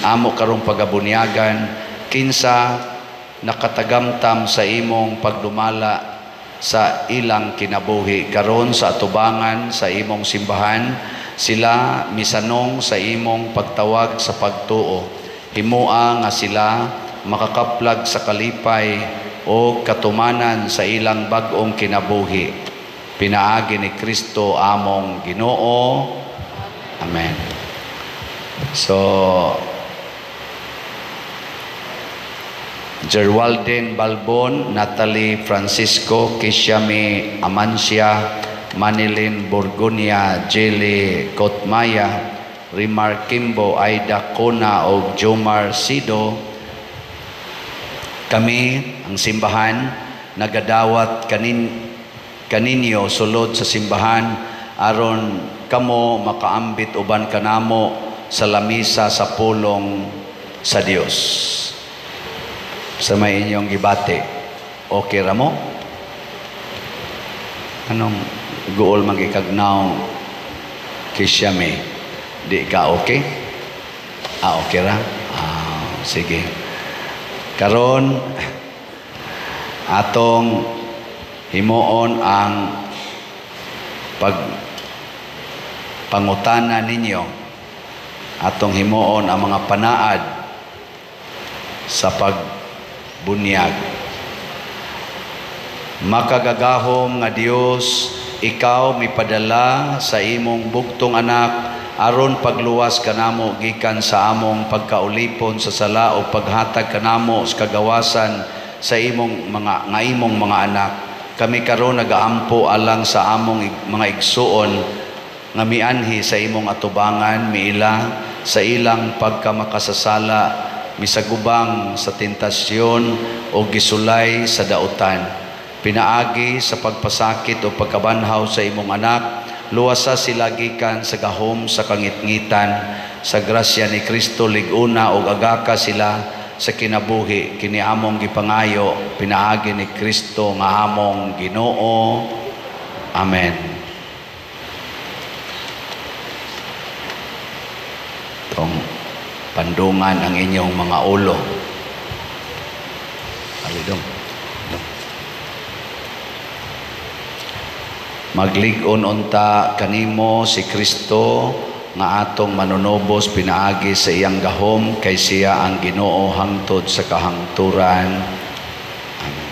Speaker 1: amo karong pagabunyagan kinsa nakatagamtam sa imong pagdumala sa ilang kinabuhi karon sa atubangan sa imong simbahan. Sila misanong sa imong pagtawag sa pagtuo. Himua nga sila makakaplag sa kalipay o katumanan sa ilang bag-ong kinabuhi. Pinaagi ni Kristo among Ginoo. Amen. So, Jerwalden Balbon, Natalie Francisco, Kishami Amancia, Manilin Borgonia, Jeli Kotmaya, Rimar Kimbo, Aida Kona o Jomar Sido. Kami, ang simbahan, nagadawat kaninyo sulod sa simbahan aron kamo makaambit uban kanamo sa lamisa sa pulong sa Dios. Sa may inyong gibate, okay ra mo? Anong goal magikagnaw Kishame? Di ka okay? Okay ra? Sige. Karon atong himuon ang pangutana ninyo, atong himuon ang mga panaad sa pagbunyag. Makagagahom nga Dios, ikaw mipadala sa imong bugtong anak aron pagluwas kanamo gikan sa among pagkaulipon sa sala o paghatag kanamo sa kagawasan sa imong mga anak. Kami karon nagaampo alang sa among mga igsuon nga mianhi sa imong atubangan, miila sa ilang pagkamakasasala, misagubang sa tentasyon o gisulay sa dautan. Pinaagi sa pagpasakit o pagkabanhaw sa imong anak luwasa sila gikan sa gahom sa kangitngitan, sa grasya ni Kristo liguna ug agaka sila sa kinabuhi kini among gipangayo pinaagi ni Kristo nga among Ginoo. Amen. Tong pandungan ang inyong mga ulo. Alidong. Maglig-on unta kanimo si Kristo nga atong manunobos pinaagi sa iyang gahom kay siya ang Ginoo hangtod sa kahangturan. Amen.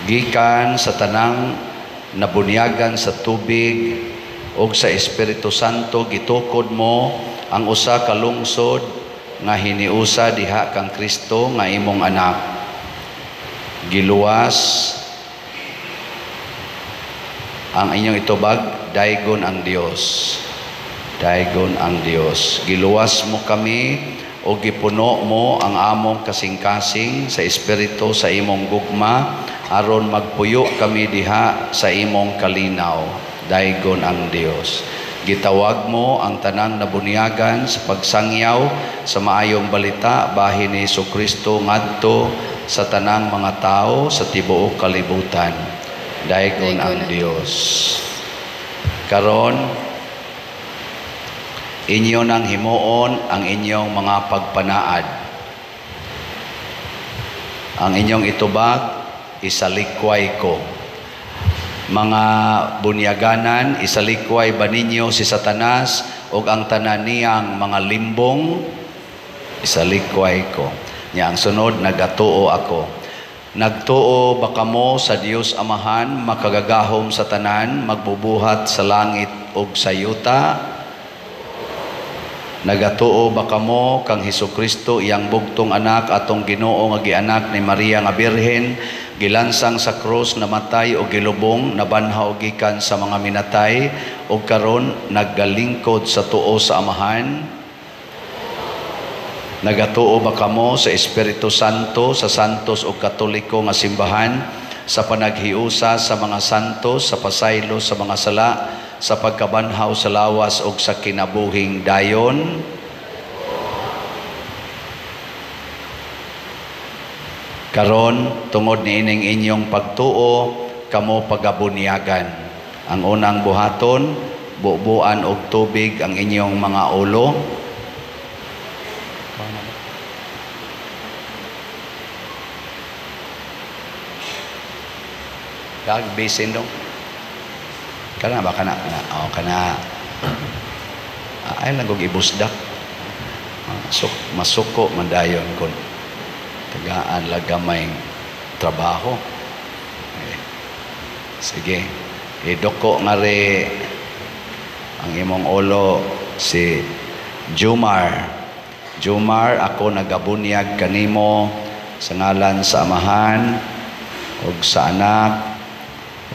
Speaker 1: Gikan sa tanang nabunyagan sa tubig ug sa Espiritu Santo gitukod mo ang usa ka lungsod nga hiniusa diha kang Kristo nga imong anak. Giluwas ang inyong itubag, daygon ang Dios. Daygon ang Dios. Giluwas mo kami o gipuno mo ang among kasing-kasing sa Espiritu sa imong gugma aron magpuyo kami diha sa imong kalinaw. Daygon ang Dios. Gitawag mo ang tanang nabunyagan sa pagsangyaw sa maayong balita bahin ni Jesucristo ngadto sa tanang mga tao sa tibuok kalibutan. Daygon ang Dios. Karon inyo nang himuon ang inyong mga pagpanaad. Ang inyong itubag isalikway ko. Mga bunyaganan, isalikway ba ninyo si Satanas o ang tanan niyang mga limbong? Isalikway ko. Nya ang sunod, nagatuo ako. Nagtuo ba kamo sa Dios Amahan, makagagahom sa tanan, magbubuhat sa langit o sa yuta? Nagatuo ba kamo kang Hesukristo iyang bugtong anak atong Ginoo nga gianak ni Maria nga Birhen, gilansang sa krus, namatay o gilubong, nabanhaw gikan sa mga minatay o karon naggalingkod sa tuo sa Amahan? Nagatuo ba kamo sa Espiritu Santo, sa santos o katoliko nga simbahan, sa panaghiusa sa mga santos, sa pasaylo sa mga sala, sa pagkabanhaw sa lawas o sa kinabuhing dayon? Karon tungod niining inyong pagtuo kamo pagabunyagan. Ang unang buhaton, bubuan og tubig ang inyong mga ulo. Bisin dong. Kana ba kana? Oh, kana. Ay lang kog ibusdak. Masuko mandayon kon. Tagaan lagamay trabaho. Sige. Idoko nga re ang imong ulo si Jumar. Jumar, ako nagabunyag kanimo sa ngalan sa Amahan ug sa Anak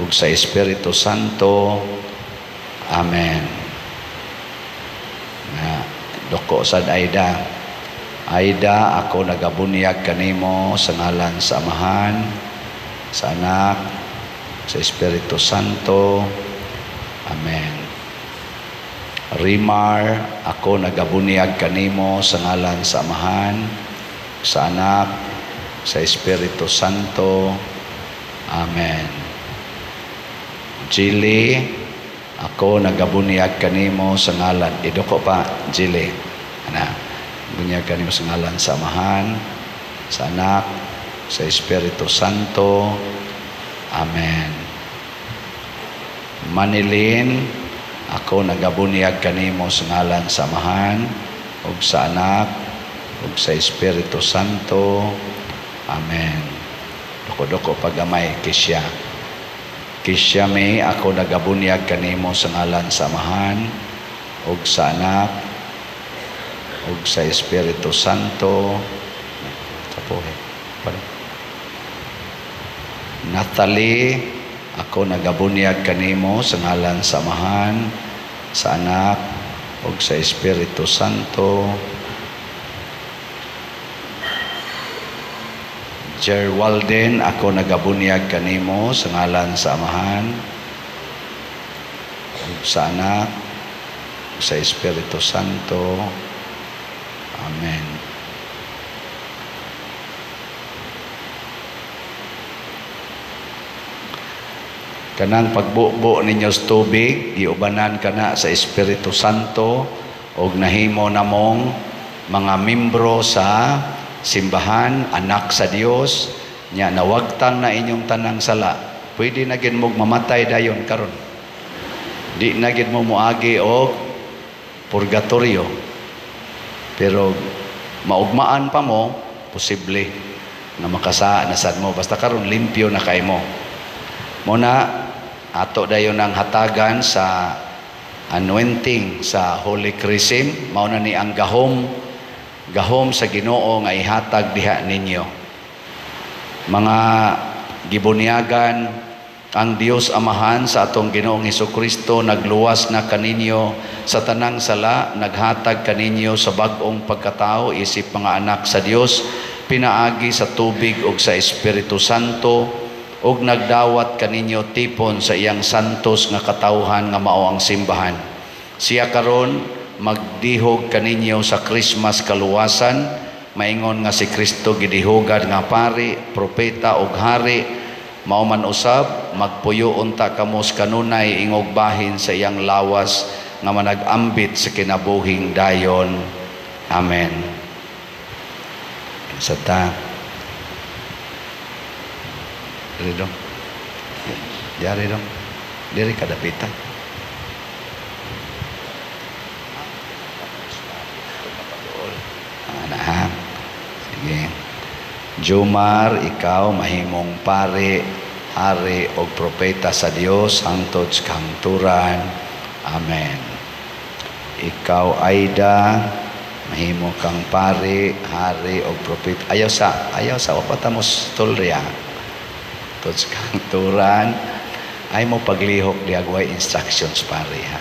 Speaker 1: ug sa Espiritu Santo. Amen. Na doko sad Aida. Aida, ako nagabunyag kanimo sa ngalan sa Amahan, sa Anak, sa Espiritu Santo. Amen. Rimar, ako nagabunyag kanimo sa ngalan sa Amahan, sa Anak, sa Espiritu Santo. Amen. Jili, ako nagabunyag kanimo sa ngalan. Idoko pa, Jili. Ana. Bunyag kanimo sa ngalan sa Amahan, sa Anak, sa Espiritu Santo. Amen. Manilin, ako nagabunyag kanimo sa ngalan sa Amahan, ug sa Anak, ug sa Espiritu Santo. Amen. doko pagamay kisya. Kisya me ako nagabunyag kanimo sa ngalan sa Amahan ug sa Anak ug sa Espiritu Santo. Tapuhe. Natalie, ako nagabunyag kanimo sa ngalan sa Amahan, sa Anak ug sa Espiritu Santo. Jerwalden, ako nagabunyag kanimo sa ngalan sa Amahan ug sa Anak ug sa Espiritu Santo. Amen. Kanang pagbubo ninyo sa tubig, giubanan kana sa Espiritu Santo ug nahimo namong mga membro sa simbahan, anak sa Dios, nya nawagtang na inyong tanang sala. Pwede na gid mo mamatay dayon karon. Di na gid mo moagi og purgatorio. Pero maugmaan pa mo, posible na makasa na sad mo. Basta karon limpyo na kay mo. Muna ato dayon ang hatagan sa anointing sa Holy Chrism, mao na ni ang gahom sa Ginoo nga ihatag diha ninyo. Mga gibunyagan, ang Dios Amahan sa atong Ginoong Hesukristo nagluwas na kaninyo sa tanang sala, naghatag kaninyo sa bag-ong pagkatao isip mga anak sa Dios, pinaagi sa tubig ug sa Espiritu Santo, ug nagdawat kaninyo tipon sa iyang santos nga katawhan nga mao ang simbahan. Siya karon magdihog kaninyo sa Christmas kaluwasan, maingon nga si Kristo gidihogad nga pari, propeta ug hari, mao man usab magpuyo unta kamos kanunay ingog bahin sa iyang lawas nga manag-ambit sa kinabuhing dayon. Amen. Sa ta diri dong. Diari dong. Diri kadapitan. Sige. Jumar, ikaw mahimong pari, hari o propeta sa Dios hangtod sa kahangturan. Amen. Ikaw Aida, mahimo kang pari, hari o propeta. Ayaw sa opatamos tolria. Tod sa kahangturan. Ay mo paglihok di agway instructions pari ha.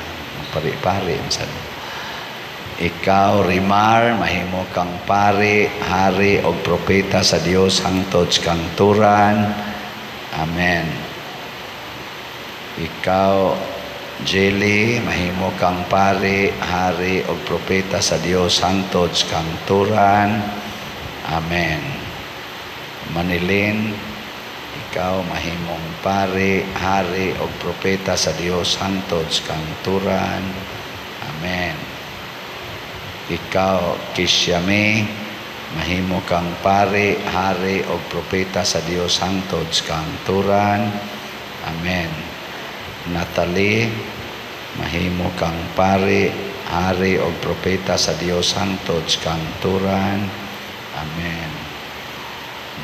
Speaker 1: Pari-pari minsan. Ikaw, Rimar, mahimo kang pari, hari o propeta sa Dios hangtod sa kahangturan. Amen. Ikaw, Jelly, mahimo kang pari, hari o propeta sa Dios hangtod sa kahangturan. Amen. Manilin, ikaw mahimong pari, hari o propeta sa Dios hangtod sa kahangturan. Amen. Ikaw, Kisyame, mahimo kang pari, hari o propeta sa Dios hangtod sa kahangturan. Amen. Natalie, mahimo kang pari, hari o propeta sa Dios hangtod sa kahangturan. Amen.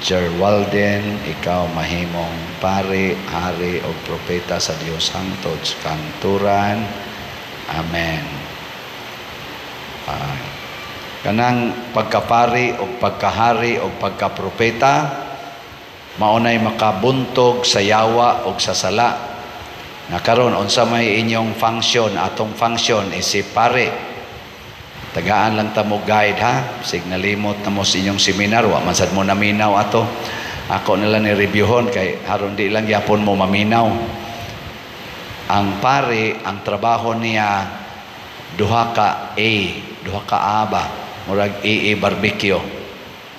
Speaker 1: Jerwalden, ikaw mahimong pari, hari o propeta sa Dios hangtod sa kahangturan. Amen. Kanang pagkapari o pagkahari o pagkapropeta maunay makabuntog sa yawa o sa sala. Na karon unsa may inyong function, atong function isip pare. Tagaan lang ta mo guide ha. Signalimot na mo sa inyong seminar, wa man sad mo naminaw ato. Ako nila ni reviewhon kay haron di lang yapon mo maminaw. Ang pare, ang trabaho niya duha ka aba, murag barbecue.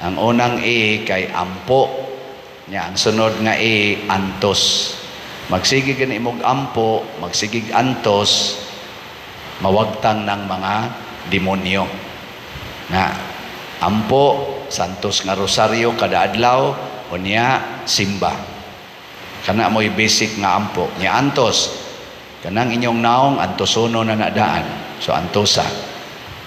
Speaker 1: Ang unang kay ampo, nya ang sunod nga antos. Magsigig ni imong ampo, magsigig antos, mawagtang ng mga demonyo. Na ampo, santos nga rosaryo kada adlaw, unya simba. Kana mo'y basic nga ampo. Nya antos, kanang inyong naong antosono na nadaan. So antosa.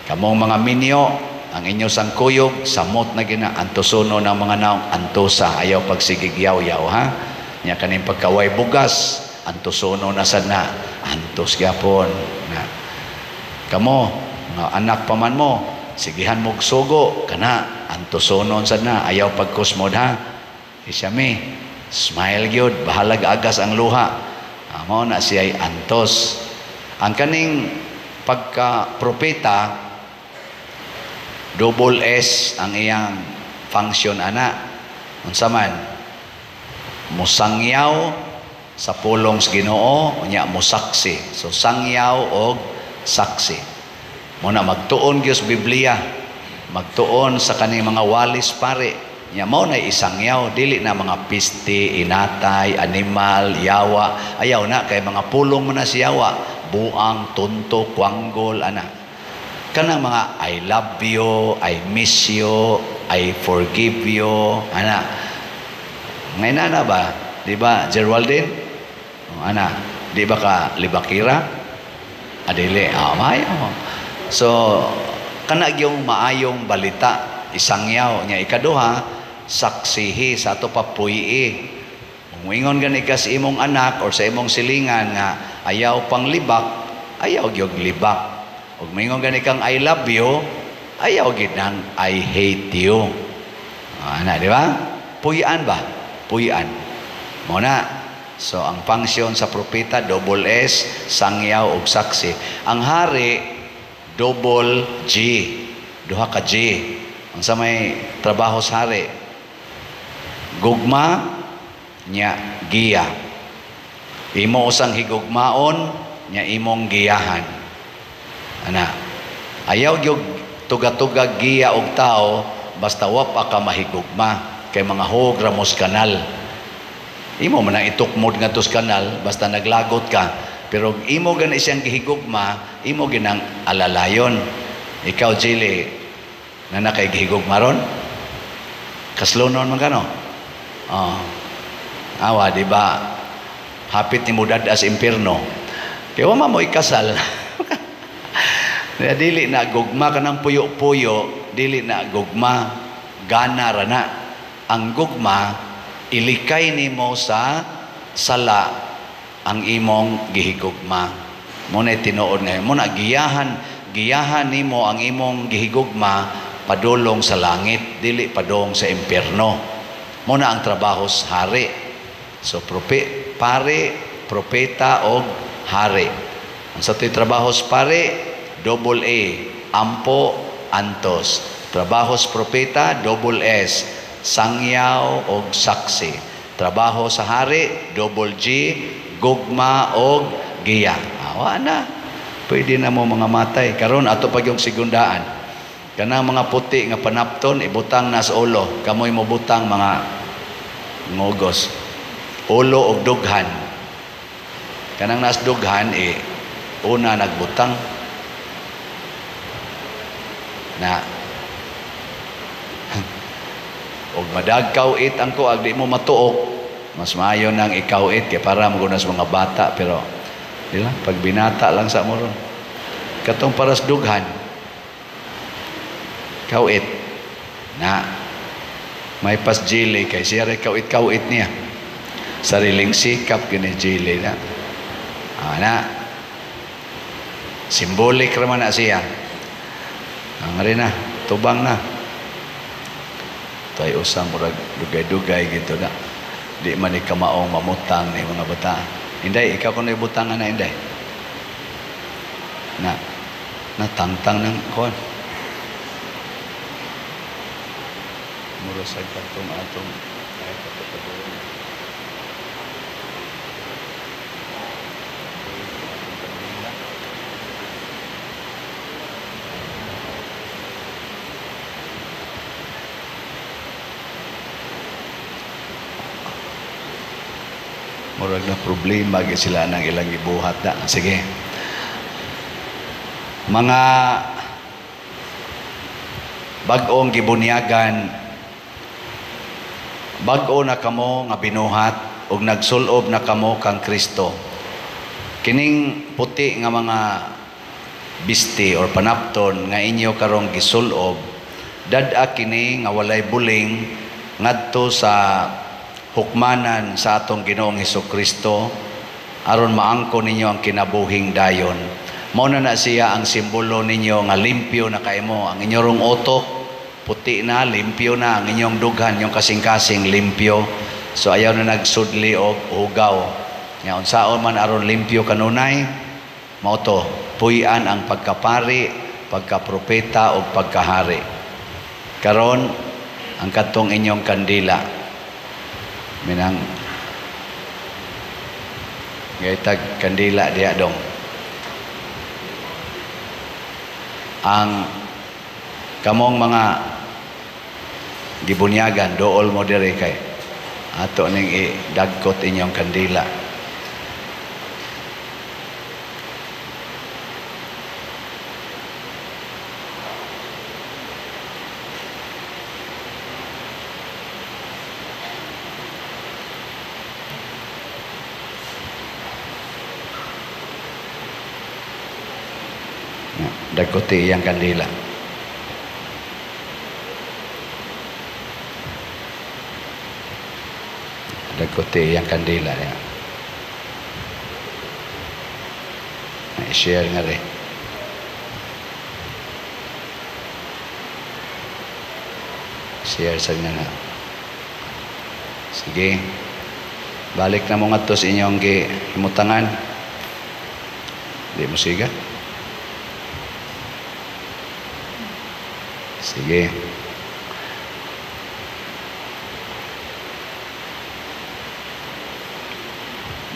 Speaker 1: Kamong mga minyo, ang inyo sang kuyog, samot na gina, antosono ng mga naong, antosa, ayaw pagsigigyaw-yaw, ha? Nya kaning pagkaway bugas, antosono na sad na, antos gyapon na. Kamo, nga anak paman mo, sigihan mog sugo, kana, antosonon sad na, ayaw pagkusmod, ha? Isyami, smile gyud, bahalag agas ang luha. Amo na siya'y antos. Ang kaning pagka-propeta, double S ang iyang function ana. Unsa man, musangyaw sa pulong sa Ginoo, unya musaksi. So sangyaw og saksi. Muna magtuon gyud sa Biblia, magtuon sa kaning mga walis pare. Nya mao na isangyaw, dili na mga piste, inatay, animal, yawa. Ayaw na kay mga pulong mo na si yawa, buang, tunto, kwanggol, ana. Kanang mga I love you, I miss you, I forgive you, ana. Ngayon na ba? Di ba, Geraldine? Ana, di ba ka libakira? Adili, mayo. So, kanag yung maayong balita, isangyaw niya. Ikaduha, saksihi sa ato papuyi. Kung ingon gani ka sa imong anak or sa imong silingan nga ayaw pang libak, ayaw gyud libak. Ug mingon gani kang I love you, ayaw gid nang I hate you. Ana, di ba? Puyian ba? Puyian. Mo na. So ang function sa propeta double S, sangyaw ug saksi. Ang hari double G. Duha ka G. Ang sa may trabaho sa hari, gugma nya giya. Imo usang higugmaon nya imong giyahan. Ana, ayaw gyud tuga-tuga giya og tao basta wa pa ka mahigugma kay mga hog ramos kanal. Imo man ang itukmod nga tos kanal basta naglagot ka, pero imo gani siyang gihigugma, imo ginang alalayon. Ikaw Jili, na nakay gihigugma ron? Kaslunon man kano? Awa, di ba? Hapit ni mudad as impierno. Kaya wama mo ikasal. Dili na gugma ka ng puyo-puyo, dili na gugma, gana rana. Ang gugma, ilikay nimo sa sala ang imong gihigugma. Muna tinuod ngayon. Muna giyahan nimo ang imong gihigugma padulong sa langit, dili padong sa impierno. Muna ang trabaho sa hari. So, pare, propeta o hari. Ang sa to'y trabaho sa pare, double A, ampo, antos. Trabaho sa propeta, double S, sangyaw o saksi. Trabaho sa hari, double G, gugma o giya. Awa na. Pwede na mo mga matay. Karon ato pag yung sigundaan. Kanang mga puti nga panapton, ibutang na sa ulo. Kamoy mo butang mga ngogos. Ulo o dughan. Kanang nas dughan, una nagbutang. Na. Og madagkaw it ang kuag, di mo matuok. Mas maayo nang ikaw it, kaya para magunas mga bata. Pero, di lang, pag binata lang sa mo ron. Katong paras dughan. Kawit na may pas jili kay siya rin kawit niya sariling sikap gini jili na simbolik raman na siya ang rin na tubang na tayo usang murag dugay-dugay gitu na di man ikamaong mamutang ni mga bata. Inday, ikaw kung naibutangan na inday na natangtang ng kon murasag atong ay kapatid. Murag na problema gid sila nang ilang gibuhat na. Sige. Mga bag-ong gibunyagan, bag-o na kamo nga binuhat ug nagsulob na kamo kang Kristo. Kining puti nga mga bisti or panapton nga inyo karong gisulob dad-a kini nga walay buling ngadto sa hukmanan sa atong Ginoong Hesukristo aron maangko ninyo ang kinabuhing dayon. Mao na siya ang simbolo ninyo nga limpyo na kaimo. Ang inyong utok puti na, limpyo na. Ang inyong dughan, yung kasing-kasing limpyo. So ayaw na nagsudli o ugaw. Nga unsaon man aron limpyo kanunay, mao to, puy-an ang pagkapari, pagkapropeta o pagkahari. Karon ang katong inyong kandila. Minang gaitag kandila diya dong. Ang kamong mga gibunyagan dool mo diri kay ato ning idagkot inyong kandila. Dagkoti iyang kandila. Dagkoti iyang kandila ya. I-share nga rin. Share sa nga na. Sige. Balik na mo nga to sa inyong himutangan. Di mo siga? Sige.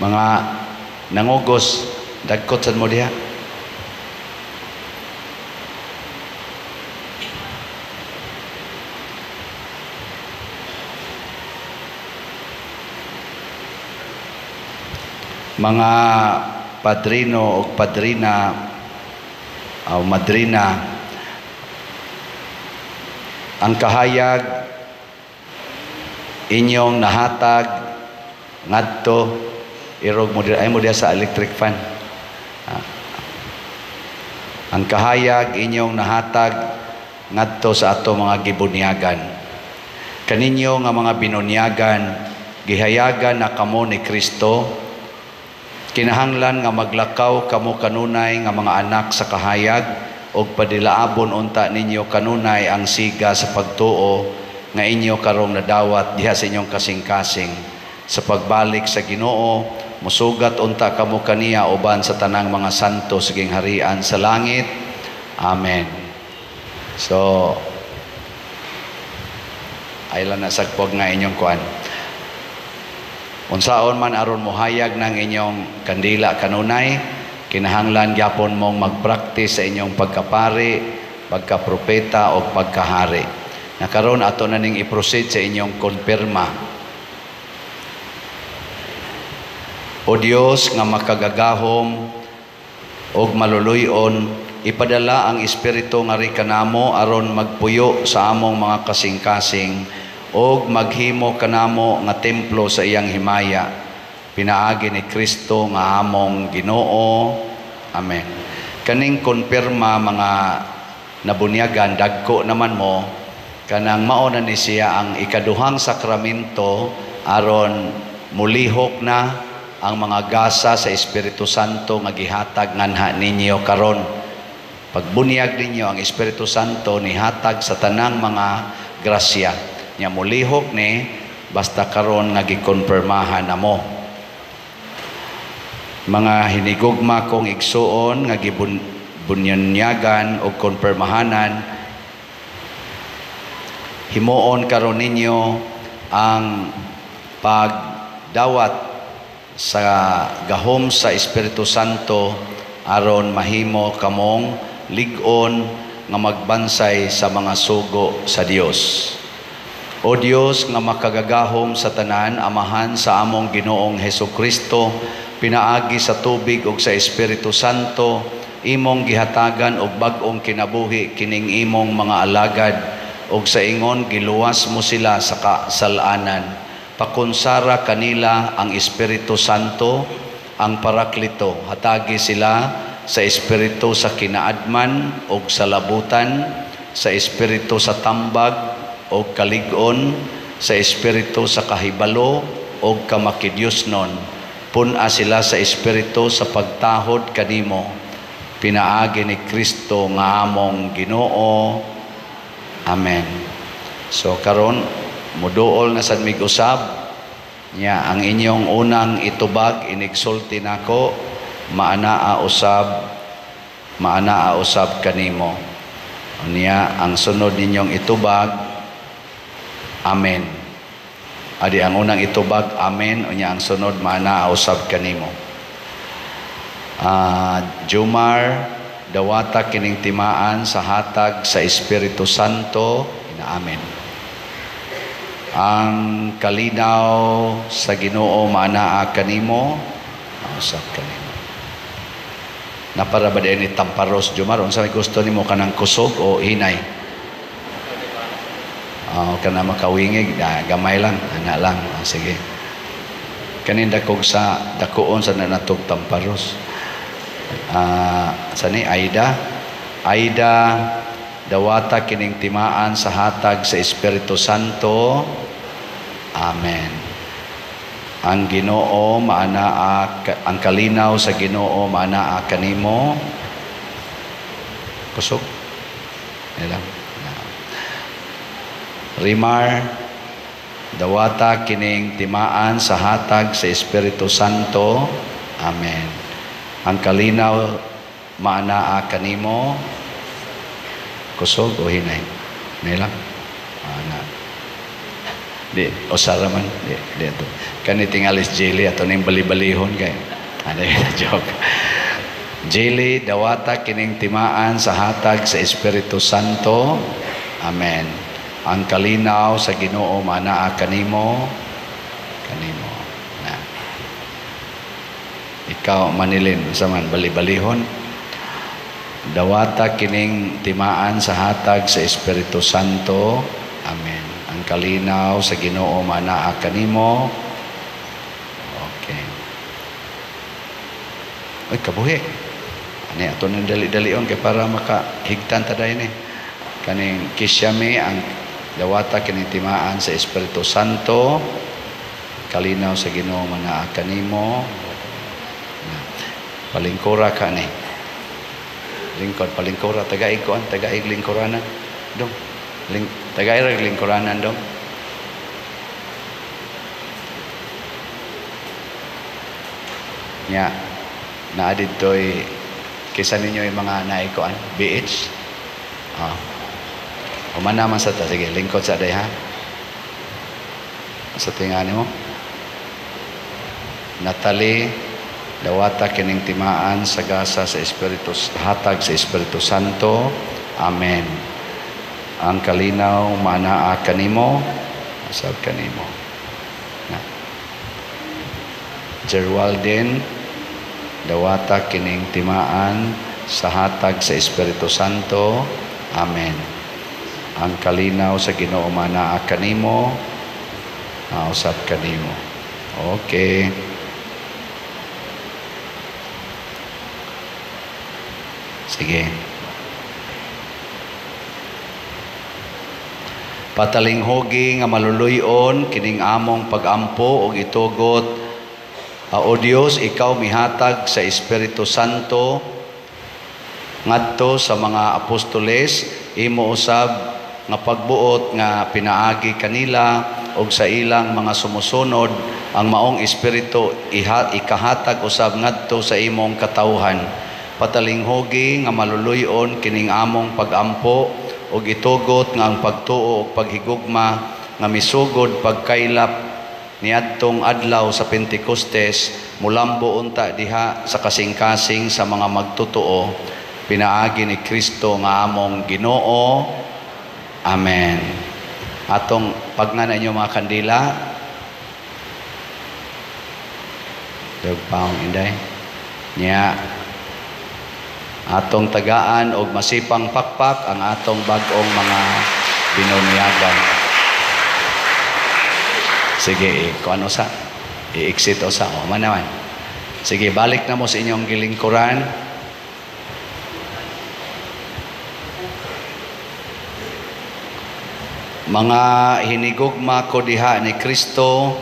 Speaker 1: Mga nangugos, dagkot sa mo diha. Mga padrino o padrina o madrina, ang kahayag inyong nahatag ngadto irog mo ay mo diha sa electric fan. Ang kahayag inyong nahatag ngadto sa ato mga gibunyagan. Kaninyo nga mga binunyagan gihayagan na kamo ni Kristo. Kinahanglan nga maglakaw kamo kanunay nga mga anak sa kahayag og padilaabon unta ninyo kanunay ang siga sa pagtuo nga inyo karong nadawat diha sa inyong kasing-kasing sa pagbalik sa Ginoo. Musugat unta kamo kaniya uban sa tanang mga santo siging harian sa langit. Amen. So aylan na sagpog nga inyong kuan. Unsaon man aron mohayag ng inyong kandila kanunay, kinahanglan gyapon mong magpraktis sa inyong pagkapari, pagkapropeta o pagkahari. Nakaroon ato na ning i-proceed sa inyong konfirma. O Dios nga makagagahom o maluluyon, ipadala ang Espiritu nga ri kanamo aron magpuyo sa among mga kasing-kasing og maghimo kanamo nga templo sa iyang himaya. Pinaagi ni Kristo nga among Ginoo. Amen. Kaning konfirma mga nabunyagan, dagko naman mo, kanang mauna ni siya ang ikaduhang sakramento aron mulihok na ang mga gasa sa Espiritu Santo nga gihatag nganha ninyo karon. Pagbunyag ninyo ang Espiritu Santo nihatag sa tanang mga grasya. Nya mulihok ni basta karon nga gikonfirmahan namo. Mga hinigugma kong igsuon nga gibunyanyagan o konfirmahanan, himuon karon ninyo ang pagdawat sa gahom sa Espiritu Santo aron mahimo kamong lig-on nga magbansay sa mga sugo sa Dios. O Dios nga makagagahom sa tanan, amahan sa among Ginoong Hesukristo, pinaagi sa tubig ug sa Espiritu Santo, imong gihatagan og bag-ong kinabuhi kining imong mga alagad, ug sa ingon giluwas mo sila sa kasalanan. Pakunsara kanila ang Espiritu Santo, ang Paraklito, hatagi sila sa Espiritu sa kinaadman ug sa labutan, sa espiritu sa tambag o kalig-on, sa espiritu sa kahibalo o kamakidyusnon. Puna sila sa espiritu sa pagtahod kanimo. Pinaagi ni Kristo nga among Ginoo. Amen. So karon muduol na sad mig usab nya ang inyong unang itubag inigsulti nako maanaa usab kanimo. Unya ang sunod ninyong itubag amen. Adi ang unang itubag amen unya ang sunod maanaa usab kanimo. Jumar dawata kining timaan sa hatag sa Espiritu Santo ina amen. Ang kalinaw sa Ginoo maanaa kanimo usab kanimo. Napara ba ni tamparos Jumar unsa may gusto nimo kanang kusog o hinay? Kana makawingig gamay lang ana lang. Sige. Kanin dakog sa dakuon sa nanatog tamparos. Sani Aida dawata kining timaan sa hatag sa Espiritu Santo. Amen. Ang Ginoo maanaa ang kalinaw sa Ginoo maanaa kanimo. Kusog. Ilang. Rimar dawata kining timaan sa hatag sa Espiritu Santo. Amen. Ang kalinaw maanaa kanimo. Kusog o hinay? Nilang? Ana. Di, o saraman. Di ito. Kani tingalis Jeli ato ning bali-balihon kay. Ano yun, joke. Jeli, dawata kining timaan sa hatag sa Espiritu Santo. Amen. Ang kalinaw sa Ginoo maanaa kanimo. Kanimo. Na. Ikaw manilin sa man bali-balihon. Dawata kining timaan sa hatag sa Espiritu Santo. Amen. Ang kalinaw sa Ginoo maanaa kanimo. Okay. Ay kabuhi. Ani ato nang dali-dalion kay para makahigtan ta dayon kaning kisyami ang dawata kining timaan sa Espiritu Santo. Kalinaw sa Ginoo maanaa kanimo. Palingkura ka ni. Lingkod palingkura tagaig ko tagaig lingkuranan dong tagaig lingkuranan dong nya naa didtoy kisa ninyo yung mga naikuan BH umana man sa ta sige lingkod sa day ha sa tingani mo Natalie dawata kining timaan sa gasa sa Espiritu hatag sa Espiritu Santo. Amen. Ang kalinaw maanaa kanimo asab kanimo. Jerwaldin dawata kining timaan sa hatag sa Espiritu Santo. Amen. Ang kalinaw sa Ginoo maanaa kanimo usab kanimo. Okay. Sige. Patalinghogi nga maluluyon kining among pagampo og itugot. O Dios, ikaw mihatag sa Espiritu Santo ngadto sa mga apostoles, imo usab nga pagbuot nga pinaagi kanila og sa ilang mga sumusunod ang maong espiritu ikahatag usab ngadto sa imong katawhan. Patalinghogi nga maluluyon kining among pagampo ug itugot nga ang pagtuo ug paghigugma nga misugod pagkaylap niadtong adlaw sa Pentecostes mulambo unta diha sa kasing-kasing sa mga magtutuo pinaagi ni Kristo nga among Ginoo. Amen. Atong pagnana inyo mga kandila dagpaong inday nya atong tagaan og masipang pakpak ang atong bag-ong mga binunuyagan. Sige, kung ano sa i-exit o sa o manaman. Sige, balik na mo sa inyong gilingkuran. Mga hinigugma ko diha ni Kristo,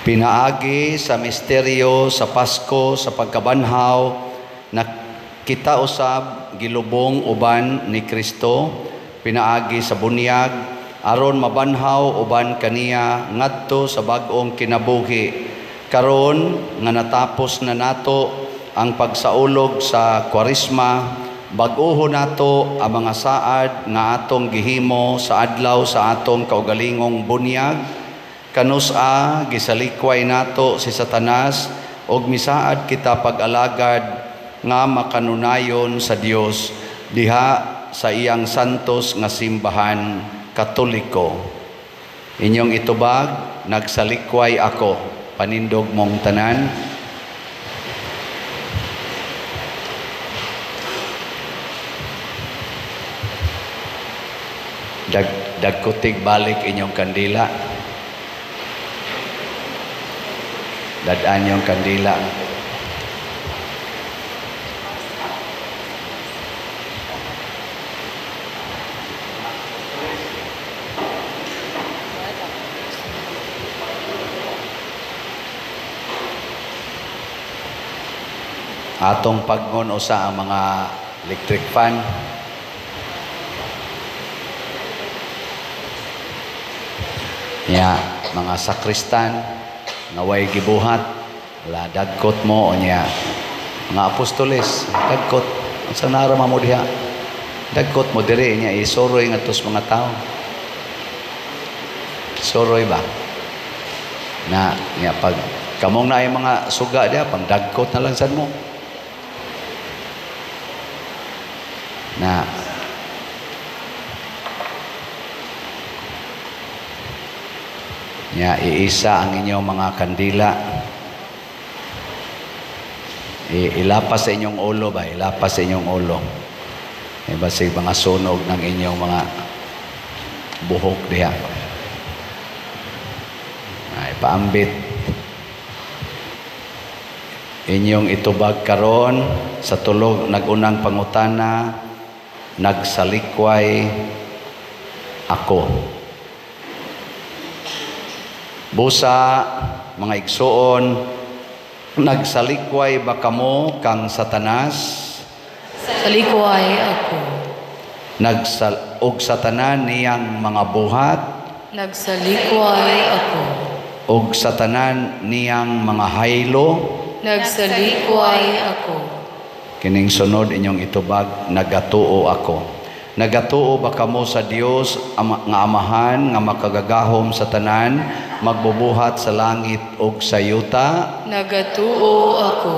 Speaker 1: pinaagi sa misteryo sa Pasko sa pagkabanhaw na kita usab gilubong uban ni Kristo, pinaagi sa bunyag aron mabanhaw uban kaniya ngadto sa bag-ong kinabuhi. Karon nga natapos na nato ang pagsaulog sa Kwaresma, bag-oho nato ang mga saad nga atong gihimo sa adlaw sa atong kaugalingong bunyag. Kanus-a gisalikway nato si Satanas og misaad kita pag-alagad nga makanunayon sa Dios diha sa iyang santos nga simbahan Katoliko. Inyong itubag, nagsalikway ako. Panindog mong tanan. Dagkutig balik inyong kandila. Dadaan yung kandila. Atong paggon usa ang mga electric fan. Mga sakristan naway gibuhat, wala dagkot mo o niya. Mga apostoles, dagkot. Sa narama mo diha, dagkot mo dire niya, isoroy nga tos mga tao. Soroy ba? Pag kamong na yung mga suga diha, pang dagkot na lang sad mo. Iisa ang inyong mga kandila. Ilapas sa inyong ulo ba? Ilapas sa inyong ulo. Basig mga sunog ng inyong mga buhok diha. Paambit. Inyong itubag karon sa tulog nagunang pangutana, nagsalikway ako. Busa, mga igsoon, nagsalikway ba kamo kang Satanas?
Speaker 3: Salikway ako.
Speaker 1: Og Satanan niyang mga buhat?
Speaker 3: Nagsalikway ako.
Speaker 1: Og Satanan niyang mga haylo?
Speaker 3: Nagsalikway ako.
Speaker 1: Kining sunod inyong itubag, nagatuo ako. Nagatuo ba kamo sa Dios nga Amahan nga makagagahom sa tanan, magbubuhat sa langit ug sa yuta?
Speaker 3: Nagatuo ako.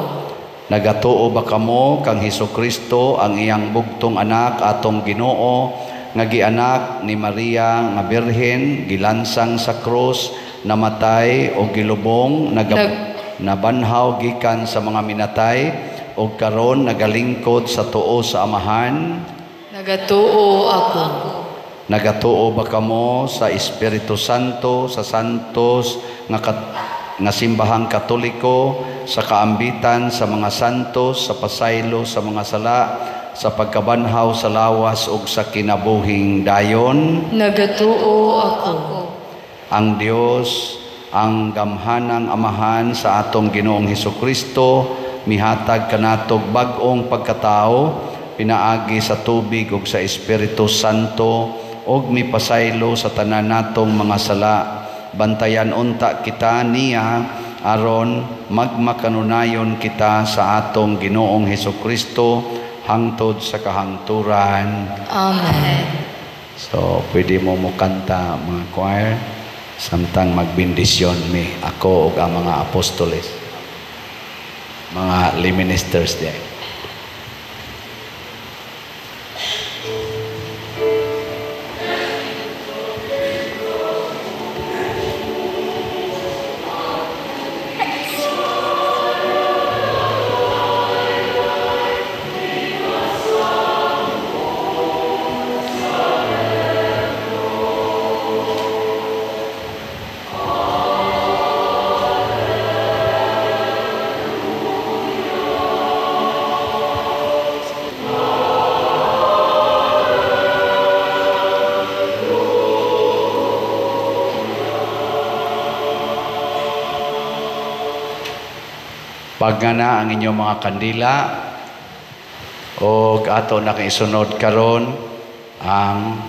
Speaker 1: Nagatuo ba kamo kang Hesukristo ang iyang bugtong anak atong Ginoo nga gianak ni Maria nga Birhen, gilansang sa krus, namatay o gilubong, nabanhaw gikan sa mga minatay o karon nagalingkod sa tuo sa Amahan?
Speaker 3: Nagatuo ako.
Speaker 1: Nagatuo ba kamo sa Espiritu Santo, sa santos nga simbahang Katoliko, sa kaambitan sa mga santos, sa pasaylo sa mga sala, sa pagkabanhaw sa lawas ug sa kinabuhing dayon?
Speaker 3: Nagatuo ako.
Speaker 1: Ang Dios, ang gamhanang Amahan sa atong Ginoong Hesukristo, mihatag kanatog bag-ong pagkatao, pinaagi sa tubig ug sa Espiritu Santo, ug mipasaylo sa tanan natong mga sala. Bantayan unta kita niya aron magmakanunayon kita sa atong Ginoong Hesukristo hangtod sa kahangturan.
Speaker 3: Amen.
Speaker 1: So, pwede mo mukanta mga choir samtang magbindisyon mi ako ug ang mga apostoles, mga lay ministers diay. Pagngana ang inyong mga kandila o ato na isunod karon ang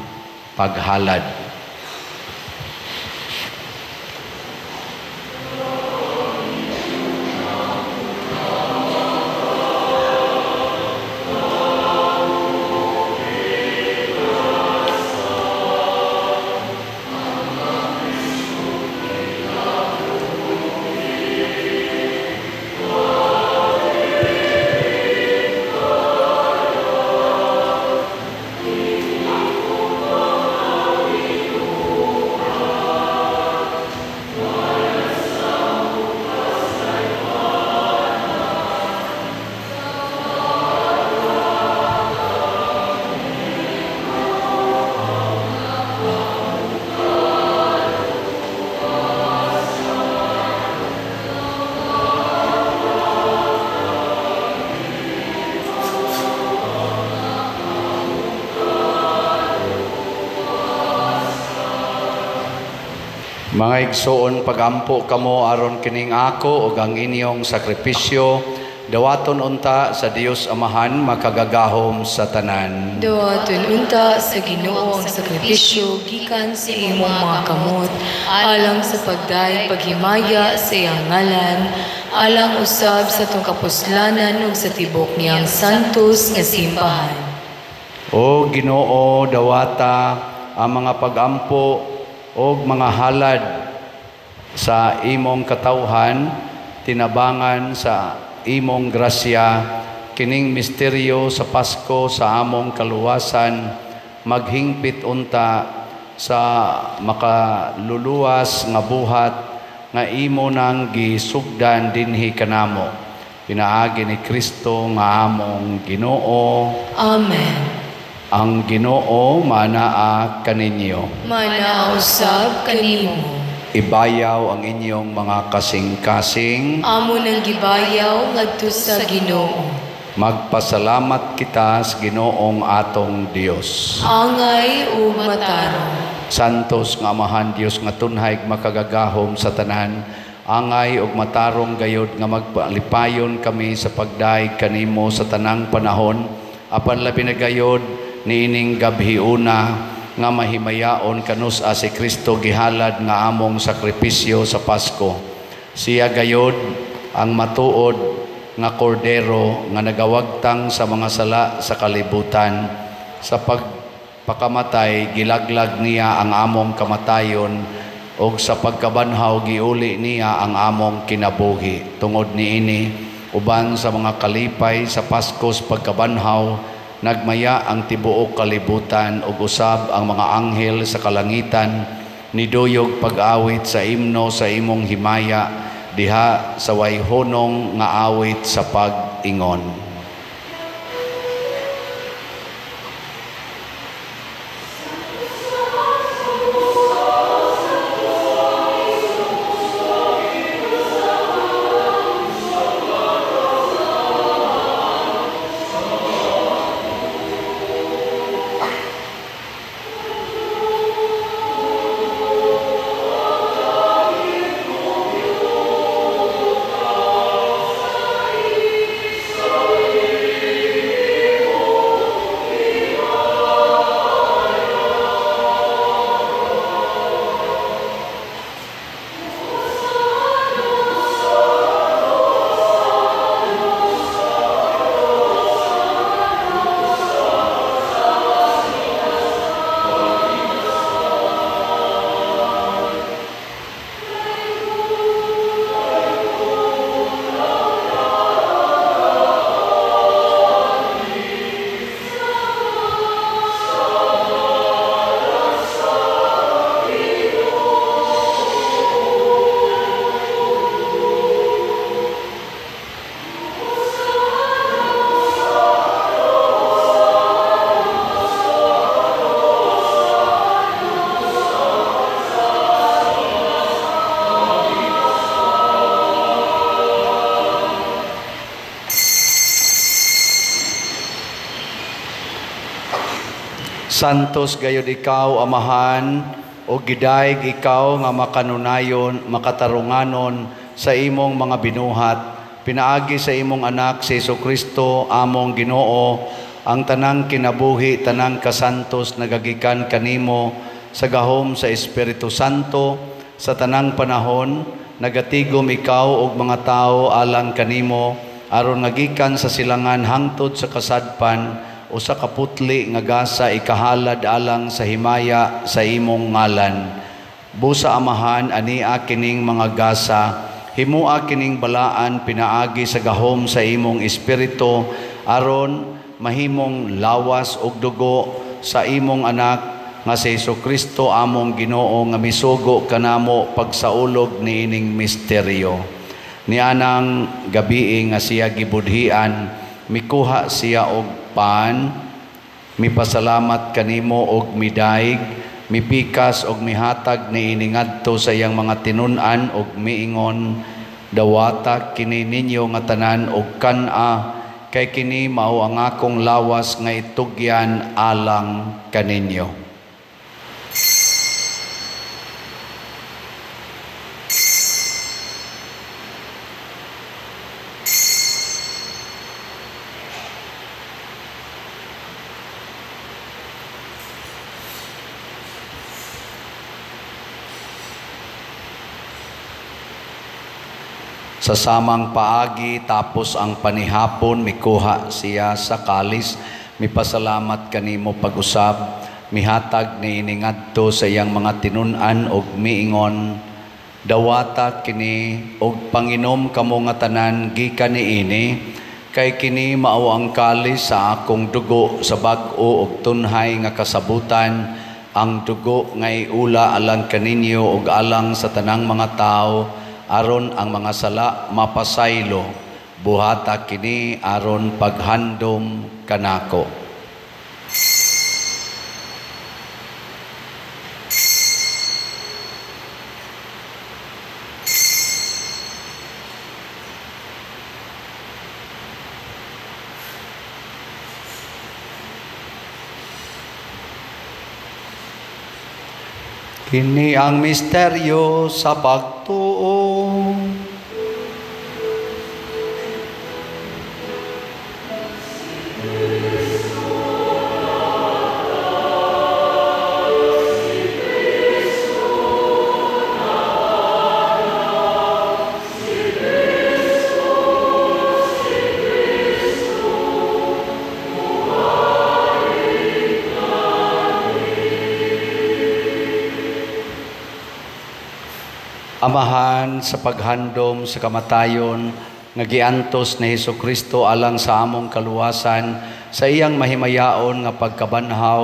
Speaker 1: paghalad. Mga igsoon, pagampo kamo aron kining ako ug ang inyong sakripisyo, dawaton unta sa Dios Amahan makagagahom sa tanan.
Speaker 3: Dawaton unta sa Ginoo ang sakripisyo gikan sa imong mga kamot, alang sa pagday paghimaya sa iyang ngalan, alang usab sa tong kapuslanan ug sa tibok niyang santos nga simbahan.
Speaker 1: O Ginoo, dawata ang mga pagampo og mga halad sa imong katawhan, tinabangan sa imong grasya, kining misteryo sa Pasko sa among kaluwasan, maghingpit unta sa makaluluwas nga buhat nga imo nang gisugdan dinhi kanamo. Pinaagi ni Kristo nga among Ginoo.
Speaker 3: Amen.
Speaker 1: Ang Ginoo manaa kaninyo.
Speaker 3: Manaa usab kanimo.
Speaker 1: Ibayaw ang inyong mga kasing-kasing.
Speaker 3: Amo nang gibayaw ngadto sa Ginoo.
Speaker 1: Magpasalamat kita sa Ginoong atong Dios.
Speaker 3: Angay ug matarong.
Speaker 1: Santos nga Amahan Dios nga tunhay makagagahom sa tanan, angay ug matarong gayud nga magpalipayon kami sa pagdaig kanimo sa tanang panahon, apan labi na gayud niining gabhiuna nga mahimayaon kanusa si Kristo gihalad nga among sakripisyo sa Pasko. Siya gayod ang matuod nga kordero nga nagawagtang sa mga sala sa kalibutan. Sa pagpakamatay gilaglag niya ang among kamatayon, ug sa pagkabanhaw giuli niya ang among kinabuhi. Tungod niini uban sa mga kalipay sa Paskos pagkabanhaw, nagmaya ang tibuok kalibutan ug usab ang mga anghel sa kalangitan, niduyog pag-awit sa imno sa imong himaya, diha sa wayhonong nga awit sa pag-ingon. Santos gayud ikaw, Amahan, o gidayeg ikaw nga makanunayon, makatarunganon sa imong mga binuhat, pinaagi sa imong anak si Jesucristo among Ginoo, ang tanang kinabuhi, tanang kasantos nagagikan kanimo sa gahom sa Espiritu Santo, sa tanang panahon nagatigom ikaw og mga tao alang kanimo, aron nagikan sa silangan hangtod sa kasadpan o sa kaputli nga gasa ikahalad alang sa himaya sa imong ngalan. Busa Amahan ania kining mga gasa, himua kining balaan pinaagi sa gahom sa imong espiritu, aron mahimong lawas og dugo sa imong anak nga si Jesucristo among Ginoo, nga misugo kanamo pagsaulog niining misteryo. Nianang gabi nga siya gibudhian, mikuha siya og pan, mipasalamat kanimo og midaig, mipikas og mihatag niini ngadto sa iyang mga tinun-an og miingon, dawata kini ninyo nga tanan og kan-a, kay kini mao ang akong lawas nga itugyan alang kaninyo. Sa samang paagi tapos ang panihapon, mikuha siya sa kalis, mipasalamat kanimo pag-usab, mihatag niini ngadto sa iyang mga tinun-an og miingon, dawata kini og panginom kamo nga tanan gikan niini, kay kini mao ang kalis sa akong dugo sa bag-o og tunhay nga kasabutan, ang dugo nga iula alang kaninyo og alang sa tanang mga tao, aron ang mga sala mapasaylo, buhata kini aron paghandom kanako. Kini ang misteryo sa pagtuo. Amahan, sa paghandom sa kamatayon nga giantos ni Jesucristo alang sa among kaluwasan, sa iyang mahimayaon nga pagkabanhaw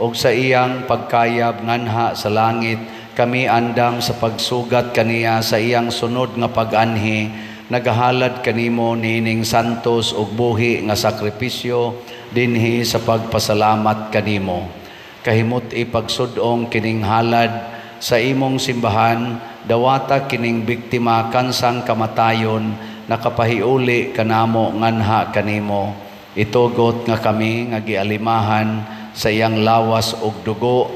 Speaker 1: o sa iyang pagkayab nganha sa langit, kami andam sa pagsugat kaniya sa iyang sunod nga pag-anhi, nagahalad kanimo niining santos og buhi nga sakripisyo dinhi sa pagpasalamat kanimo. Kahimot ipagsudong kining halad sa imong simbahan, dawata kining biktima kansang kamatayon, nakapahiuli kanamo nganha kanimo. Itugot nga kami nga gialimahan sa iyang lawas og dugo,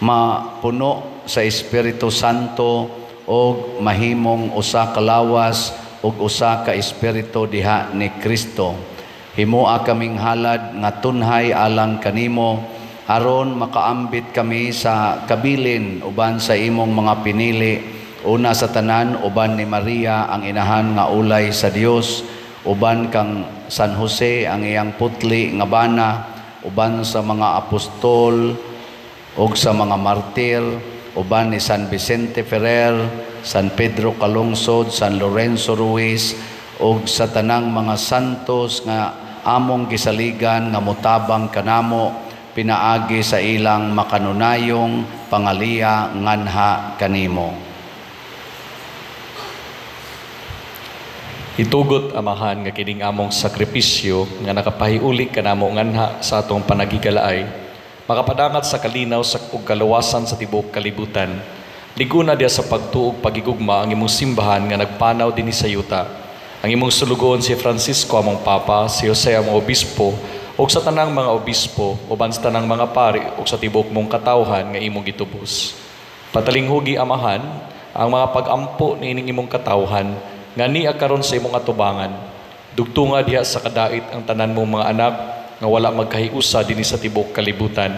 Speaker 1: mapuno sa Espiritu Santo og mahimong usa ka lawas og usa ka espiritu diha ni Kristo. Himua kaming halad nga tunhay alang kanimo, aron makaambit kami sa kabilin uban sa imong mga pinili, una sa tanan uban ni Maria ang inahan nga ulay sa Dios, uban kang San Jose ang iyang putli nga bana, uban sa mga apostol ug sa mga martir, uban ni San Vicente Ferrer, San Pedro Calungsod, San Lorenzo Ruiz, ug sa tanang mga santos nga among gisaligan nga mutabang kanamo, pinaagi sa ilang makanunayong pangaliya nganha kanimo.
Speaker 2: Hitugot Amahan nga kining among sakripisyo nga nakapahiuli kanamo nganha sa atong panagigalaay, makapadangat sa kalinaw sa ug kaluwasan sa tibuok kalibutan. Liguna diya sa pagtuog pagigugma ang imong simbahan nga nagpanaw dinhi sa yuta. Ang imong sulugon si Francisco among Papa, si Jose among Obispo, o sa tanang mga obispo, uban sa tanang mga pari, o sa tibok mong katawhan nga imong gitubos. Patalinghugi Amahan, ang mga pag-ampo ni ining imong katawhan, ngani karon sa imong atubangan. Dugtunga diha sa kadait ang tanan mong mga anak nga wala magkahiusa dinhi sa tibok kalibutan.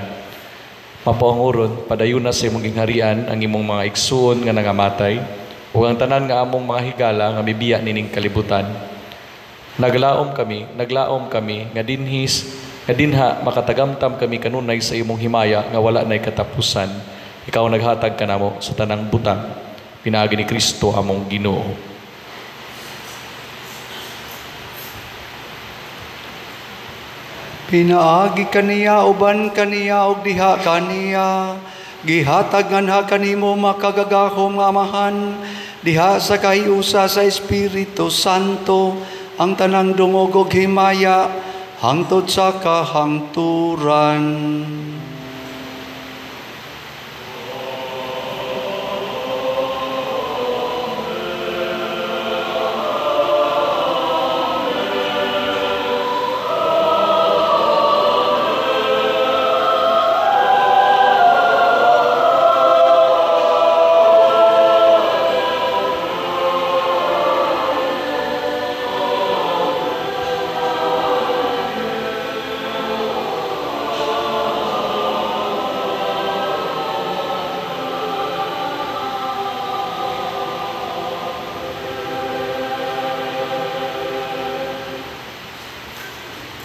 Speaker 2: Mapaunguron padayuna sa imong gingharian ang imong mga igsuon nga nangamatay ug ang tanan nga among mga higala nga mibiya nining kalibutan. Naglaom kami nga dinha makatagamtam kami kanunay sa imong himaya nga wala nay katapusan. Ikaw naghatag kanamo sa tanang butang. Pinaagi ni Kristo among Ginoo.
Speaker 1: Pinaagi kaniya uban kaniya ug diha kaniya gihatag nganha kanimo makagagahom nga amahan diha sa kahiusa sa Espiritu Santo ang tanang dungog ug himaya hangtod sa kahangturan.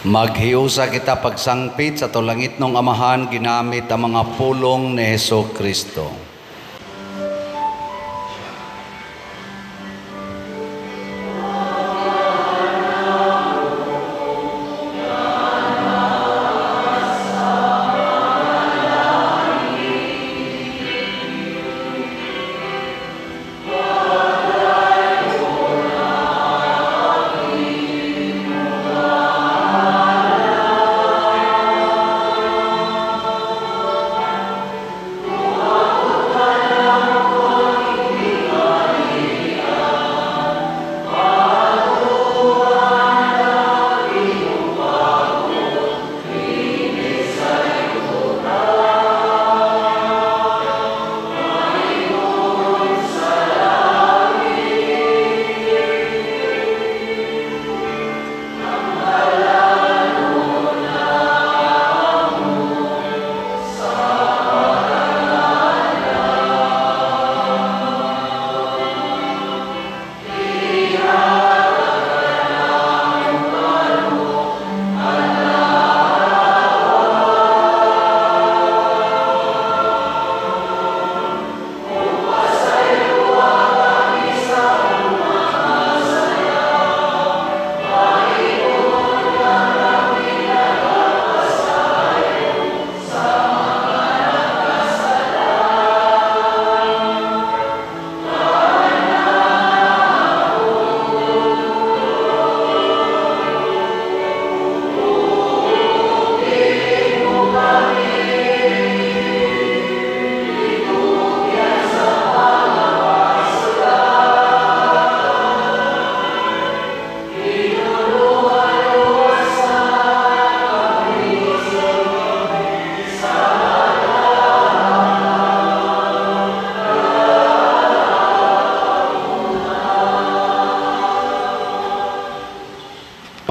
Speaker 1: Maghiusa kita pagsangpit sa tulangit ng amahan ginamit ang mga pulong ni Hesus Kristo.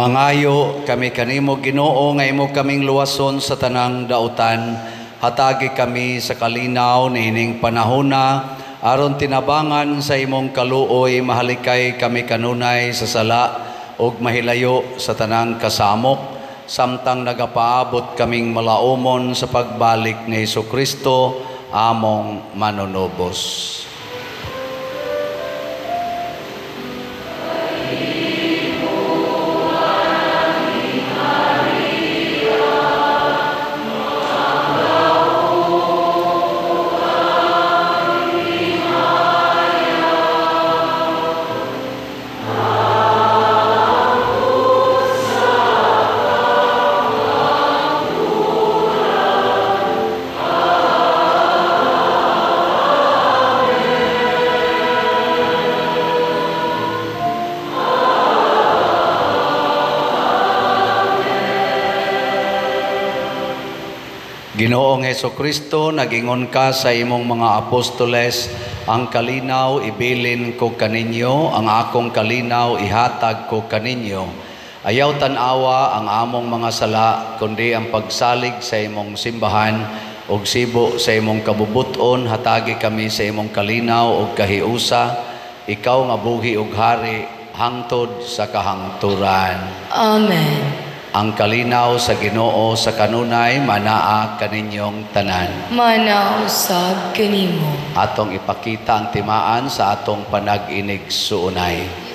Speaker 1: Mangayo kami kanimo Ginoo nga imo kaming luwason sa tanang dautan. Hatagi kami sa kalinaw niining panahona aron tinabangan sa imong kaluoy mahalikay kami kanunay sa sala ug mahilayo sa tanang kasamok samtang nagapaabot kaming malaumon sa pagbalik ni Jesucristo among manunubos. Ginoong Jesucristo, nagingon ka sa imong mga apostoles Ang kalinaw ibilin ko kaninyo, ang akong kalinaw ihatag ko kaninyo. Ayaw tanawa ang among mga sala, kundi ang pagsalig sa imong simbahan, og sibo sa imong kabubuton, hatagi kami sa imong kalinaw og kahiusa, ikaw nga buhi ug hari, hangtod sa kahangturan.
Speaker 3: Amen.
Speaker 1: Ang kalinaw sa Ginoo sa kanunay manaa kaninyong tanan.
Speaker 3: Manausab kanimo.
Speaker 1: Atong ipakita ang timaan sa atong panag-inig suunay.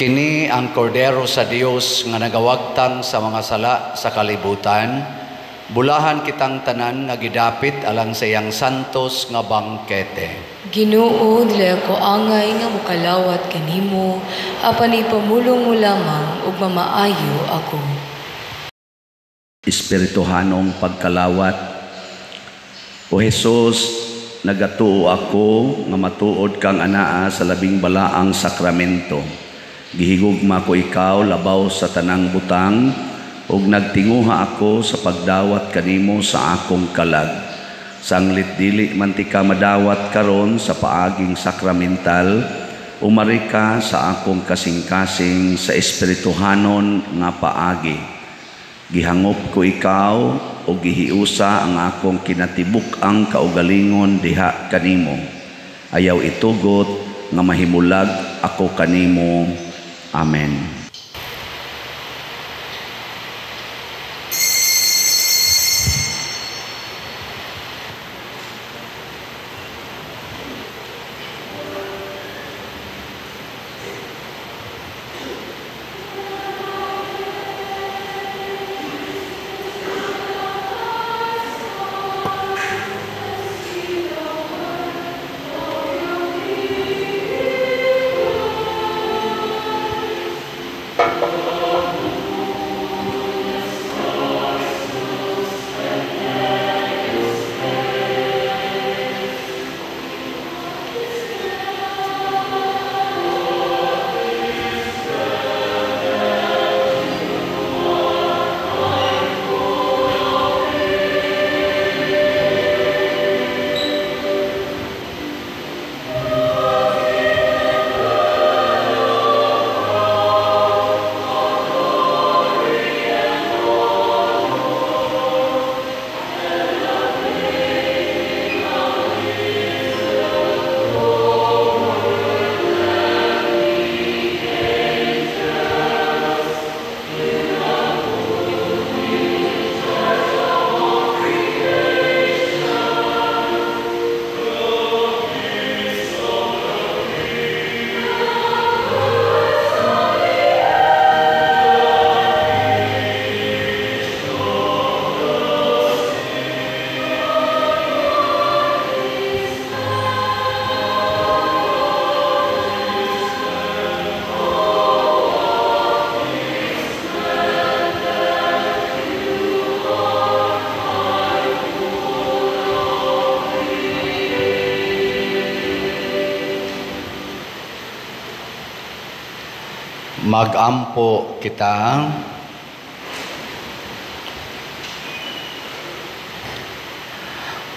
Speaker 1: Kini ang kordero sa Dios nga nagawagtang sa mga sala sa kalibutan. Bulahan kitang tanan nga gidapit alang sa iyang santos nga bangkete.
Speaker 3: Ginoo, dili ako angay nga mukalawat kanimo, apan ipamulong mo lamang ug mamaayo ako.
Speaker 1: Espirituhanong pagkalawat. O Jesus, nagatuo ako nga matuod kang anaa sa labing balaang sakramento. Gihigugma ko ikaw labaw sa tanang butang, ug nagtinguha ako sa pagdawat kanimo sa akong kalag. Sanglit dili man ti ka madawat karon sa paaging sakramental, umari ka sa akong kasing-kasing sa espirituhanon nga paagi. Gihangop ko ikaw o gihiusa ang akong kinatibuk-ang kaugalingon diha kanimo. Ayaw itugot nga mahimulag ako kanimo. Amen. Magampo kita.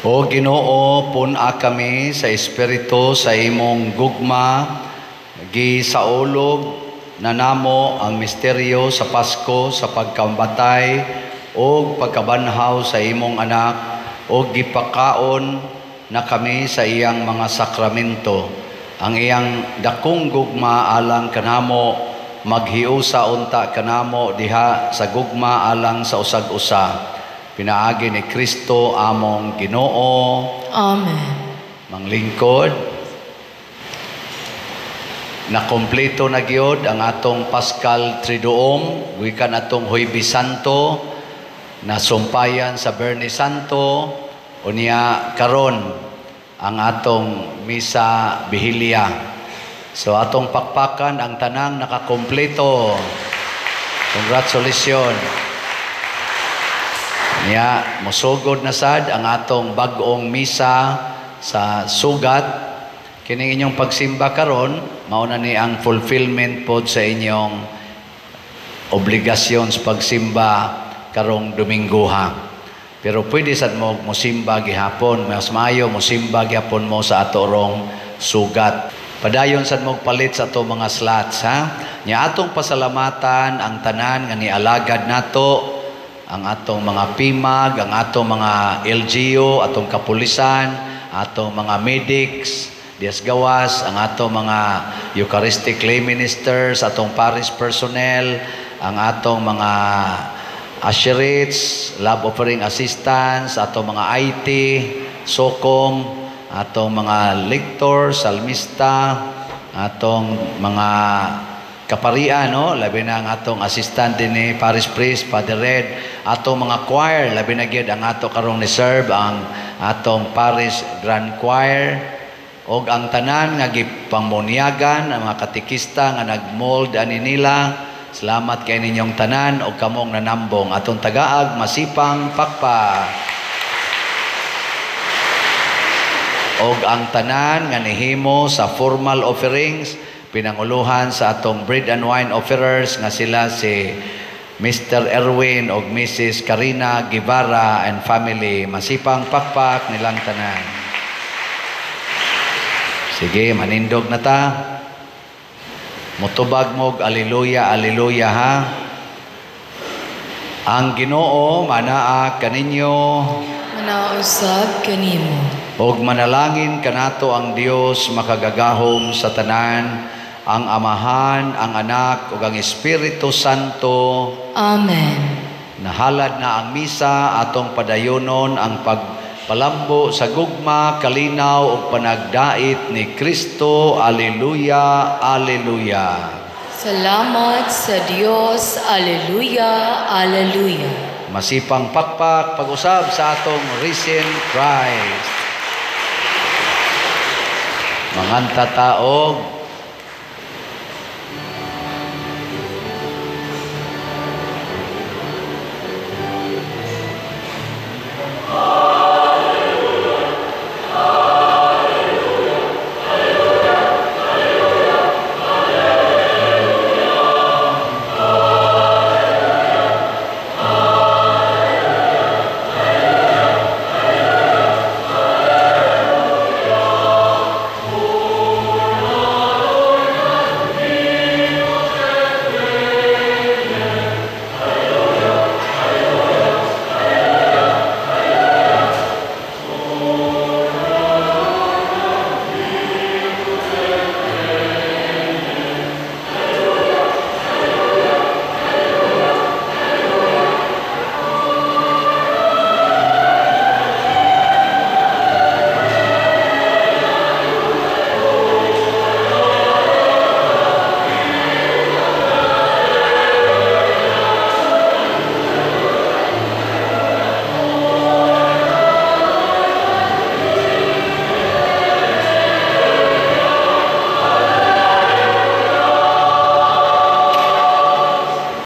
Speaker 1: O Ginoo, puna kami sa Espiritu sa imong gugma, gisaulog na namo ang misteryo sa Pasko sa pagkamatay o pagkabanhaw sa imong anak o gipakaon na kami sa iyang mga sakramento. Ang iyang dakong gugma alang kanamo, maghiusa unta kanamo diha sa gugma alang sa usag-usa. Pinaagi ni Kristo among Ginoo.
Speaker 3: Amen.
Speaker 1: Manglingkod, nakompleto na gyud ang atong Paschal Triduum, gikan atong Huwebes Santo, nasumpayan sa Biyernes Santo, unya karon ang atong Misa Vigilia. So atong pakpakan ang tanang nakakompleto. Congratulations. Niya, musugod na sad ang atong bag-ong misa sa sugat. Kining inyong pagsimba karon, mauna ni ang fulfillment pod sa inyong obligasyon sa pagsimba karong Domingo ha. Pero pwede sad mo musimba gihapon, mas maayo musimba gihapon mo sa atorong sugat. Padayon sad mo palit sa ato mga slots ha. Nya atong pasalamatan ang tanan nga nialagad nato, ang atong mga PIMAG, ang atong mga LGU, atong kapulisan, atong mga medics, Dias Gawas, ang atong mga Eucharistic lay ministers, atong parish personnel, ang atong mga usherates, love offering assistants, atong mga IT, SOCOM, atong mga lector, salmista, atong mga kaparian, no? Labi na ang atong assistant din ni Parish Priest, Father Red, atong mga choir, labi na gyud ang ato karong ni serve ang atong Parish Grand Choir, og ang tanan nga gipangmuniagan, ang mga katikista nga nagmold ani nila. Salamat kay ninyong tanan og kamong nanambong. Atong tagaag masipang pakpa. Og ang tanan nga nihimo sa formal offerings, pinanguluhan sa atong bread and wine offerers nga sila si Mr. Erwin o Mrs. Karina Guevara and family. Masipang pakpak nilang tanan. Sige, manindog na ta. Mutubag mo, aleluya, aleluya ha. Ang Ginoo manaa kaninyo,
Speaker 3: Manausab kanimo.
Speaker 1: og manalangin kanato ang Dios makagagahom sa tanan, ang Amahan, ang Anak, ug ang Espiritu Santo.
Speaker 3: Amen.
Speaker 1: Nahalad na ang misa, atong padayonon ang pagpalambo sa gugma, kalinaw ug panagdait ni Kristo. Aleluya, aleluya.
Speaker 3: Salamat sa Dios. Aleluya, aleluya.
Speaker 1: Masipang pakpak, pag-usab sa atong risen Christ. Manganta taog